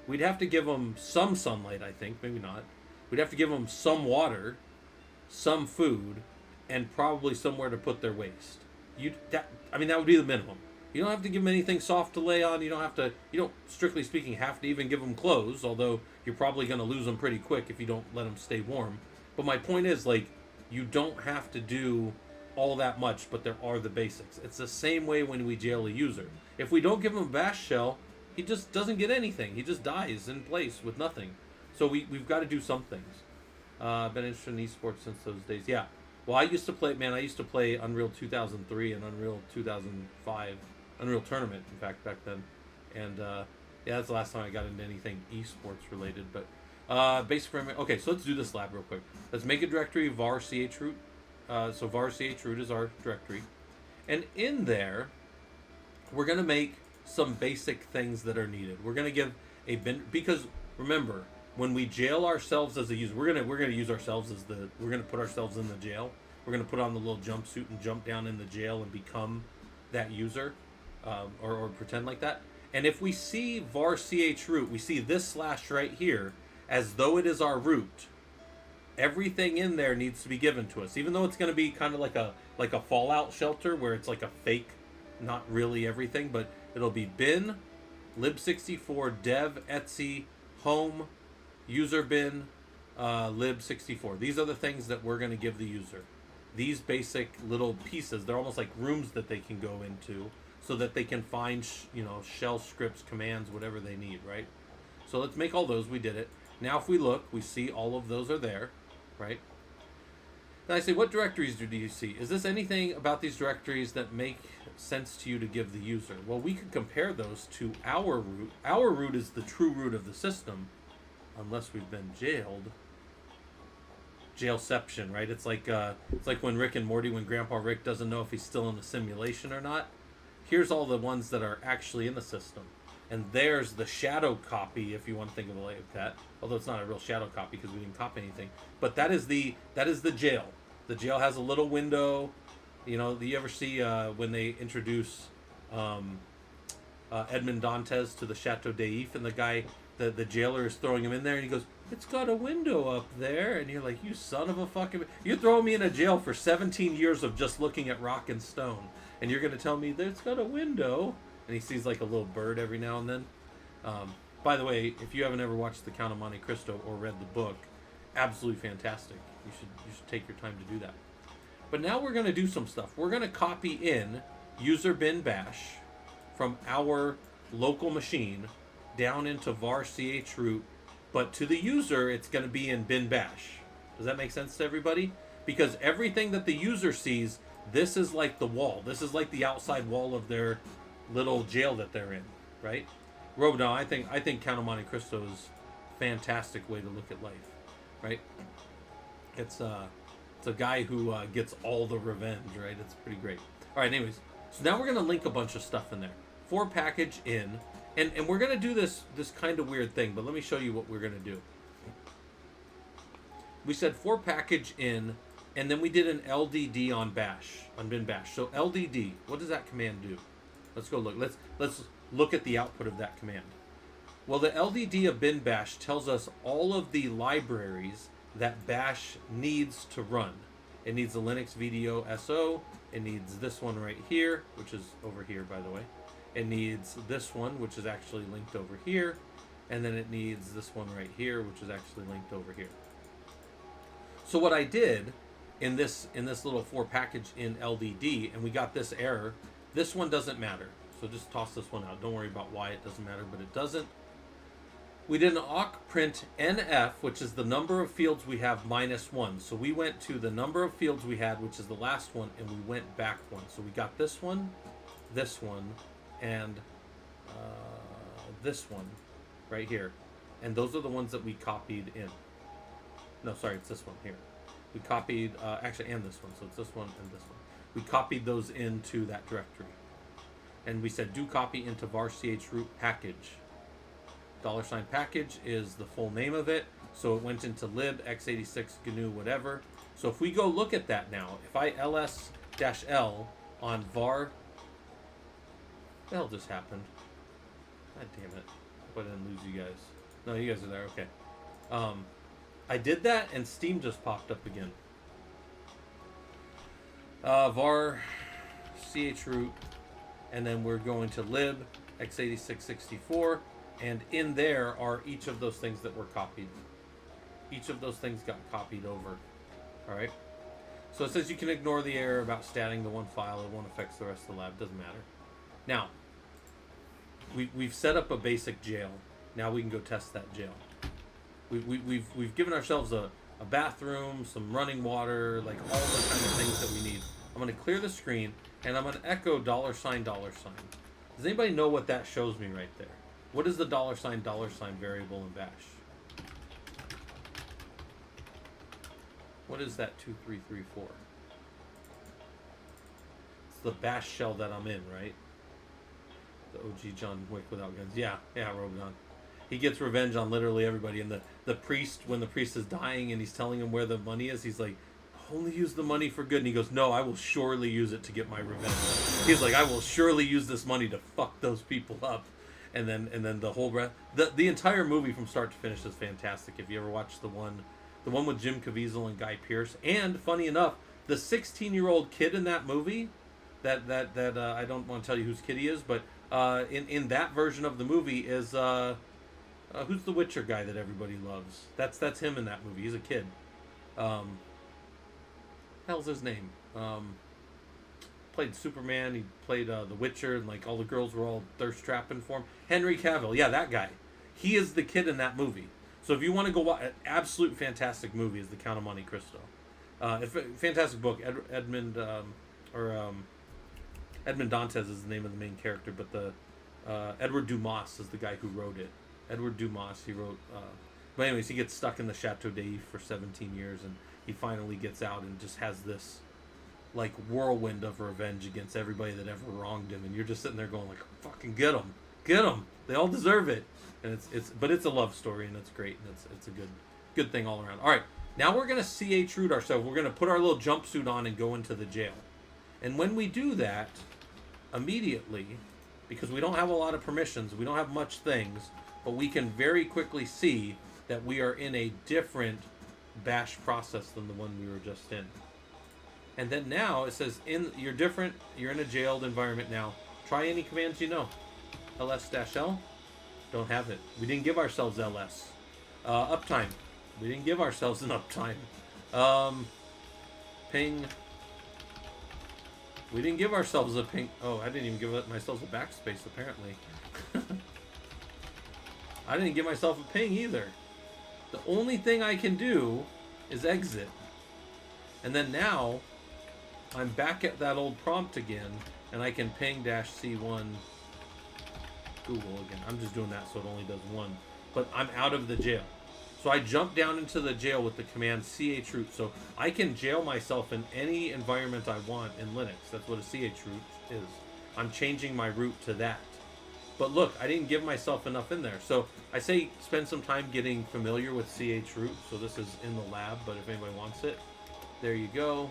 We'd have to give them some sunlight, I think, maybe not. We'd have to give them some water, some food, and probably somewhere to put their waste. That would be the minimum. You don't have to give them anything soft to lay on. You don't, strictly speaking, have to even give them clothes, although you're probably going to lose them pretty quick if you don't let them stay warm. But my point is, like, you don't have to do all that much, but there are the basics. It's the same way when we jail a user. If we don't give him a bash shell, he just doesn't get anything. He just dies in place with nothing. So we've got to do some things. Been interested in esports since those days. Yeah. Well, I used to play Unreal 2003 and Unreal 2005. Unreal Tournament, in fact, back then. And that's the last time I got into anything esports related. But basic framework. Okay, so let's do this lab real quick. Let's make a directory var chroot. So var chroot is our directory. And in there, we're going to make some basic things that are needed. We're going to give a bin, because remember, when we jail ourselves as a user, we're going to use ourselves as we're going to put ourselves in the jail. We're going to put on the little jumpsuit and jump down in the jail and become that user, or pretend like that. And if we see var chroot, we see this slash right here as though it is our root. Everything in there needs to be given to us, even though it's going to be kind of like a Fallout shelter where it's like a fake, not really everything, but it'll be bin, lib64, dev, etc, home, user bin, lib64. These are the things that we're going to give the user. These basic little pieces, they're almost like rooms that they can go into so that they can find, shell scripts, commands, whatever they need, right? So let's make all those. We did it. Now if we look, we see all of those are there, right? Then I say, what directories do you see? Is this anything about these directories that make sense to you to give the user? Well, we could compare those to our root. Our root is the true root of the system, unless we've been jailed. Jailception, right? It's like when Rick and Morty, when Grandpa Rick doesn't know if he's still in the simulation or not. Here's all the ones that are actually in the system. And there's the shadow copy, if you want to think of it like that. Although it's not a real shadow copy because we didn't copy anything. But that is the jail. The jail has a little window. Do you ever see when they introduce Edmond Dantes to the Chateau d'If, and the guy, the jailer is throwing him in there, and he goes, "It's got a window up there," and you're like, "You son of a fucking... You're throwing me in a jail for 17 years of just looking at rock and stone, and you're going to tell me that it's got a window?" And he sees like a little bird every now and then. By the way, if you haven't ever watched The Count of Monte Cristo or read the book, absolutely fantastic. You should take your time to do that. But now we're going to do some stuff. We're going to copy in user bin bash from our local machine down into var chroot, but to the user it's going to be in bin bash. Does that make sense to everybody? Because everything that the user sees, this is like the wall. This is like the outside wall of their little jail that they're in, right? No, I think Count of Monte Cristo is a fantastic way to look at life, right? It's a guy who gets all the revenge, right? It's pretty great. All right, anyways, so now we're going to link a bunch of stuff in there. For package in, and we're going to do this kind of weird thing, but let me show you what we're going to do. We said for package in, and then we did an LDD on bin bash. So LDD, what does that command do? Let's go look. Let's look at the output of that command. Well, the LDD of bin bash tells us all of the libraries that bash needs to run. It needs a Linux VDO SO. It needs this one right here, which is over here, by the way. It needs this one, which is actually linked over here. And then it needs this one right here, which is actually linked over here. So what I did in this little for package in LDD, and we got this error. This one doesn't matter, so just toss this one out. Don't worry about why it doesn't matter, but it doesn't. we did an awk print NF, which is the number of fields we have minus 1. So we went to the number of fields we had, which is the last one, and we went back 1. So we got this one, and this one right here. And those are the ones that we copied in. No, sorry, it's this one here. We copied, actually, and this one. So it's this one and this one. We copied those into that directory. And we said do copy into var chroot package. $ package is the full name of it. So it went into lib x86 GNU whatever. So if we go look at that now, if I ls-l on var, what the hell just happened? God damn it. I didn't lose you guys. No, you guys are there. Okay. I did that and Steam just popped up again. Var chroot, and then we're going to lib x86-64. And in there are each of those things that were copied. Each of those things got copied over. Alright? So it says you can ignore the error about statting the one file. It won't affect the rest of the lab. Doesn't matter. Now, we've set up a basic jail. Now we can go test that jail. We've given ourselves a bathroom, some running water, like all the kind of things that we need. I'm going to clear the screen, and I'm going to echo $$. Does anybody know what that shows me right there? What is the $$ variable in bash? What is that 2334? It's the bash shell that I'm in, right? The OG John Wick without guns. Yeah, Rogan. He gets revenge on literally everybody. And the priest, when the priest is dying and he's telling him where the money is, he's like, only use the money for good. And he goes, no, I will surely use it to get my revenge. He's like, I will surely use this money to fuck those people up. And then the whole rest, the entire movie from start to finish is fantastic. If you ever watched the one with Jim Caviezel and Guy Pearce, and funny enough, the 16-year-old kid in that movie, that I don't want to tell you whose kid he is, but in that version of the movie is who's the Witcher guy that everybody loves? That's him in that movie. He's a kid. Hell's his name? Played Superman. He played The Witcher, and like all the girls were all thirst trapping for him. Henry Cavill, yeah, that guy. He is the kid in that movie. So if you want to go watch, an absolute fantastic movie is The Count of Monte Cristo. Fantastic book. Edmond Dantes is the name of the main character, but the Edward Dumas is the guy who wrote it. Edward Dumas, he wrote. But anyways, he gets stuck in the Chateau d'If for 17 years, and he finally gets out and just has this like whirlwind of revenge against everybody that ever wronged him, and you're just sitting there going like, fucking get them, they all deserve it. And it's a love story, and it's great, and it's a good thing all around. All right, now we're gonna chroot ourselves. We're gonna put our little jumpsuit on and go into the jail. And when we do that, immediately, because we don't have a lot of permissions, we don't have much things, but we can very quickly see that we are in a different bash process than the one we were just in. And then now it says you're different, you're in a jailed environment now. Try any commands you know. ls-l, don't have it. We didn't give ourselves ls. Uptime, we didn't give ourselves an uptime. Ping, we didn't give ourselves a ping. Oh, I didn't even give myself a backspace apparently. I didn't give myself a ping either. The only thing I can do is exit. And then now I'm back at that old prompt again, and I can ping -C1 Google again. I'm just doing that so it only does one. But I'm out of the jail. So I jump down into the jail with the command chroot. So I can jail myself in any environment I want in Linux. That's what a chroot is. I'm changing my root to that. But look, I didn't give myself enough in there. So I say spend some time getting familiar with chroot. So this is in the lab, but if anybody wants it, there you go.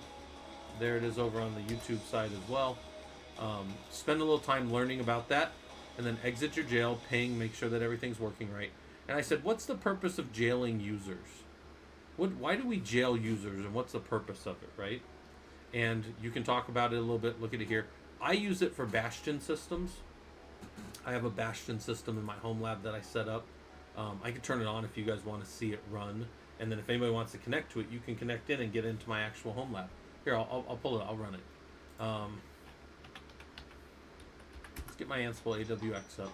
There it is over on the YouTube side as well. Spend a little time learning about that, and then exit your jail, ping, make sure that everything's working right. And I said, what's the purpose of jailing users? Why do we jail users, and what's the purpose of it, right? And you can talk about it a little bit. Look at it here. I use it for Bastion systems. I have a Bastion system in my home lab that I set up. I can turn it on if you guys want to see it run. And then if anybody wants to connect to it, you can connect in and get into my actual home lab. Here, I'll pull it. I'll run it. Let's get my Ansible AWX up.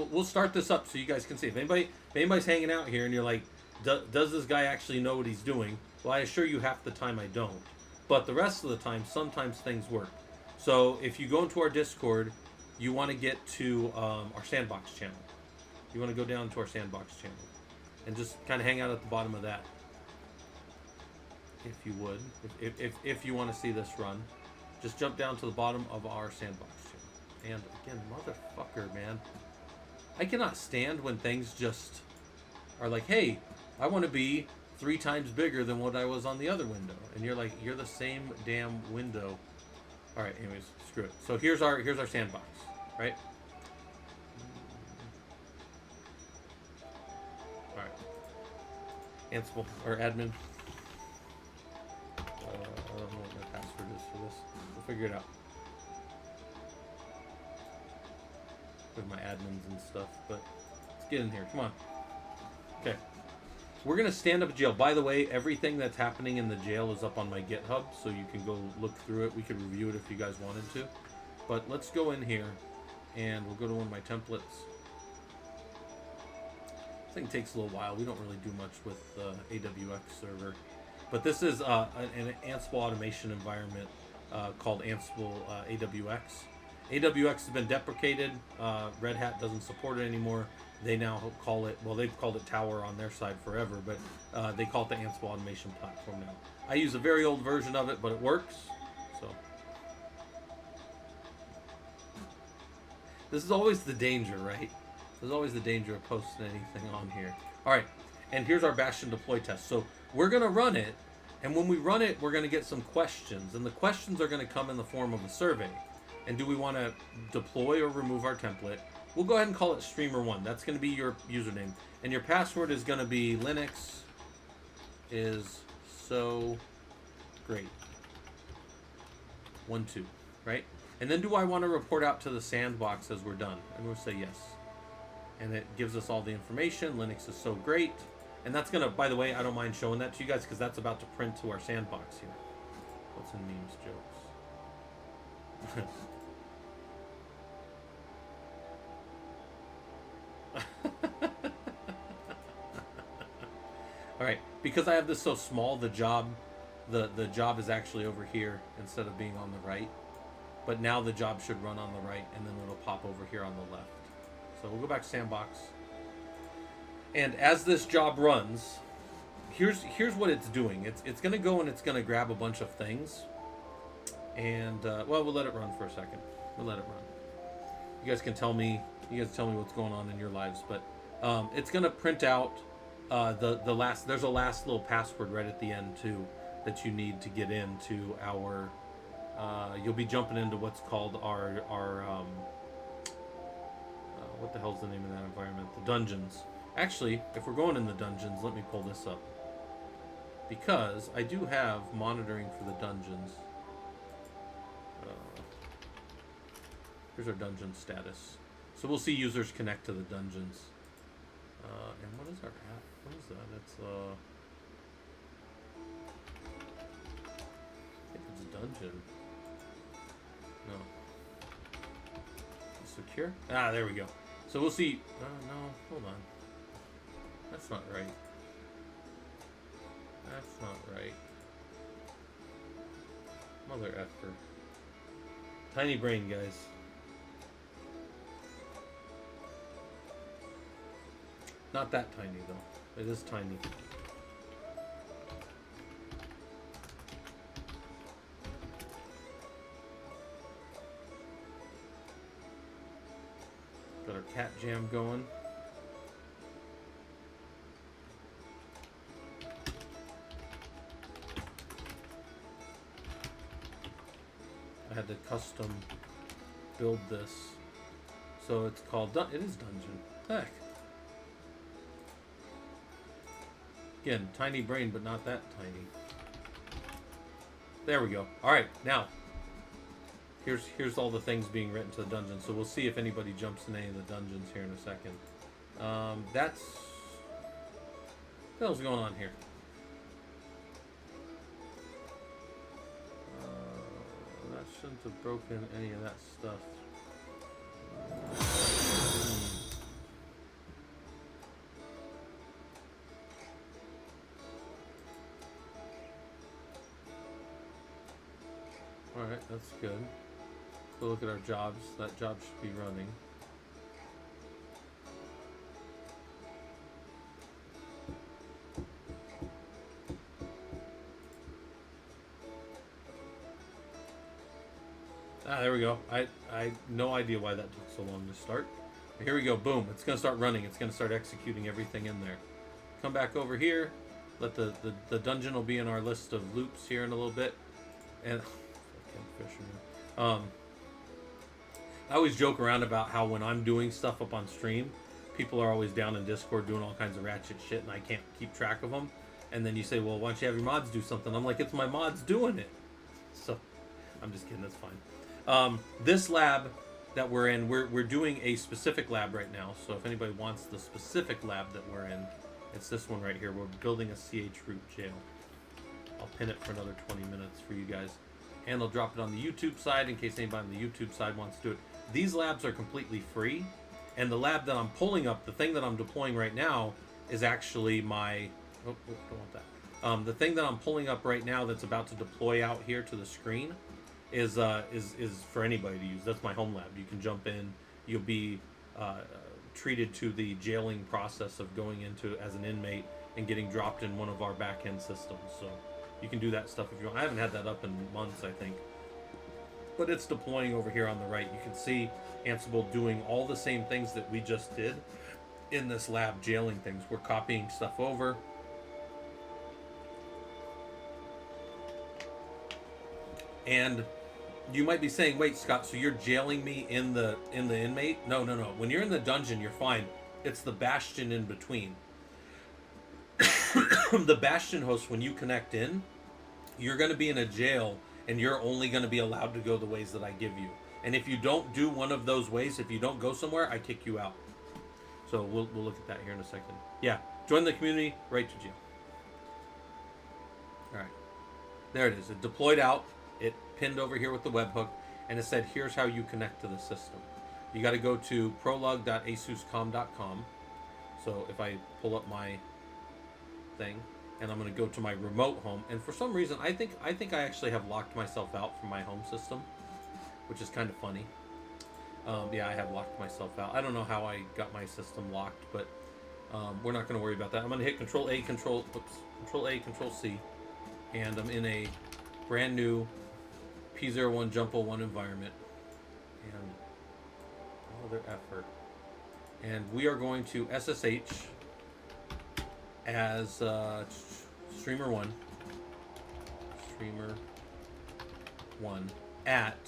we'll start this up so you guys can see. If anybody's hanging out here and you're like, does this guy actually know what he's doing? Well, I assure you half the time I don't. But the rest of the time, sometimes things work. So if you go into our Discord, you want to get to our sandbox channel. You want to go down to our sandbox channel and just kind of hang out at the bottom of that. If you would, if you want to see this run, just jump down to the bottom of our sandbox channel. And again, motherfucker, man, I cannot stand when things just are like, hey, I want to be 3 times bigger than what I was on the other window, and you're like, you're the same damn window. All right, anyways, screw it. So here's our sandbox, right? All right, Ansible or admin. I don't know what my password is for this. We'll figure it out. With my admins and stuff, but let's get in here. Come on. Okay. We're going to stand up a jail. By the way, everything that's happening in the jail is up on my GitHub, so you can go look through it. We could review it if you guys wanted to. But let's go in here, and we'll go to one of my templates. This thing takes a little while. We don't really do much with AWX server. But this is an Ansible automation environment called Ansible AWX. AWX has been deprecated. Red Hat doesn't support it anymore. They now call it, well, they've called it Tower on their side forever, but they call it the Ansible Automation Platform now. I use a very old version of it, but it works. So this is always the danger, right? There's always the danger of posting anything on here. All right, and here's our Bastion deploy test. So we're going to run it, and when we run it, we're going to get some questions, and the questions are going to come in the form of a survey. And do we want to deploy or remove our template? We'll go ahead and call it Streamer1. That's going to be your username. And your password is going to be Linux is so great. 1, 2, right? And then do I want to report out to the sandbox as we're done? And we'll say yes. And it gives us all the information. Linux is so great. And that's going to, by the way, I don't mind showing that to you guys because that's about to print to our sandbox here. What's in memes jokes? All right, because I have this so small, the job is actually over here instead of being on the right. But now the job should run on the right, and then it'll pop over here on the left. So we'll go back to sandbox. And as this job runs, here's what it's doing. It's going to go and it's going to grab a bunch of things. And well, we'll let it run for a second. We'll let it run. You guys can tell me. You guys tell me what's going on in your lives, but it's going to print out the last. There's a last little password right at the end too that you need to get into our. You'll be jumping into what's called our what the hell's the name of that environment? The dungeons. Actually, if we're going in the dungeons, let me pull this up because I do have monitoring for the dungeons. Here's our dungeon status. So we'll see users connect to the dungeons. And what is our app? What is that? It's I think it's a dungeon. No. Secure? Ah, there we go. So we'll see. No, hold on. That's not right. That's not right. Mother effer. Tiny brain, guys. Not that tiny, though. It is tiny. Got our cat jam going. I had to custom build this. So it's called, it is Dungeon. Heck. Again, tiny brain, but not that tiny. There we go. All right, now here's all the things being written to the dungeon. So we'll see if anybody jumps in any of the dungeons here in a second. That's what the hell's going on here? That shouldn't have broken any of that stuff. Alright, that's good. So look at our jobs. That job should be running. Ah, there we go. I no idea why that took so long to start. Here we go. Boom. It's going to start running. It's going to start executing everything in there. Come back over here. Let the dungeon will be in our list of loops here in a little bit. And I always joke around about how when I'm doing stuff up on stream, people are always down in Discord doing all kinds of ratchet shit, and I can't keep track of them. And then you say, well, why don't you have your mods do something? I'm like, it's my mods doing it. So, I'm just kidding. That's fine. This lab that we're in, we're doing a specific lab right now. So if anybody wants the specific lab that we're in, it's this one right here. We're building a chroot jail. I'll pin it for another 20 minutes for you guys. And I'll drop it on the YouTube side in case anybody on the YouTube side wants to do it. These labs are completely free. And the lab that I'm pulling up, the thing that I'm deploying right now, is actually my... Oh, don't want that. The thing that I'm pulling up right now that's about to deploy out here to the screen is for anybody to use. That's my home lab. You can jump in. You'll be treated to the jailing process of going into as an inmate and getting dropped in one of our back-end systems. So you can do that stuff if you want. I haven't had that up in months, I think. But it's deploying over here on the right. You can see Ansible doing all the same things that we just did in this lab, jailing things. We're copying stuff over. And you might be saying, wait, Scott, so you're jailing me in the inmate? No. When you're in the dungeon, you're fine. It's the bastion in between. The bastion host, when you connect in, you're going to be in a jail, and you're only going to be allowed to go the ways that I give you. And if you don't do one of those ways, if you don't go somewhere, I kick you out. So we'll look at that here in a second. Yeah, join the community, right to jail. All right, there it is. It deployed out. It pinned over here with the webhook, and it said, here's how you connect to the system. You got to go to prolog.asuscom.com. So if I pull up my thing, and I'm going to go to my remote home, and for some reason, I think I actually have locked myself out from my home system, which is kind of funny. Yeah, I have locked myself out. I don't know how I got my system locked, but we're not going to worry about that. I'm going to hit Control A, Control C, and I'm in a brand new P01 Jump 01 environment, and all their effort. And we are going to SSH as streamer 1 at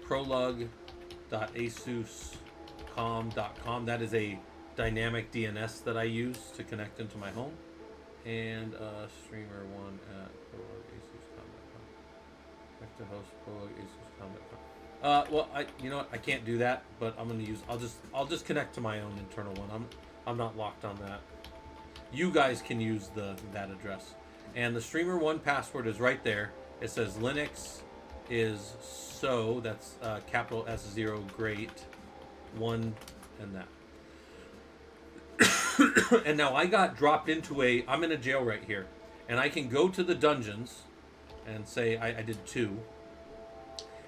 prolog.asuscom.com. That is a dynamic DNS that I use to connect into my home. And streamer 1 at prolog.asuscom.com. Back to host prolog.asuscom.com. Well, you know what? I can't do that, but I'm gonna use. I'll just connect to my own internal one. I'm not locked on that. You guys can use that address, and the streamer 1 password is right there. It says Linux is so. That's capital S0 great 1 and that. And now I got dropped into I'm in a jail right here, and I can go to the dungeons and say I did 2.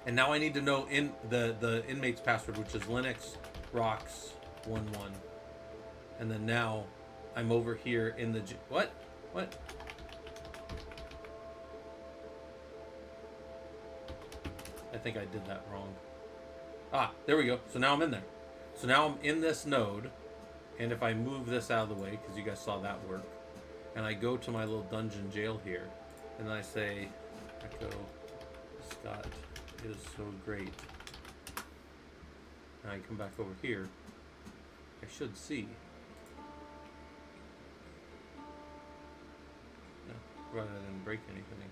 And now I need to know in the inmate's password, which is Linux rocks 11. And then now I'm over here in the what? I think I did that wrong. Ah, there we go. So now I'm in there. So now I'm in this node, and if I move this out of the way, because you guys saw that work, and I go to my little dungeon jail here, and I say echo Scott is so great, and I come back over here, I should see. No, right, I didn't break anything.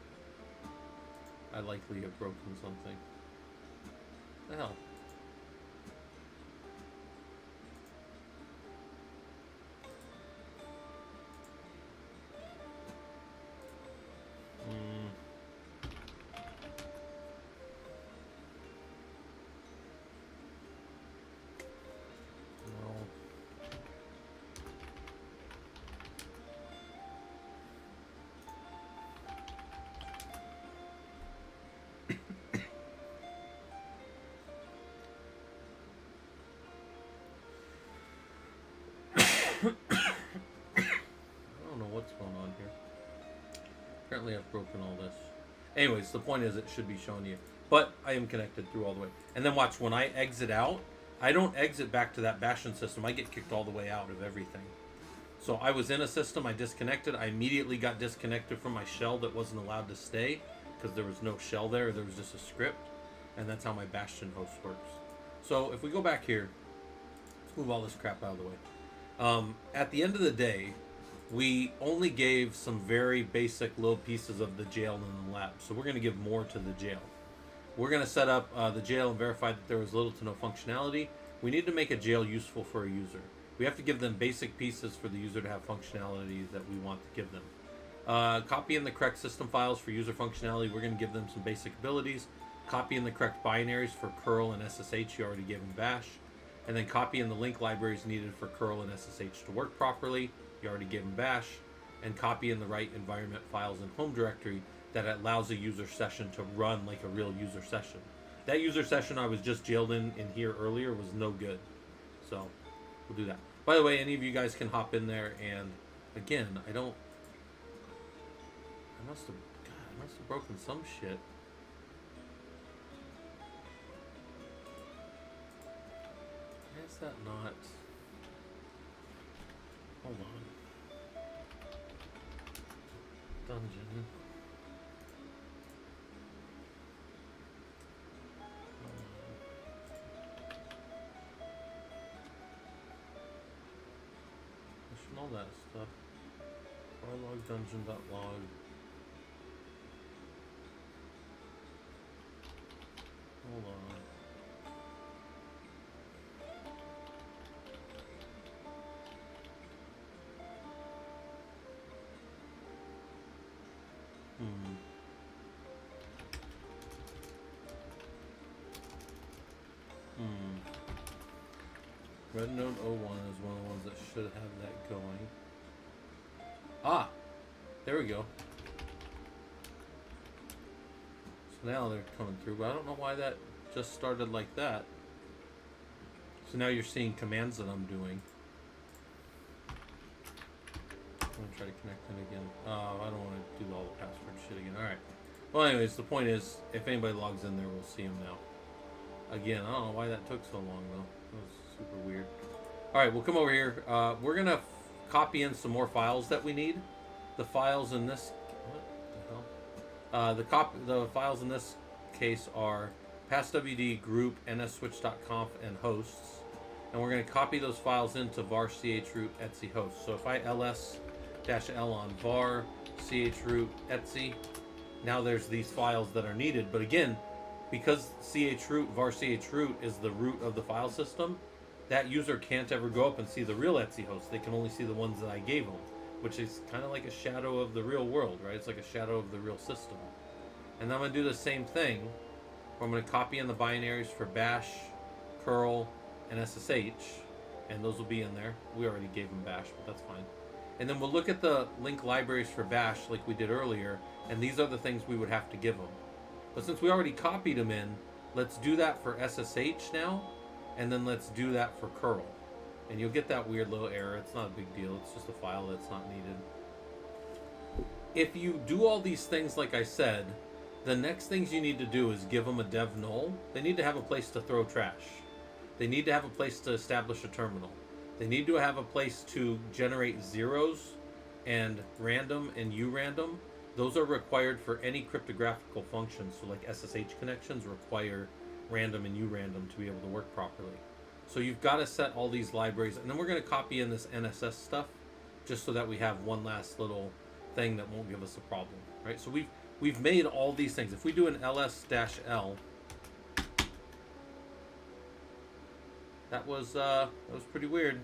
I likely have broken something. The hell? Apparently I've broken all this. Anyways, the point is it should be showing you. But I am connected through all the way. And then watch, when I exit out, I don't exit back to that bashing system. I get kicked all the way out of everything. So I was in a system, I disconnected. I immediately got disconnected from my shell that wasn't allowed to stay because there was no shell there. There was just a script. And that's how my bastion host works. So if we go back here, let's move all this crap out of the way. At the end of the day, we only gave some very basic little pieces of the jail in the lab. So we're going to give more to the jail. We're going to set up the jail and verify that there was little to no functionality. We need to make a jail useful for a user. We have to give them basic pieces for the user to have functionality that we want to give them. Copy in the correct system files for user functionality. We're going to give them some basic abilities. Copy in the correct binaries for curl and SSH. You already gave them bash. And then copy in the link libraries needed for curl and SSH to work properly. You already gave them bash. And copy in the right environment files in home directory that allows a user session to run like a real user session. That user session I was just jailed in here earlier was no good. So we'll do that. By the way, any of you guys can hop in there, and again, I must have broken some shit. Why is that not? Hold on. Dungeon. All that stuff. Log dungeon.log. Hold on. Red Node 01 is one of the ones that should have that going. Ah! There we go. So now they're coming through, but I don't know why that just started like that. So now you're seeing commands that I'm doing. I'm going to try to connect in again. Oh, I don't want to do all the password shit again. Alright. Well, anyways, the point is, if anybody logs in there, we'll see them now. Again, I don't know why that took so long, though. That was super weird. Alright, we'll come over here. We're going to copy in some more files that we need. The files in this... What the hell? The files in this case are passwd, group, nsswitch.conf, and hosts. And we're going to copy those files into var chroot etc host. So if I ls-l on var chroot etc, now there's these files that are needed. But again, because chroot, var chroot is the root of the file system, that user can't ever go up and see the real etc host. They can only see the ones that I gave them, which is kind of like a shadow of the real world, right? It's like a shadow of the real system. And then I'm going to do the same thing, where I'm going to copy in the binaries for bash, curl, and SSH, and those will be in there. We already gave them bash, but that's fine. And then we'll look at the link libraries for bash like we did earlier, and these are the things we would have to give them. But since we already copied them in, let's do that for SSH now, and then let's do that for curl. And you'll get that weird little error. It's not a big deal. It's just a file that's not needed. If you do all these things like I said, the next things you need to do is give them a dev null. They need to have a place to throw trash. They need to have a place to establish a terminal. They need to have a place to generate zeros and random and urandom. Those are required for any cryptographical functions. So like SSH connections require random and urandom to be able to work properly. So you've got to set all these libraries, and then we're going to copy in this NSS stuff just so that we have one last little thing that won't give us a problem, right? So we've made all these things. If we do an ls-l, that was pretty weird.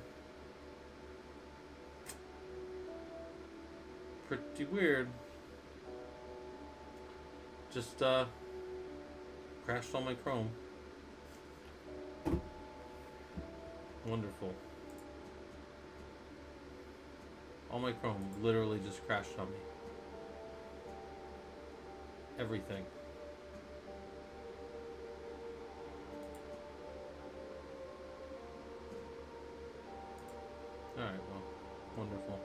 Pretty weird. Just crashed on my Chrome. Wonderful. All my Chrome literally just crashed on me. Everything. Alright, well, wonderful.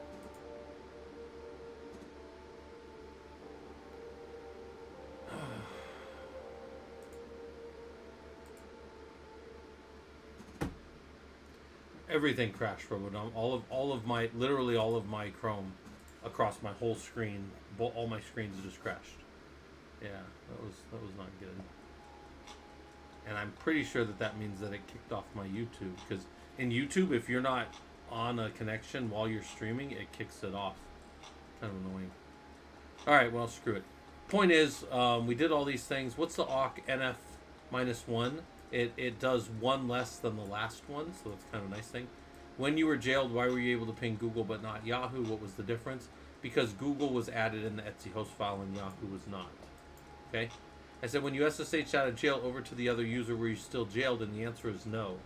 Everything crashed, Robodom. Literally all of my Chrome across my whole screen, all my screens just crashed. Yeah, that was not good. And I'm pretty sure that means that it kicked off my YouTube, because in YouTube, if you're not on a connection while you're streaming, it kicks it off. Kind of annoying. All right, well, screw it. Point is, we did all these things. What's the awk NF -1? It does one less than the last one, so that's kind of a nice thing. When you were jailed, why were you able to ping Google but not Yahoo? What was the difference? Because Google was added in the Etsy host file and Yahoo was not. Okay? I said, when you SSH out of jail over to the other user, were you still jailed? And the answer is no.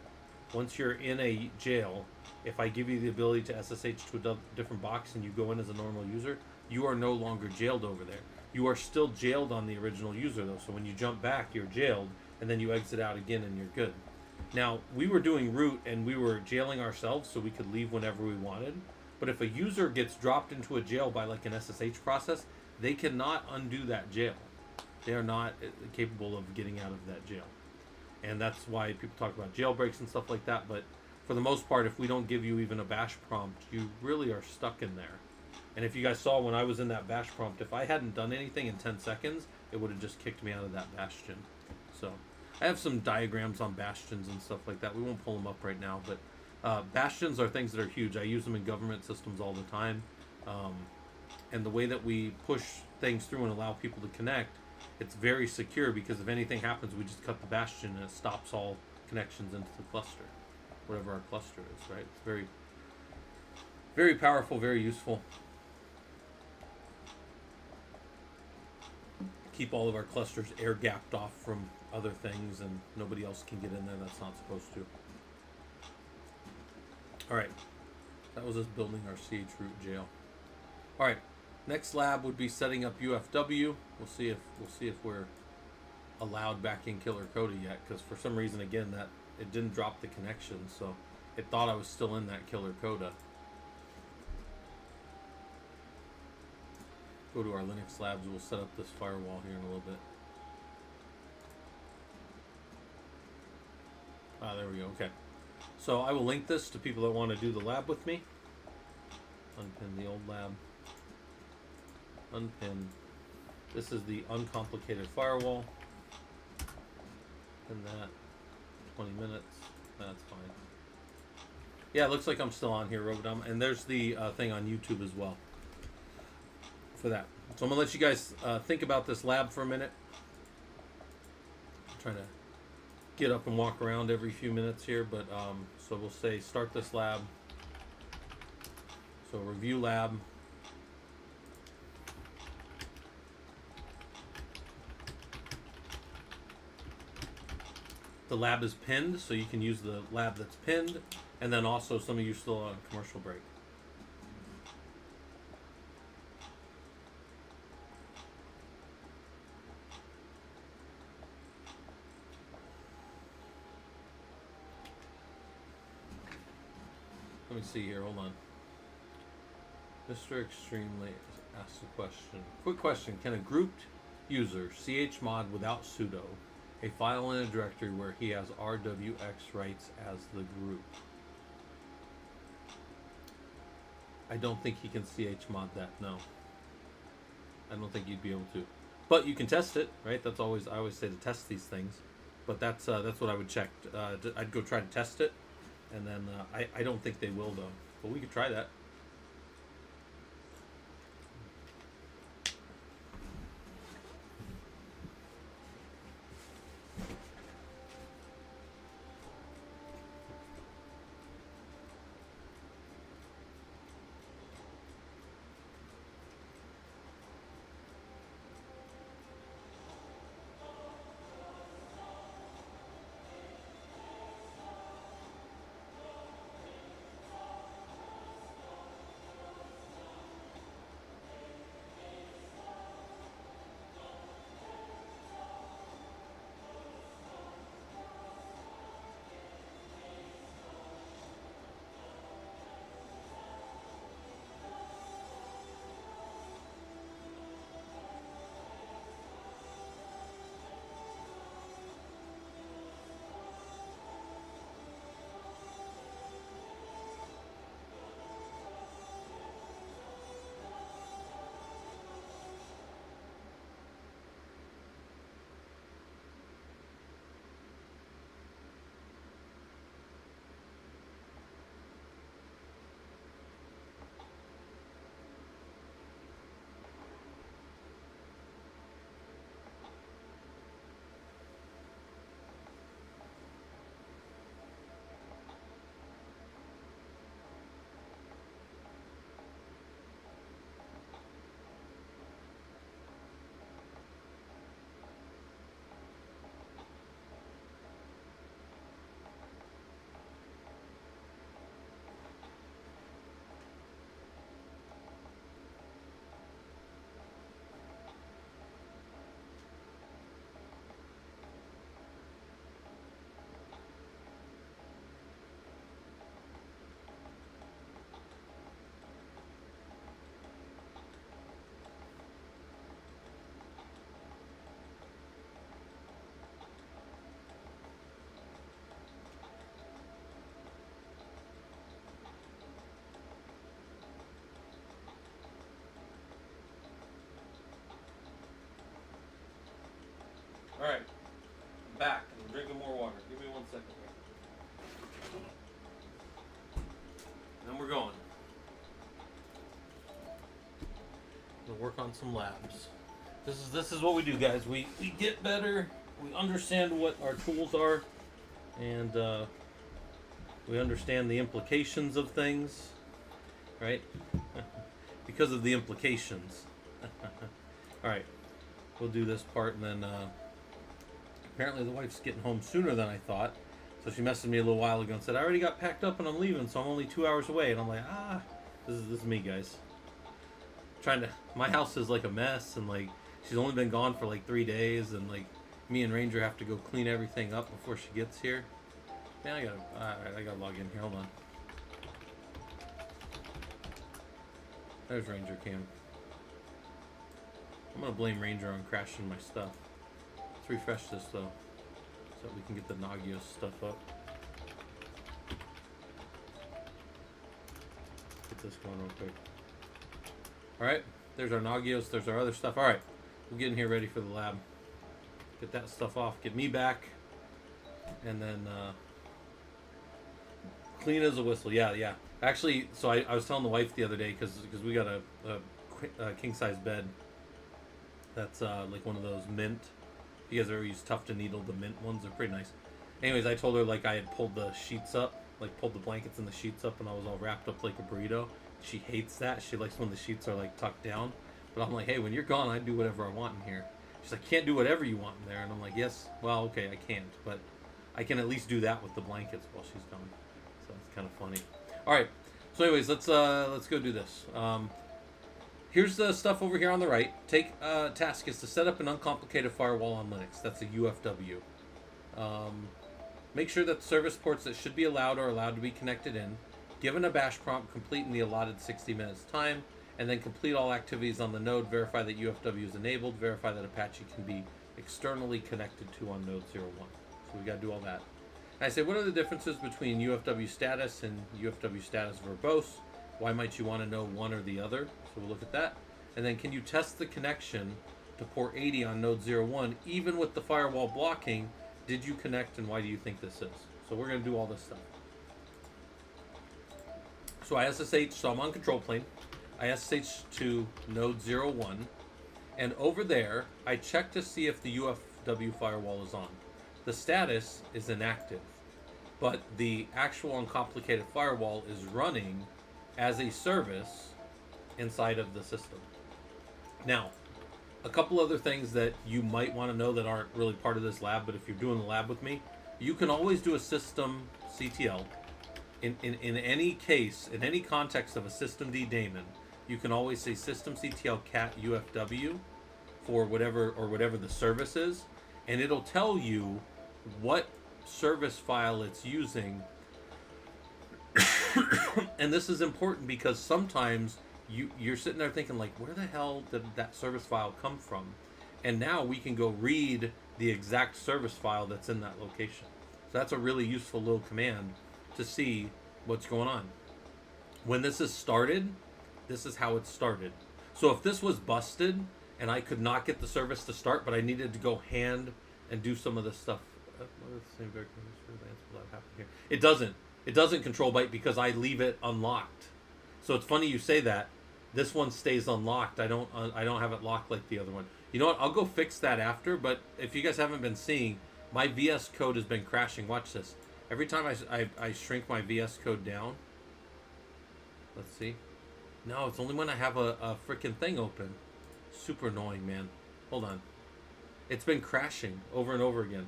Once you're in a jail, if I give you the ability to SSH to a different box and you go in as a normal user, you are no longer jailed over there. You are still jailed on the original user, though. So when you jump back, you're jailed, and then you exit out again and you're good. Now, we were doing root and we were jailing ourselves so we could leave whenever we wanted. But if a user gets dropped into a jail by like an SSH process, they cannot undo that jail. They are not capable of getting out of that jail. And that's why people talk about jailbreaks and stuff like that. But for the most part, if we don't give you even a bash prompt, you really are stuck in there. And if you guys saw when I was in that bash prompt, if I hadn't done anything in 10 seconds, it would have just kicked me out of that bastion. So I have some diagrams on bastions and stuff like that. We won't pull them up right now, but bastions are things that are huge. I use them in government systems all the time. And the way that we push things through and allow people to connect, it's very secure, because if anything happens, we just cut the bastion and it stops all connections into the cluster, whatever our cluster is, right? It's very, very powerful, very useful. Keep all of our clusters air gapped off from other things, and nobody else can get in there that's not supposed to. All right, that was us building our chroot jail. All right, next lab would be setting up UFW. We'll see if we're allowed back in Killer Coda yet, because for some reason, again, that it didn't drop the connection, so it thought I was still in that Killer Coda. Go to our Linux labs. We'll set up this firewall here in a little bit. Ah, there we go. Okay. So I will link this to people that want to do the lab with me. Unpin the old lab. Unpin. This is the uncomplicated firewall. Pin that. 20 minutes. That's fine. Yeah, it looks like I'm still on here, Robodom. And there's the thing on YouTube as well for that. So I'm going to let you guys think about this lab for a minute. I'm trying to get up and walk around every few minutes here, but so we'll say start this lab. So review lab. The lab is pinned, so you can use the lab that's pinned, and then also some of you still on commercial break. Let me see here, hold on. Mr. Extremely asked a question. Quick question, can a grouped user chmod without sudo a file in a directory where he has RWX rights as the group? I don't think he can chmod that, no. I don't think you'd be able to. But you can test it, right? I always say to test these things. But that's what I would check. I'd go try to test it. And then I don't think they will, though. But we could try that. Alright. I'm back. I'm drinking more water. Give me 1 second here. And we're going. We'll work on some labs. This is what we do, guys. We get better. We understand what our tools are, and we understand the implications of things, right? Because of the implications. All right, we'll do this part, and then apparently the wife's getting home sooner than I thought, so she messaged me a little while ago and said, I already got packed up and I'm leaving, so I'm only 2 hours away. And I'm like, this is me, guys. My house is like a mess, and like she's only been gone for like 3 days, and like me and Ranger have to go clean everything up before she gets here. Man, I gotta log in here. Hold on. There's Ranger Cam. I'm gonna blame Ranger on crashing my stuff. Let's refresh this though, so we can get the Nagios stuff up. Get this going real quick. Alright, there's our Nagios, there's our other stuff. Alright, we'll get in here ready for the lab. Get that stuff off, get me back, and then clean as a whistle. Yeah. Actually, so I was telling the wife the other day, because we got a king-size bed that's like one of those mint. If you guys ever use Tough to Needle, the mint ones, they're pretty nice. Anyways, I told her like I had pulled the sheets up, like pulled the blankets and the sheets up, and I was all wrapped up like a burrito. She hates that. She likes when the sheets are like tucked down. But I'm like, hey, when you're gone, I do whatever I want in here. She's like, can't do whatever you want in there. And I'm like, yes, well, okay, I can't. But I can at least do that with the blankets while she's gone. So it's kind of funny. All right. So anyways, let's go do this. Here's the stuff over here on the right. Task is to set up an uncomplicated firewall on Linux. That's a UFW. Make sure that the service ports that should be allowed are allowed to be connected in. Given a bash prompt, complete in the allotted 60 minutes time, and then complete all activities on the node. Verify that UFW is enabled. Verify that Apache can be externally connected to on node 01. So we got to do all that. And I say, what are the differences between UFW status and UFW status verbose? Why might you want to know one or the other? So we'll look at that. And then, can you test the connection to port 80 on node 01, even with the firewall blocking? Did you connect, and why do you think this is? So we're going to do all this stuff. So I SSH, so I'm on control plane. I SSH to node 01, and over there, I check to see if the UFW firewall is on. The status is inactive, but the actual uncomplicated firewall is running as a service inside of the system. Now, a couple other things that you might want to know that aren't really part of this lab, but if you're doing the lab with me, you can always do a system CTL. In any case, in any context of a systemd daemon, you can always say systemctl cat UFW for whatever the service is, and it'll tell you what service file it's using. And this is important because sometimes you're sitting there thinking like, where the hell did that service file come from? And now we can go read the exact service file that's in that location. So that's a really useful little command to see what's going on. When this is started, this is how it started. So if this was busted and I could not get the service to start, but I needed to go hand and do some of this stuff. It doesn't control byte because I leave it unlocked. So it's funny you say that. This one stays unlocked. I don't have it locked like the other one. You know what? I'll go fix that after. But if you guys haven't been seeing, my VS Code has been crashing. Watch this. Every time I shrink my VS Code down. Let's see. No, it's only when I have a freaking thing open. Super annoying, man. Hold on. It's been crashing over and over again.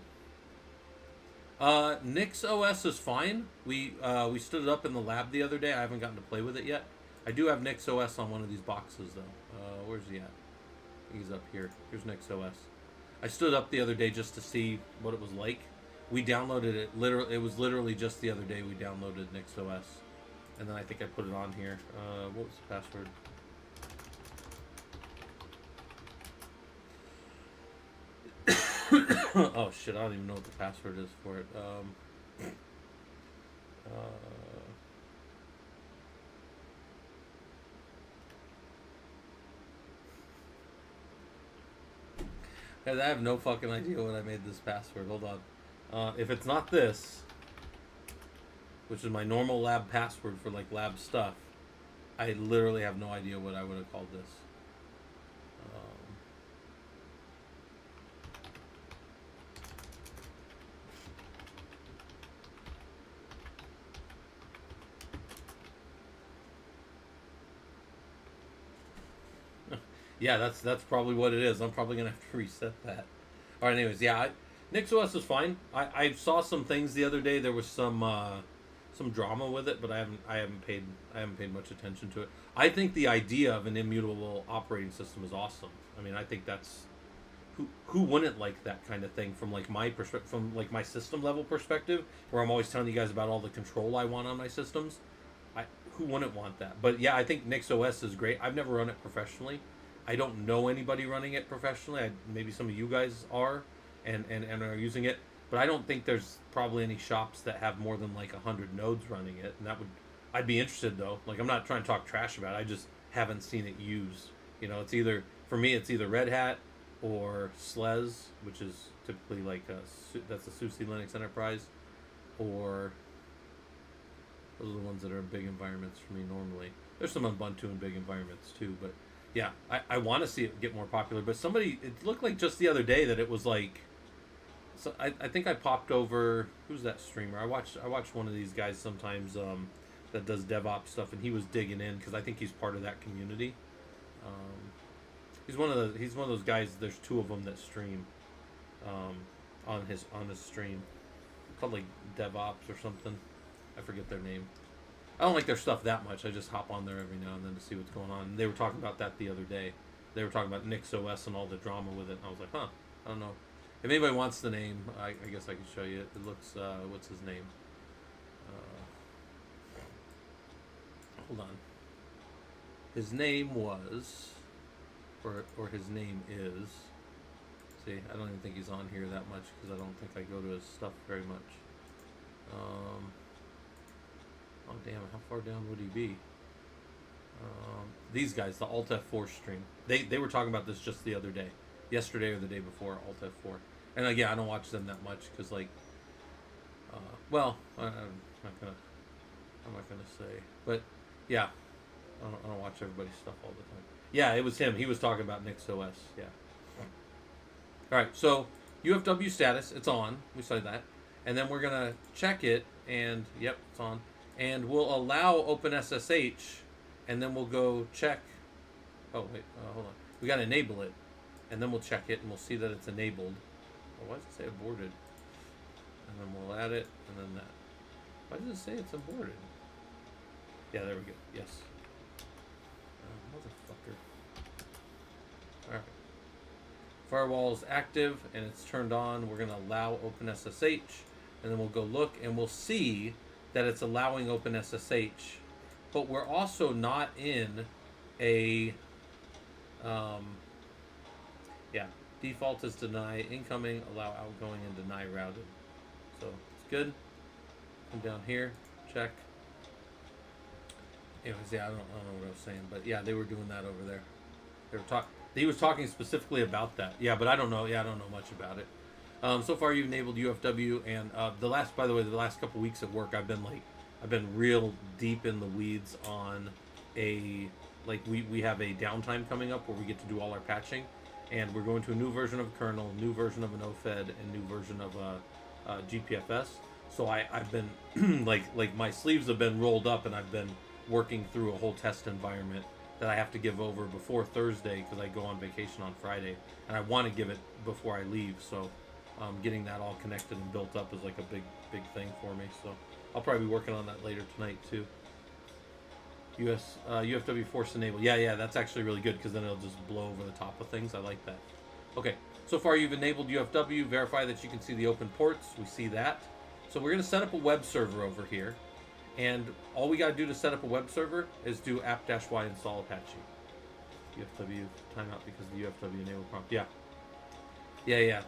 Nix OS is fine. We stood it up in the lab the other day. I haven't gotten to play with it yet. I do have Nix OS on one of these boxes though. Where's he at? He's up here. Here's Nix OS. I stood up the other day just to see what it was like. We downloaded it. It was literally just the other day we downloaded Nix OS, and then I think I put it on here. What was the password? Oh shit! I don't even know what the password is for it. And I have no fucking idea what I made this password. Hold on. If it's not this, which is my normal lab password for like lab stuff, I literally have no idea what I would have called this. Yeah, that's probably what it is. I'm probably gonna have to reset that. All right. Anyways, yeah, NixOS is fine. I saw some things the other day. There was some drama with it, but I haven't paid much attention to it. I think the idea of an immutable operating system is awesome. I mean, I think that's who wouldn't like that kind of thing from like my perspective, from like my system level perspective, where I'm always telling you guys about all the control I want on my systems. I Who wouldn't want that? But yeah, I think NixOS is great. I've never run it professionally. I don't know anybody running it professionally. Maybe some of you guys are, and are using it, but I don't think there's probably any shops that have more than like 100 nodes running it, and I'd be interested though. Like I'm not trying to talk trash about it. I just haven't seen it used. You know, it's either for me, it's either Red Hat or SLES, which is typically like that's a SUSE Linux Enterprise, or those are the ones that are in big environments for me normally. There's some Ubuntu in big environments too, but yeah, I want to see it get more popular. But it looked like just the other day that it was like, so I think I popped over, who's that streamer? I watch one of these guys sometimes that does DevOps stuff, and he was digging in because I think he's part of that community. He's one of those guys. There's two of them that stream on his stream, called like DevOps or something. I forget their name. I don't like their stuff that much. I just hop on there every now and then to see what's going on. And they were talking about that the other day. They were talking about NixOS and all the drama with it. And I was like, huh, I don't know. If anybody wants the name, I guess I can show you. It looks, what's his name? Hold on. His name was, or his name is, see, I don't even think he's on here that much because I don't think I go to his stuff very much. Oh damn! How far down would he be? These guys, the Alt F4 stream. They were talking about this just the other day, yesterday or the day before. Alt F4, and again, I don't watch them that much because like, well, I'm not gonna say, but yeah, I don't watch everybody's stuff all the time. Yeah, it was him. He was talking about NixOS. Yeah. All right, so UFW status, it's on. We said that, and then we're gonna check it, and yep, it's on. And we'll allow OpenSSH, and then we'll go check. Oh wait, hold on. We gotta enable it, and then we'll check it, and we'll see that it's enabled. Oh, why does it say aborted? And then we'll add it, and then that. Why does it say it's aborted? Yeah, there we go. Yes. Motherfucker. All right. Firewall is active, and it's turned on. We're gonna allow OpenSSH, and then we'll go look, and we'll see that it's allowing OpenSSH, but we're also not in a, yeah, default is deny incoming, allow outgoing, and deny routed. So it's good. Come down here, check. Anyways, yeah, I don't know what I was saying, but yeah, they were doing that over there. He was talking specifically about that. Yeah, but I don't know. Yeah, I don't know much about it. So far, you've enabled UFW, and the last couple weeks at work, I've been real deep in the weeds on we have a downtime coming up where we get to do all our patching, and we're going to a new version of kernel, new version of an OFED, and new version of GPFS. So I've been like my sleeves have been rolled up, and I've been working through a whole test environment that I have to give over before Thursday because I go on vacation on Friday, and I want to give it before I leave. So getting that all connected and built up is like a big thing for me. So I'll probably be working on that later tonight too. UFW force enable. Yeah, that's actually really good because then it'll just blow over the top of things. I like that. Okay, so far you've enabled UFW. Verify that you can see the open ports. We see that. So we're going to set up a web server over here. And all we got to do to set up a web server is do app-y install Apache. UFW timeout because of the UFW enable prompt. Yeah.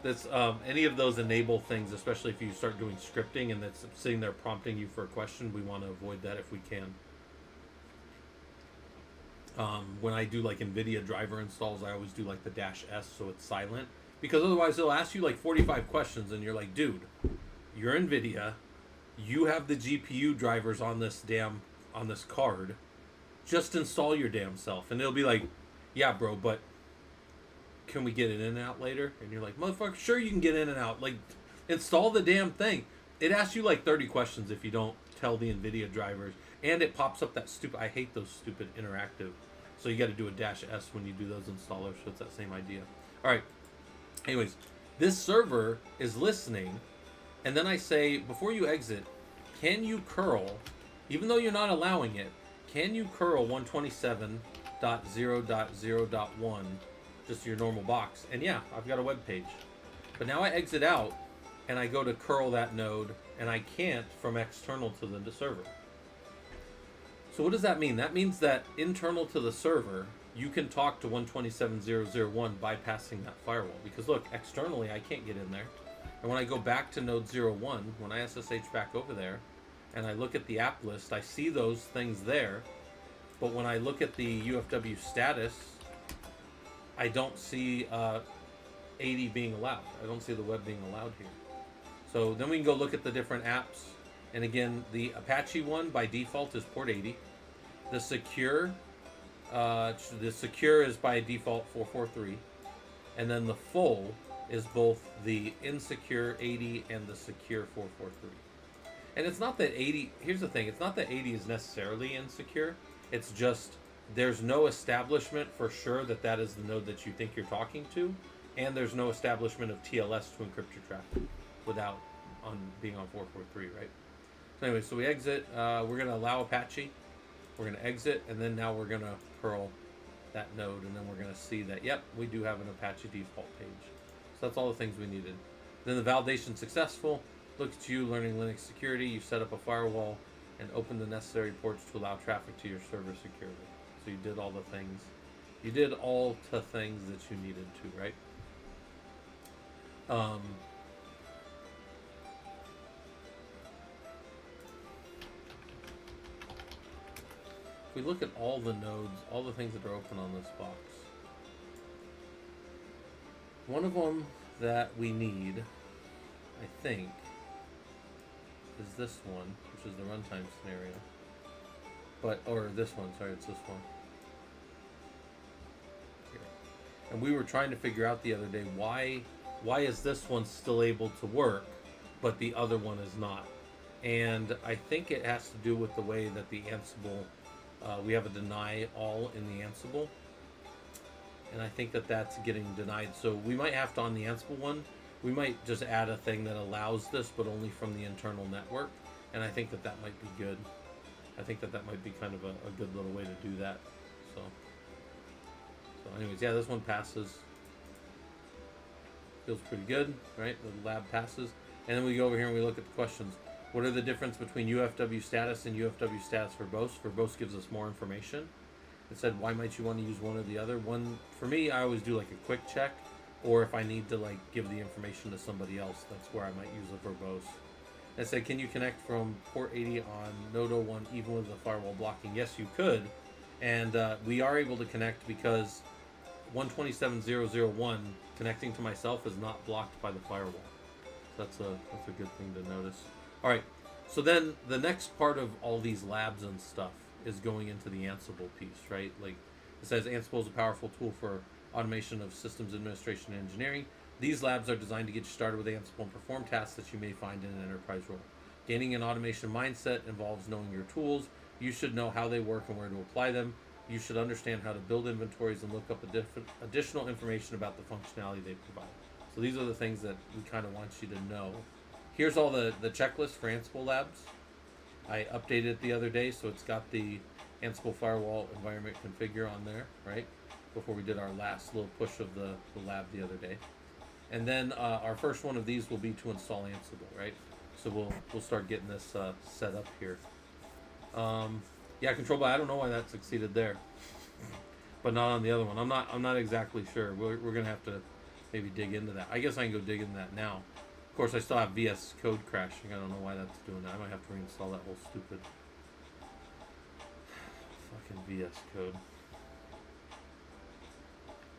That's any of those enable things, especially if you start doing scripting and that's sitting there prompting you for a question, we want to avoid that if we can. When I do like NVIDIA driver installs, I always do like the -S so it's silent Because otherwise they'll ask you like 45 questions and you're like, dude, you're NVIDIA, you have the GPU drivers on this card, just install your damn self. And they'll be like, yeah, bro, but can we get it in and out later? And you're like, motherfucker, sure you can get in and out. Like, install the damn thing. It asks you like 30 questions if you don't tell the NVIDIA drivers. And it pops up that stupid, I hate those stupid interactive. So you got to do a -S when you do those installers. So it's that same idea. All right. Anyways, this server is listening. And then I say, before you exit, can you curl, even though you're not allowing it, can you curl 127.0.0.1, just your normal box? And yeah, I've got a web page. But now I exit out and I go to curl that node, and I can't from external to the server. So what does that mean? That means that internal to the server, you can talk to 127.0.0.1 bypassing that firewall. Because look, externally I can't get in there. And when I go back to node 01, when I SSH back over there, and I look at the app list, I see those things there. But when I look at the UFW status, I don't see 80 being allowed. I don't see the web being allowed here. So then we can go look at the different apps. And again, the Apache one by default is port 80. The secure is by default 443. And then the full is both the insecure 80 and the secure 443. And it's not that 80, here's the thing, it's not that 80 is necessarily insecure. It's just there's no establishment for sure that that is the node that you think you're talking to. And there's no establishment of TLS to encrypt your traffic without being on 443, right? So anyway, so we exit. We're going to allow Apache. We're going to exit, and then now we're going to curl that node, and then we're going to see that, yep, we do have an Apache default page. So that's all the things we needed. Then the validation successful. Look at you learning Linux security. You set up a firewall and open the necessary ports to allow traffic to your server securely. So you did all the things. You did all the things that you needed to, right? If we look at all the nodes, all the things that are open on this box, one of them that we need, I think, is this one, which is the runtime scenario. Or this one, sorry, it's this one. Here. And we were trying to figure out the other day, why is this one still able to work, but the other one is not? And I think it has to do with the way that the Ansible, we have a deny all in the Ansible. And I think that that's getting denied. So we might have to, on the Ansible one, we might just add a thing that allows this, but only from the internal network. And I think that that might be good. I think that that might be kind of a good little way to do that. So anyways, yeah, this one passes. Feels pretty good, right? The lab passes. And then we go over here and we look at the questions. What are the difference between UFW status and UFW status verbose? Verbose gives us more information. It said, why might you want to use one or the other? One, for me, I always do like a quick check, or if I need to like give the information to somebody else, that's where I might use a verbose. It said, can you connect from port 80 on node 01 even with the firewall blocking? Yes, you could. And we are able to connect because 127.0.0.1 connecting to myself is not blocked by the firewall. So that's a good thing to notice. All right, so then the next part of all these labs and stuff is going into the Ansible piece, right? Like it says, Ansible is a powerful tool for automation of systems administration and engineering. These labs are designed to get you started with Ansible and perform tasks that you may find in an enterprise role. Gaining an automation mindset involves knowing your tools. You should know how they work and where to apply them. You should understand how to build inventories and look up additional information about the functionality they provide. So these are the things that we kind of want you to know. Here's all the checklist for Ansible labs. I updated it the other day, so it's got the Ansible firewall environment configure on there, right? Before we did our last little push of the lab the other day. And then our first one of these will be to install Ansible, right? So we'll start getting this set up here. Yeah, control by, I don't know why that succeeded there, but not on the other one. I'm not exactly sure. We're gonna have to maybe dig into that. I guess I can go dig into that now. Of course, I still have VS Code crashing. I don't know why that's doing that. I might have to reinstall that whole stupid fucking VS Code.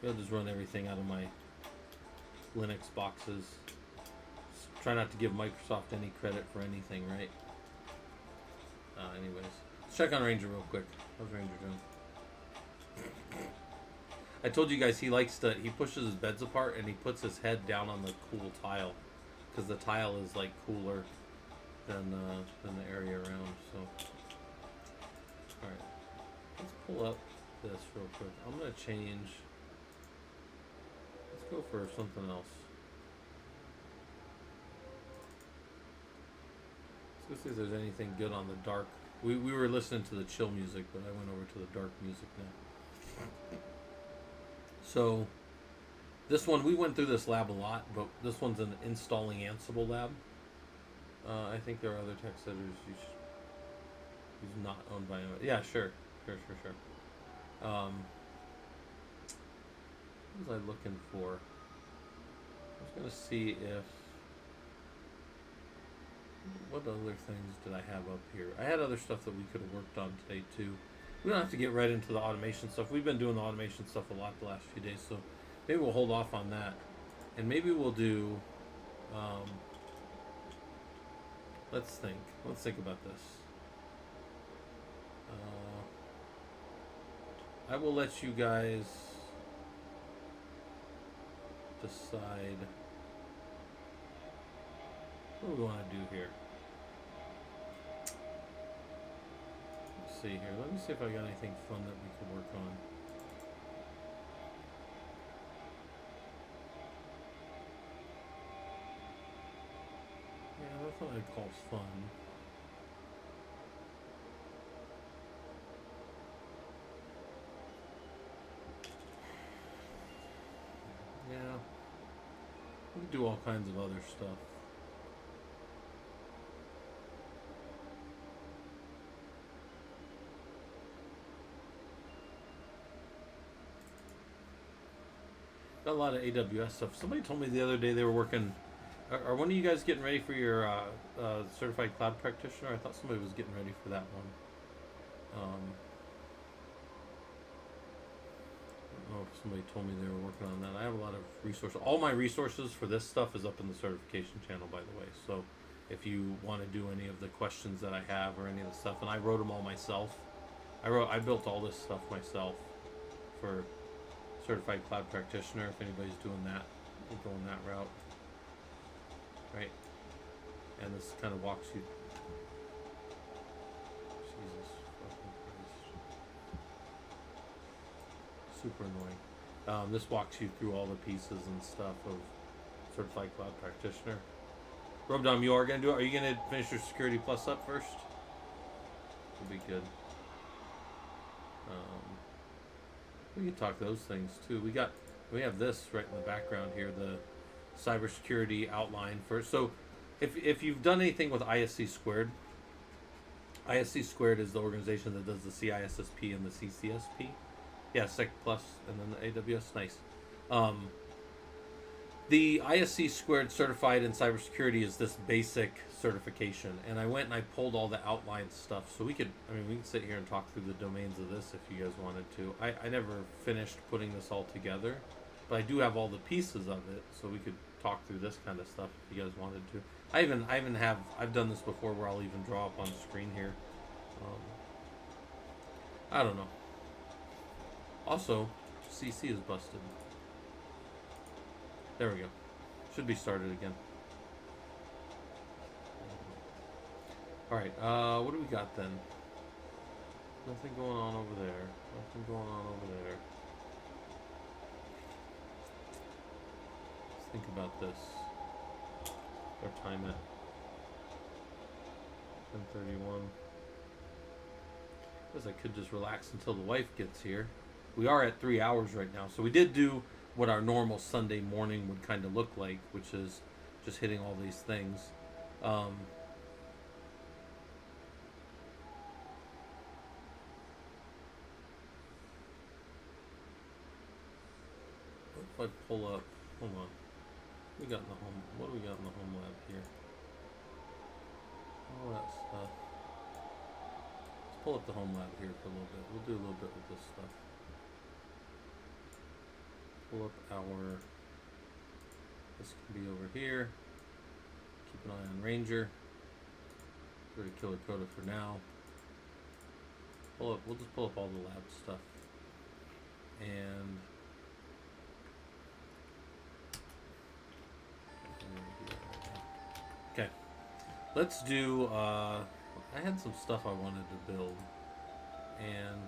I'll just run everything out of my Linux boxes. Try not to give Microsoft any credit for anything, right? Anyways, let's check on Ranger real quick. How's Ranger doing? I told you guys he pushes his beds apart and he puts his head down on the cool tile, because the tile is like cooler than the area around. So, all right, let's pull up this real quick. I'm gonna change. Let's go for something else. Let's see if there's anything good on the dark. We were listening to the chill music, but I went over to the dark music now. So, this one, we went through this lab a lot, but this one's an installing Ansible lab. I think there are other text editors he's not owned by anyone. Yeah, sure. What was I looking for? I was going to see if... What other things did I have up here? I had other stuff that we could have worked on today too. We don't have to get right into the automation stuff. We've been doing the automation stuff a lot the last few days, so maybe we'll hold off on that. And maybe we'll do... let's think about this. I will let you guys decide what do we want to do here. Let's see here. Let me see if I got anything fun that we could work on. Yeah, that's what I'd call fun. Yeah. We can do all kinds of other stuff. Got a lot of AWS stuff. Somebody told me the other day they were working. Are one of you guys getting ready for your certified cloud practitioner? I thought somebody was getting ready for that one. I don't know if somebody told me they were working on that. I have a lot of resources. All my resources for this stuff is up in the certification channel, by the way. So if you want to do any of the questions that I have or any of the stuff, and I wrote them all myself. I built all this stuff myself for certified cloud practitioner. If anybody's doing that, going that route, right? And this kind of walks you. Jesus fucking Christ! Super annoying. This walks you through all the pieces and stuff of certified cloud practitioner. Robdom, you are gonna do it. Are you gonna finish your Security Plus up first? Would be good. We can talk those things too. We have this right in the background here, the cybersecurity outline first. So if you've done anything with ISC squared is the organization that does the CISSP and the CCSP. Yeah, Sec Plus and then the AWS. Nice. The ISC squared certified in cybersecurity is this basic certification, and I went and I pulled all the outline stuff so we can sit here and talk through the domains of this if you guys wanted to. I never finished putting this all together, but I do have all the pieces of it, so we could talk through this kind of stuff if you guys wanted to. I've done this before where I'll even draw up on screen here. I don't know. Also, CC is busted. There we go. Should be started again. Alright, what do we got then? Nothing going on over there. Nothing going on over there. Let's think about this. Our time at 10:31. Because I could just relax until the wife gets here. We are at 3 hours right now, so we did do what our normal Sunday morning would kind of look like, which is just hitting all these things. What if I pull up? Hold on. What do we got in the home lab here? All that stuff. Let's pull up the home lab here for a little bit. We'll do a little bit with this stuff. Pull up our This can be over here. Keep an eye on Ranger. Go to Killer Coda for now. We'll just pull up all the lab stuff. And okay, let's do, I had some stuff I wanted to build, and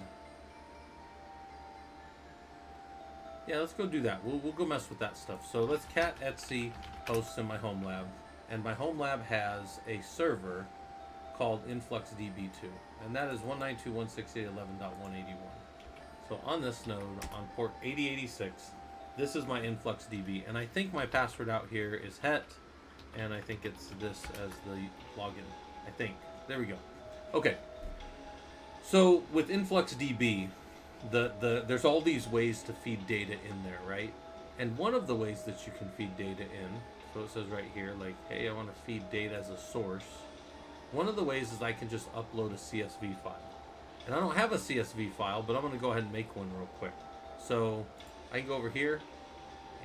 yeah, let's go do that. We'll go mess with that stuff. So let's cat etc hosts in my home lab, and my home lab has a server called InfluxDB2, and that is 192.168.11.181. So on this node, on port 8086, this is my InfluxDB, and I think my password out here is het, and I think it's this as the login. I think. There we go. Okay. So with InfluxDB, there's all these ways to feed data in there, right? And one of the ways that you can feed data in, so it says right here, like, hey, I want to feed data as a source. One of the ways is I can just upload a CSV file. And I don't have a CSV file, but I'm going to go ahead and make one real quick. So I can go over here,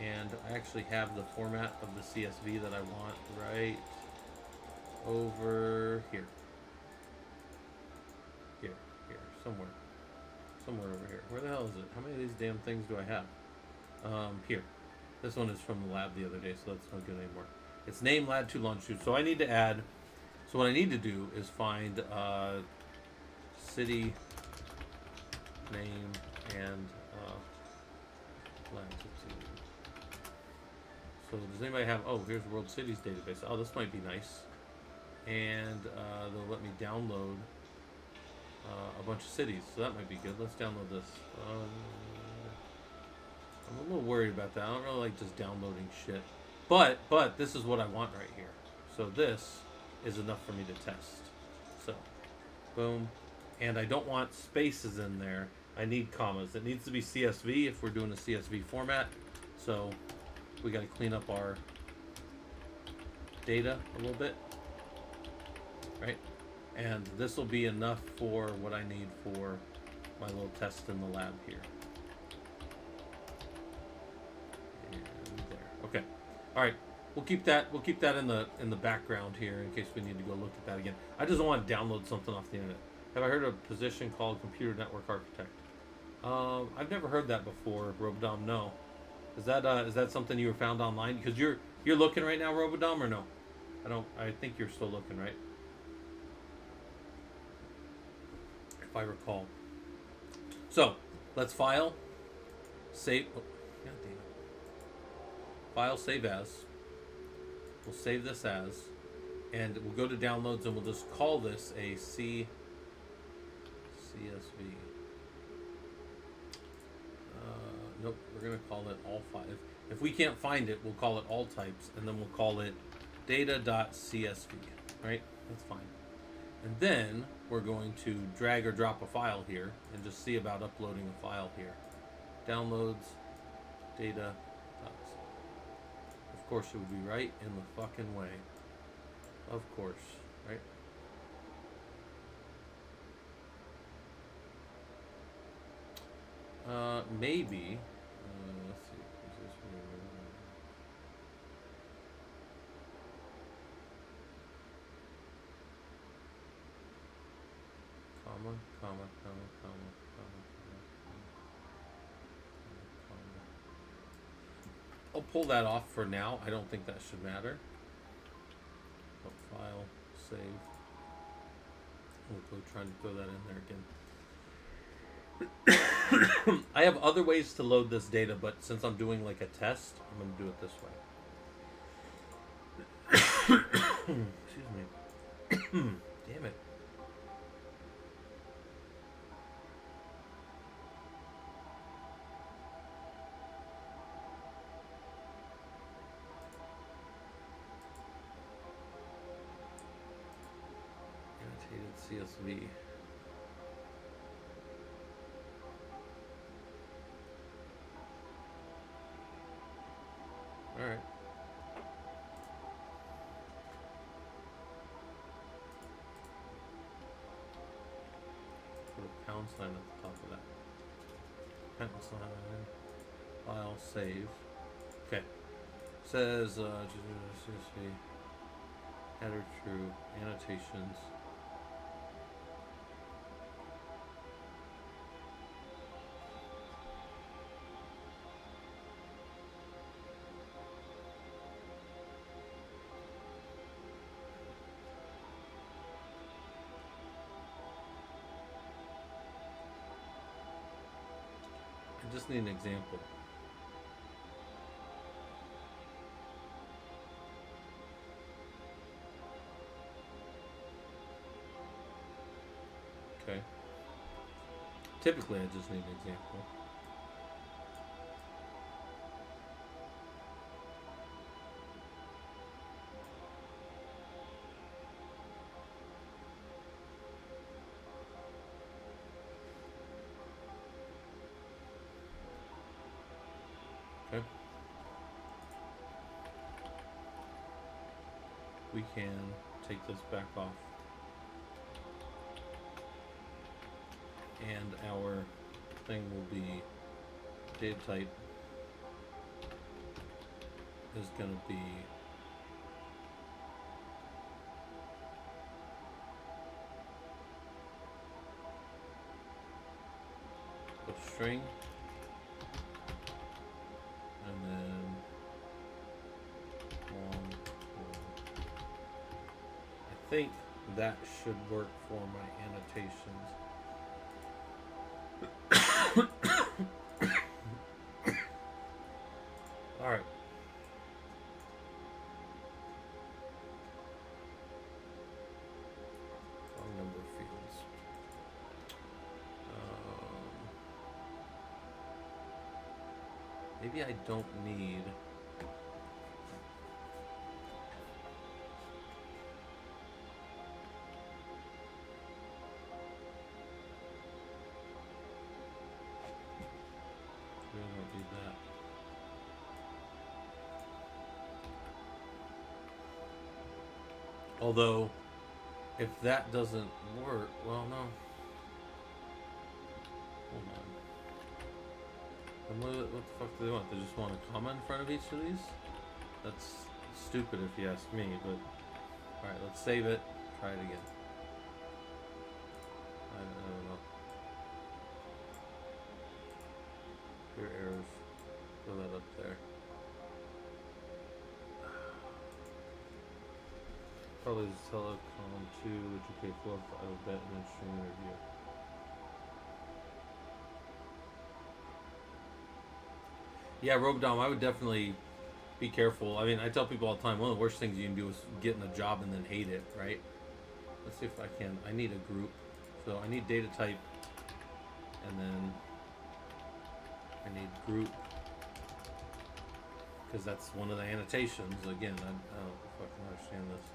and I actually have the format of the CSV that I want right over here. Here, somewhere over here. Where the hell is it? How many of these damn things do I have? Here. This one is from the lab the other day, so that's not good anymore. It's name lat2 longitude. So I need to add, so what I need to do is find city name and latitude. So does anybody have, oh, here's World Cities database. Oh, this might be nice. And they'll let me download a bunch of cities, so that might be good. Let's download this. I'm a little worried about that. I don't really like just downloading shit. But this is what I want right here. So this is enough for me to test. So, boom. And I don't want spaces in there. I need commas. It needs to be CSV if we're doing a CSV format. So we got to clean up our data a little bit, right? And this will be enough for what I need for my little test in the lab here. And there. Okay. All right. We'll keep that in the background here in case we need to go look at that again. I just want to download something off the internet. Have I heard of a position called computer network architect? I've never heard that before, Robodom. No. Is that something you were found online? Because you're looking right now, Robodom, or no? I think you're still looking, right? If I recall. So let's file, save. Oh, God damn it. File, save as. We'll save this as, and we'll go to downloads, and we'll just call this a CSV. Nope, we're gonna call it all five. If we can't find it, we'll call it all types, and then we'll call it data.csv. Right? That's fine. And then we're going to drag or drop a file here and just see about uploading a file here. Downloads, data. Of course it would be right in the fucking way. Of course, right? Maybe. Let's see. Is this comma. I'll pull that off for now. I don't think that should matter. But file, save. We'll go try and throw that in there again. I have other ways to load this data, but since I'm doing like a test, I'm going to do it this way. Excuse me. Damn it. CSV. All right. Put a pound sign at the top of that. Pound sign. File, save. Okay. Says seriously, header true annotations. I just need an example. Okay. Typically, I just need an example. Okay. We can take this back off. And our thing will be data type is going to be a string, and then long form. I think that should work for my annotations. All right. Wrong number of fields. Maybe I don't need. We don't need that. Although, if that doesn't work, well, no. Hold on. And what the fuck do they want? They just want a comma in front of each of these? That's stupid if you ask me, but... Alright, let's save it. Try it again. I don't know. Your errors. Throw that up there. Probably just telecom 2, which okay, 4, I will bet, and then string review. Yeah, Robodom, I would definitely be careful. I mean, I tell people all the time, one of the worst things you can do is get in a job and then hate it, right? Let's see if I can. I need a group. So I need data type, and then I need group, because that's one of the annotations. Again, I don't fucking understand this.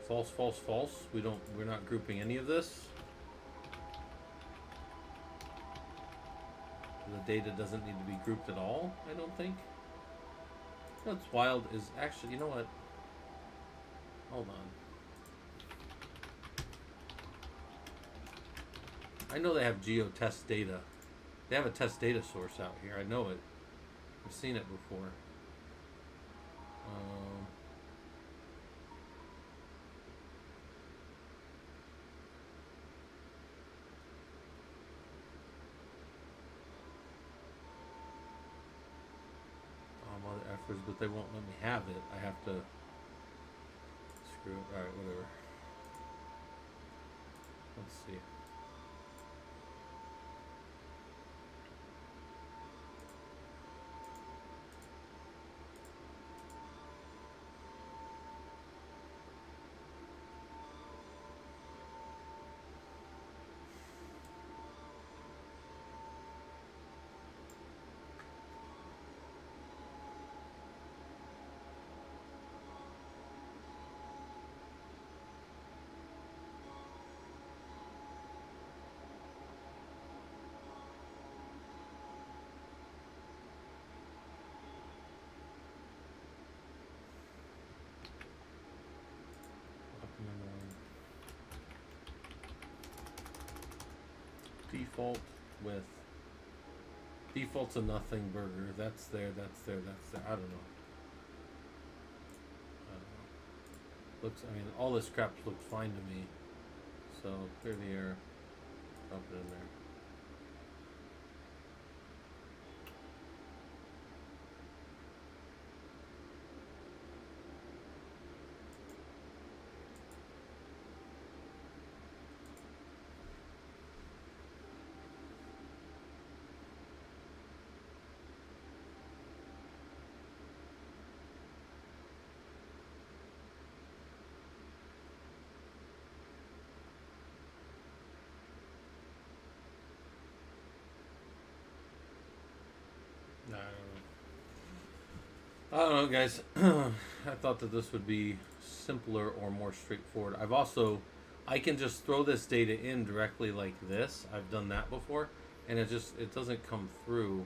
False, false, false. We're not grouping any of this. The data doesn't need to be grouped at all, I don't think. What's wild is actually, you know what? Hold on. I know they have geo-test data. They have a test data source out here. I know it. I've seen it before. Other efforts, but they won't let me have it. I have to screw it. Alright, whatever. Let's see. Default with Default's a nothing burger. That's there, that's there, that's there. I don't know. Looks, I mean, all this crap looks fine to me. So clear the air, dump it in there. I don't know, guys. I thought that this would be simpler or more straightforward. I can just throw this data in directly like this. I've done that before, and it doesn't come through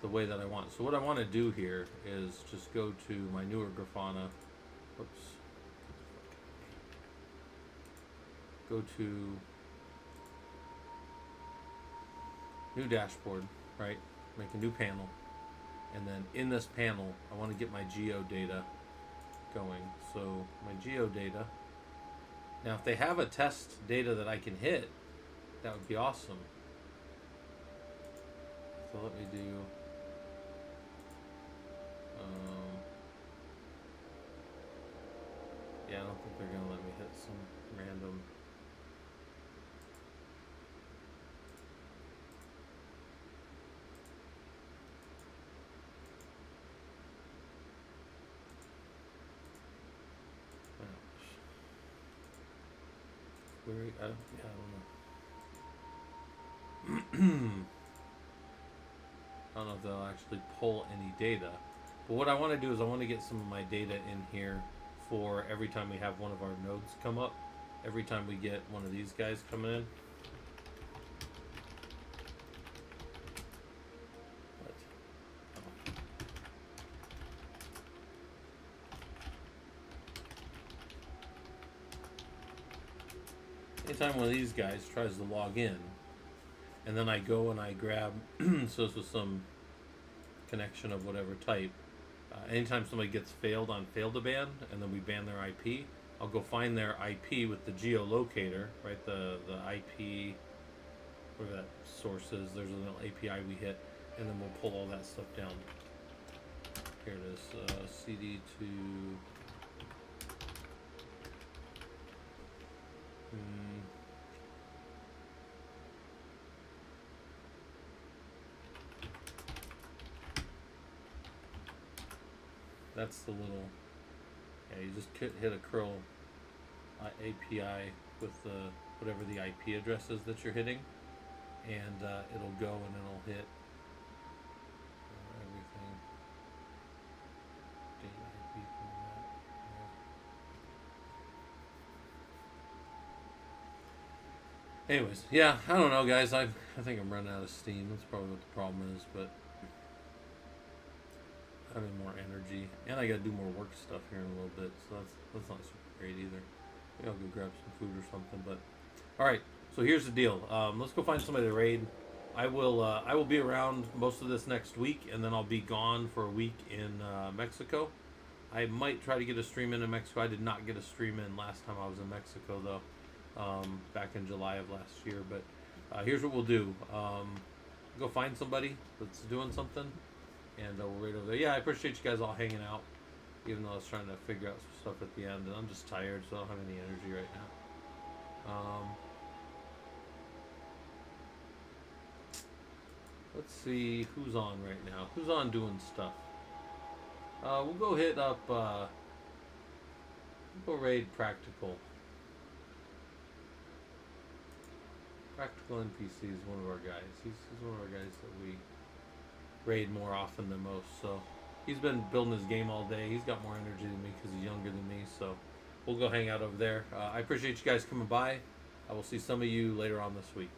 the way that I want. So what I want to do here is just go to my newer Grafana. Whoops. Go to new dashboard, right? Make a new panel. And then in this panel, I want to get my geo data going. So my geo data. Now, if they have a test data that I can hit, that would be awesome. So let me do. Yeah, I don't think they're gonna let me hit some random. Query, I don't know. I don't know if they'll actually pull any data. But what I want to do is I want to get some of my data in here for every time we have one of our nodes come up. Every time we get one of these guys coming in. Anytime one of these guys tries to log in, and then I go and I grab, so this was some connection of whatever type. Anytime somebody gets failed on fail to ban, and then we ban their IP, I'll go find their IP with the geolocator, right? The IP, whatever that source is. There's a little API we hit, and then we'll pull all that stuff down. Here it is, CD to. That's the little, yeah, you just hit a curl API with the whatever the IP address is that you're hitting, and it'll go and it'll hit everything. IP format. Anyways, yeah, I don't know, guys. I think I'm running out of steam. That's probably what the problem is, but having more energy, and I gotta do more work stuff here in a little bit, so that's not super great either. Maybe I'll go grab some food or something. But all right, so here's the deal. Let's go find somebody to raid. I will be around most of this next week, and then I'll be gone for a week in Mexico. I might try to get a stream in Mexico. I did not get a stream in last time I was in Mexico though, back in July of last year. But here's what we'll do. Go find somebody that's doing something, and we'll raid over there. Yeah, I appreciate you guys all hanging out, even though I was trying to figure out some stuff at the end, and I'm just tired, so I don't have any energy right now. Let's see who's on right now. Who's on doing stuff? We'll go hit up, we'll go raid Practical. Practical NPC is one of our guys. He's one of our guys that we raid more often than most, so he's been building his game all day. He's got more energy than me because he's younger than me, so we'll go hang out over there. I appreciate you guys coming by. I will see some of you later on this week.